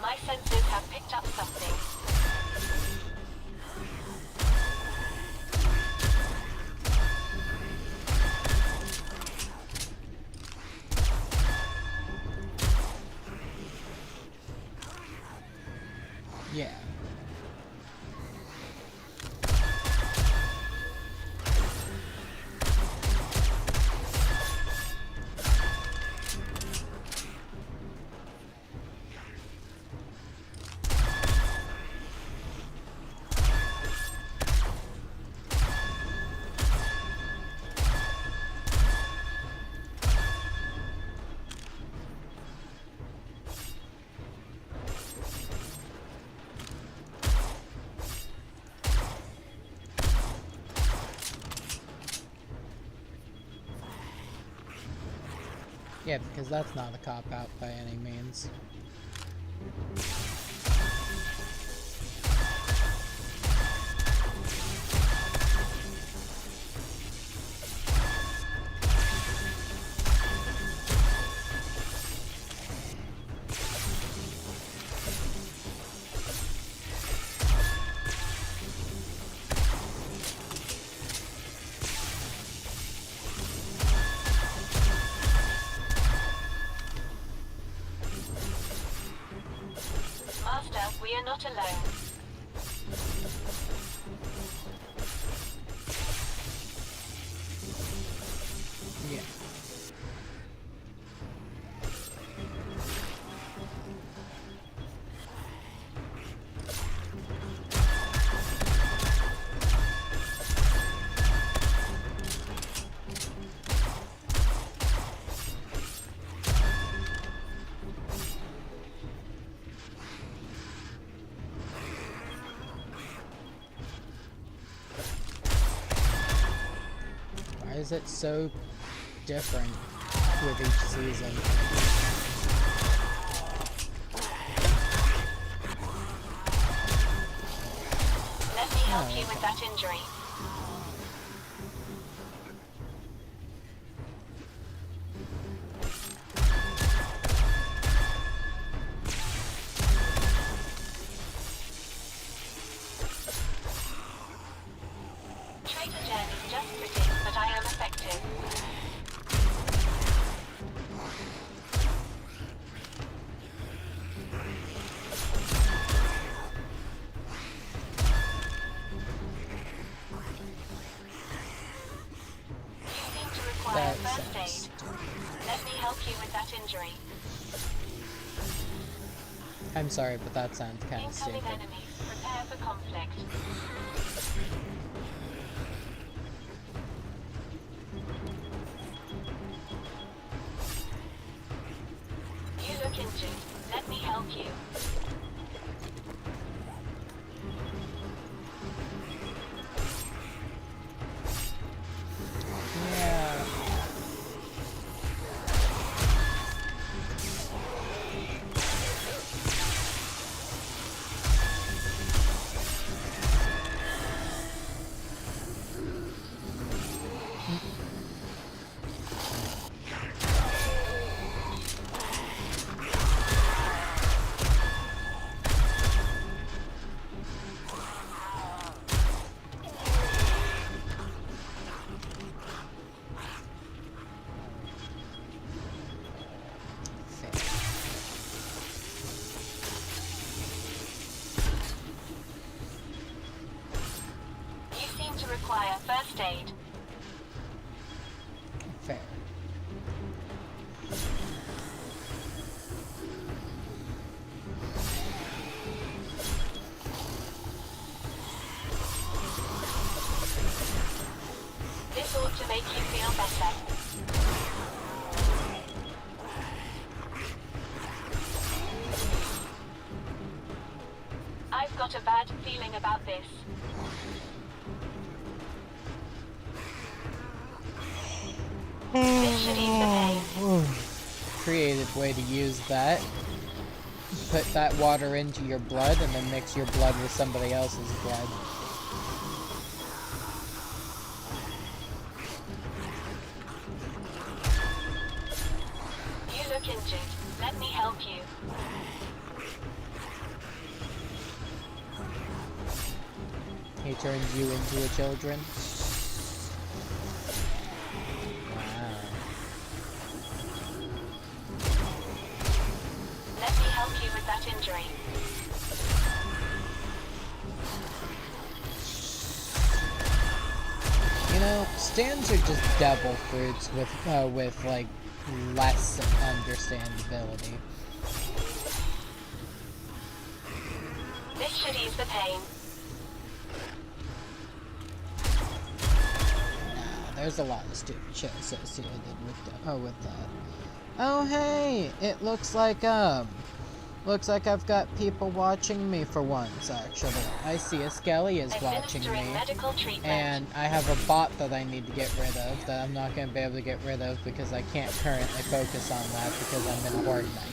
My senses have picked up something. Yeah. Yeah, because that's not a cop-out by any means. Master, we are not alone. Yeah. Why is it so different with each season? Let me help you with that injury. Trader Jen is just pretty, but I am effective. You seem to require That first sounds aid. stupid. Let me help you with that injury. I'm sorry, but that sounds kind of Incoming stupid. enemies. Prepare for conflict. You look injured. Let me help you. Yeah. Fair. You seem to require first aid. Fair. This ought to make you feel better. feeling about this? This should ease the pain. Creative way to use that. Put that water into your blood and then mix your blood with somebody else's blood. You look injured. Let me help you. He turns you into a children. Wow. Let me help you with that injury. You know, stands are just devil fruits with like less understandability. This should ease the pain. Nah, there's a lot of stupid shit associated with that. Oh hey, it looks like I've got people watching me for once, actually. I see a Skelly is watching Administering me. medical treatment. And I have a bot that I need to get rid of that I'm not going to be able to get rid of because I can't currently focus on that because I'm in a Horde Night.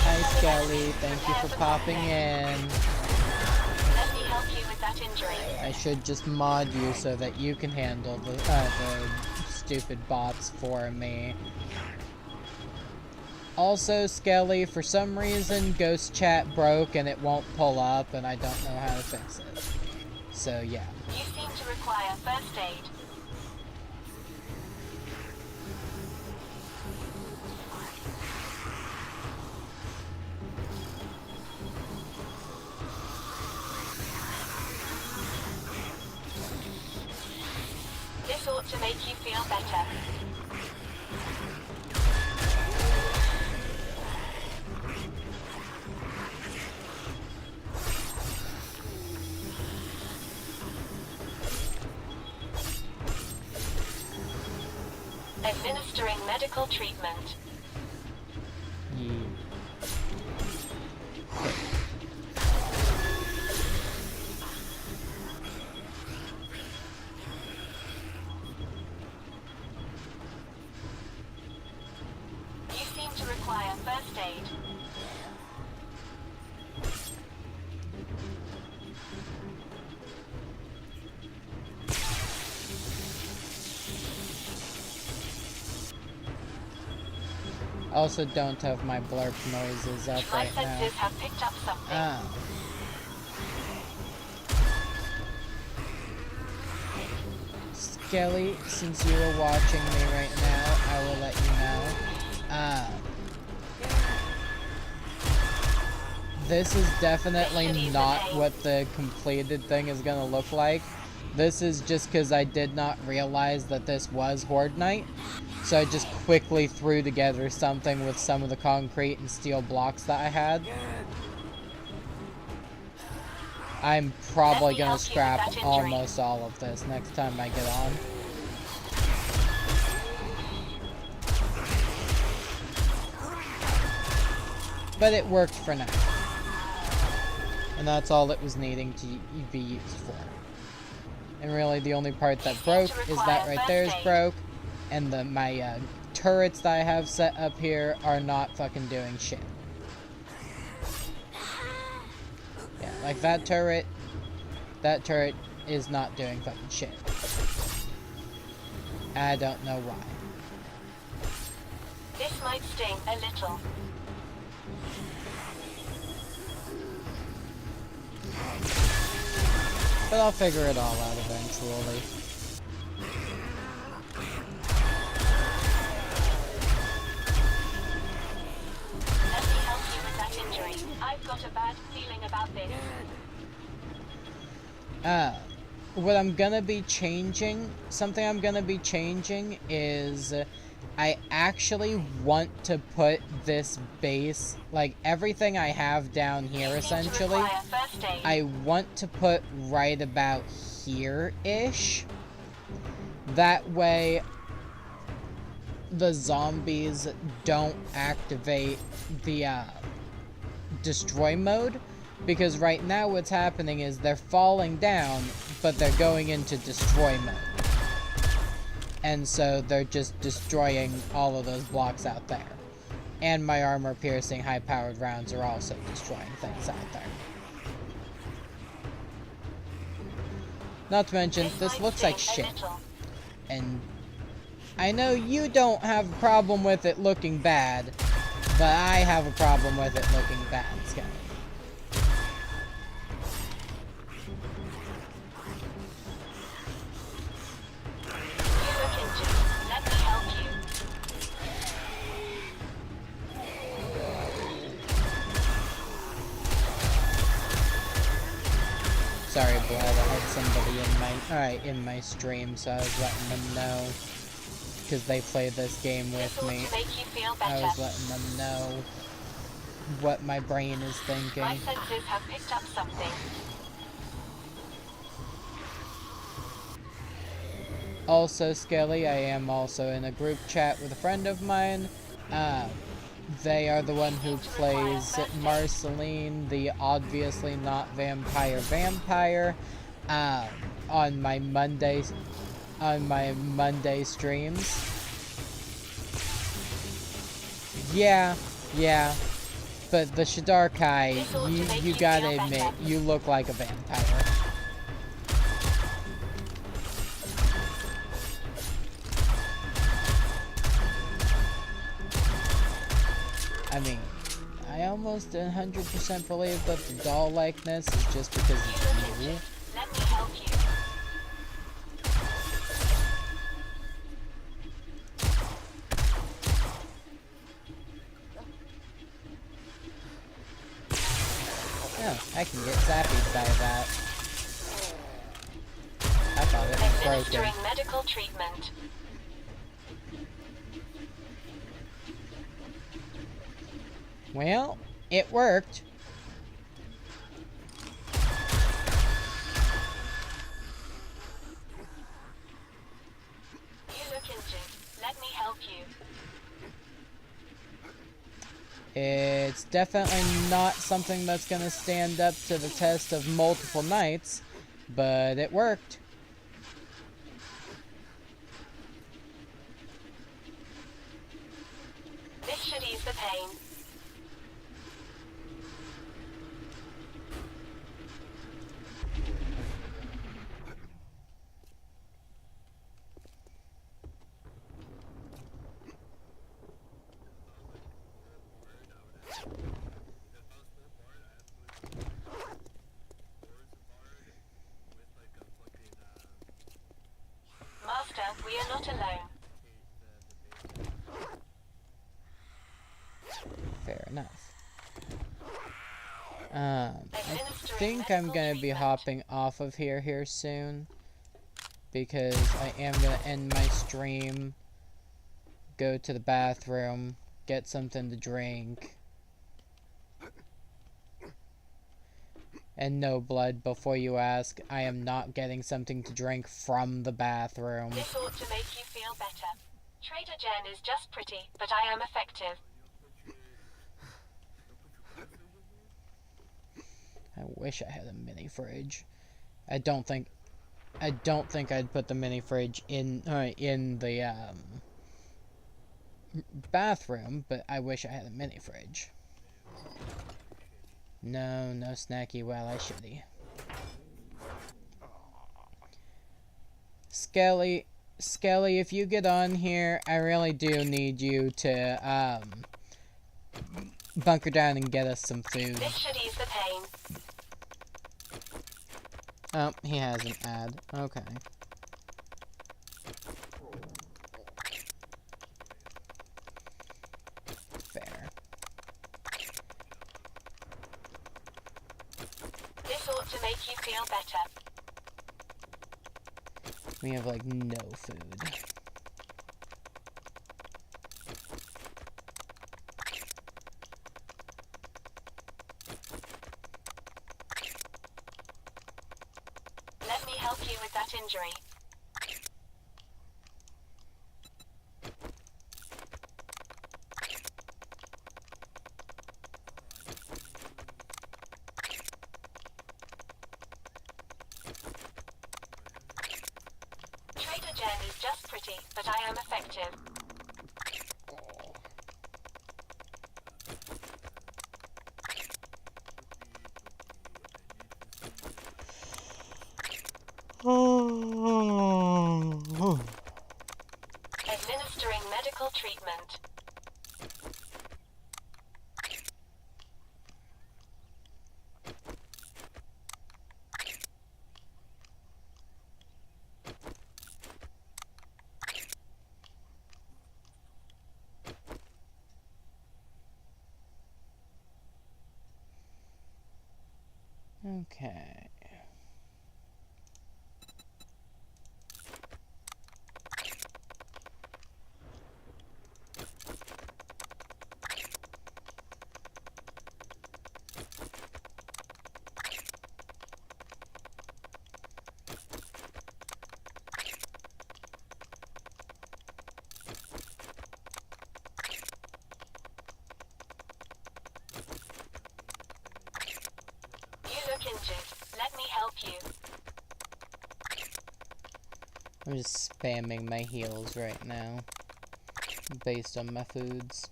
Hi Skelly, thank you for popping in. Let me help you with that injury. I should just mod you so that you can handle the stupid bots for me. Also, Skelly, for some reason, Ghost Chat broke and it won't pull up, and I don't know how to fix it. So, yeah. You seem to require first aid. This ought to make you feel better. Administering medical treatment. Yeah. You seem to require first aid. Also, don't have my blurp noises up My right now. senses have picked up something. Ah. Skelly, since you are watching me right now, I will let you know. This is definitely not what the completed thing is gonna look like. This is just because I did not realize that this was Horde Night. So I just quickly threw together something with some of the concrete and steel blocks that I had. I'm probably gonna scrap almost all of this next time I get on. But it worked for now. And that's all it was needing to be used for. And really the only part that broke is that right there is broke. And my turrets that I have set up here are not fucking doing shit. Yeah, like that turret is not doing fucking shit. I don't know why. This might sting a little. But I'll figure it all out eventually. Let me help you with that injury. I've got a bad feeling about this. What I'm gonna be changing, something I'm gonna be changing is I actually want to put this base, like everything I have down here essentially, I want to put right about here-ish. That way the zombies don't activate the destroy mode, because right now what's happening is they're falling down, but they're going into destroy mode. And so they're just destroying all of those blocks out there. And my armor-piercing, high-powered rounds are also destroying things out there. Not to mention, this looks like shit. And I know you don't have a problem with it looking bad, but I have a problem with it looking bad, Skelly. You look injured. Let me help you. Sorry, Blood, I had somebody in my stream, so I was letting them know. Because they play this game with This ought me. to make you feel I better. was letting them know what my brain is thinking. My senses have picked up something. Also, Skelly, I am also in a group chat with a friend of mine. They are the one who plays Marceline, the obviously not vampire, on my Monday streams. Yeah, but the Shidarkai, you gotta admit, you look like a vampire. I mean, I almost 100% believe that the doll likeness is just because You it's look you. injured. Let me help you. Oh, I can get zapped by that. I thought it was broken. Administering medical treatment. Well, it worked. You look injured. Let me help you. It's definitely not something that's gonna stand up to the test of multiple nights, but it worked. This should ease the pain. Master, we are not alone. Fair enough. I think I'm gonna be hopping off of here soon, because I am gonna end my stream, go to the bathroom, get something to drink. And no, Blood, before you ask, I am not getting something to drink from the bathroom. This ought to make you feel better. Trader Jen is just pretty, but I am effective. I wish I had a mini fridge. I don't think I'd put the mini fridge in the bathroom, but I wish I had a mini fridge. No snacky while I shitty. Skelly, if you get on here, I really do need you to bunker down and get us some food. This should ease the pain. Oh, he has an ad. Okay. Fair. This ought to make you feel better. We have, like, no food. Let me help you with that injury. journey's just pretty, but I am effective. Administering medical treatment. Okay. You look injured. Let me help you. I'm just spamming my heals right now, based on my foods.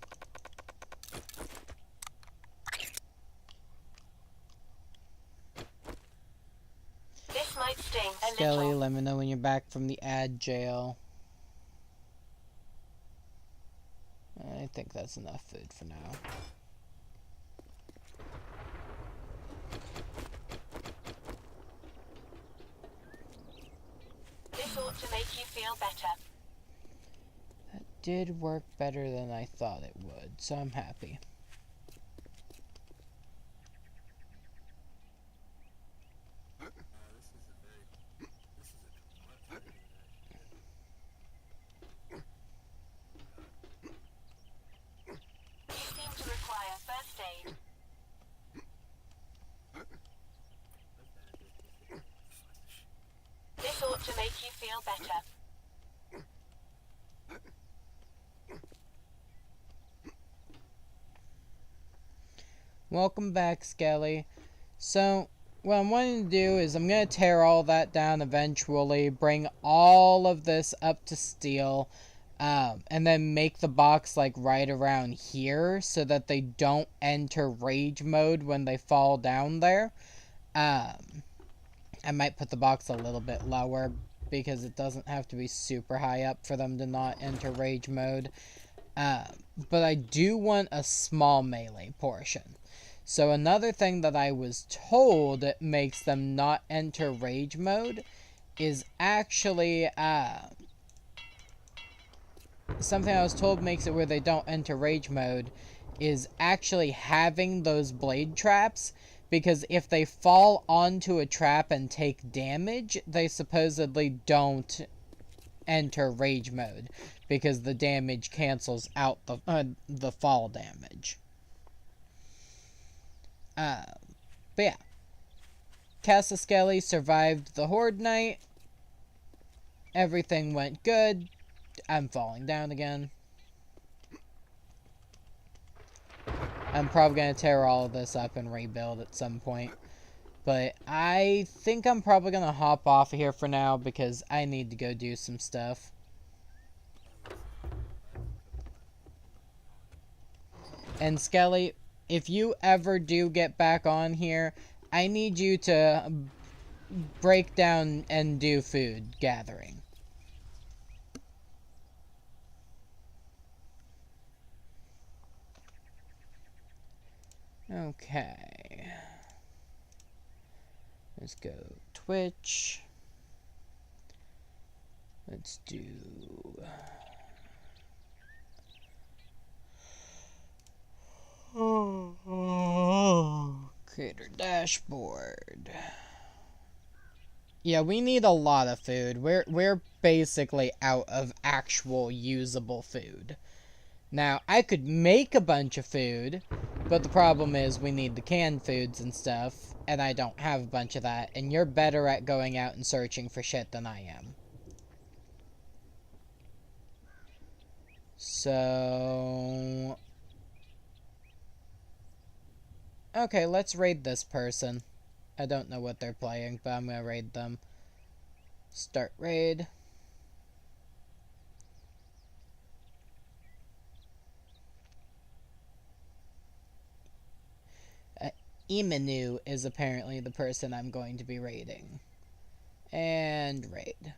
This might sting a Skelly, little. let me know when you're back from the ad jail. I think that's enough food for now. This ought to make you feel better. That did work better than I thought it would, so I'm happy. You seem to require first aid. This ought to make you feel better. Welcome back, Skelly. So, what I'm wanting to do is I'm going to tear all that down eventually, bring all of this up to steel, and then make the box like right around here so that they don't enter rage mode when they fall down there. I might put the box a little bit lower because it doesn't have to be super high up for them to not enter rage mode. But I do want a small melee portion. So another thing that I was told makes them not enter rage mode is actually, something I was told makes it where they don't enter rage mode is actually having those blade traps, because if they fall onto a trap and take damage, they supposedly don't enter rage mode because the damage cancels out the fall damage. But yeah, Casa Skelly survived the Horde Night. Everything went good. I'm falling down again. I'm probably going to tear all of this up and rebuild at some point. But I think I'm probably going to hop off of here for now because I need to go do some stuff. And Skelly, if you ever do get back on here, I need you to break down and do food gathering. Okay. Let's go Twitch. Let's do... Creator dashboard. Yeah, we need a lot of food. We're basically out of actual usable food. Now, I could make a bunch of food, but the problem is we need the canned foods and stuff, and I don't have a bunch of that, and you're better at going out and searching for shit than I am. So... okay, let's raid this person. I don't know what they're playing, but I'm gonna raid them. Start raid. Imanu is apparently the person I'm going to be raiding. And raid.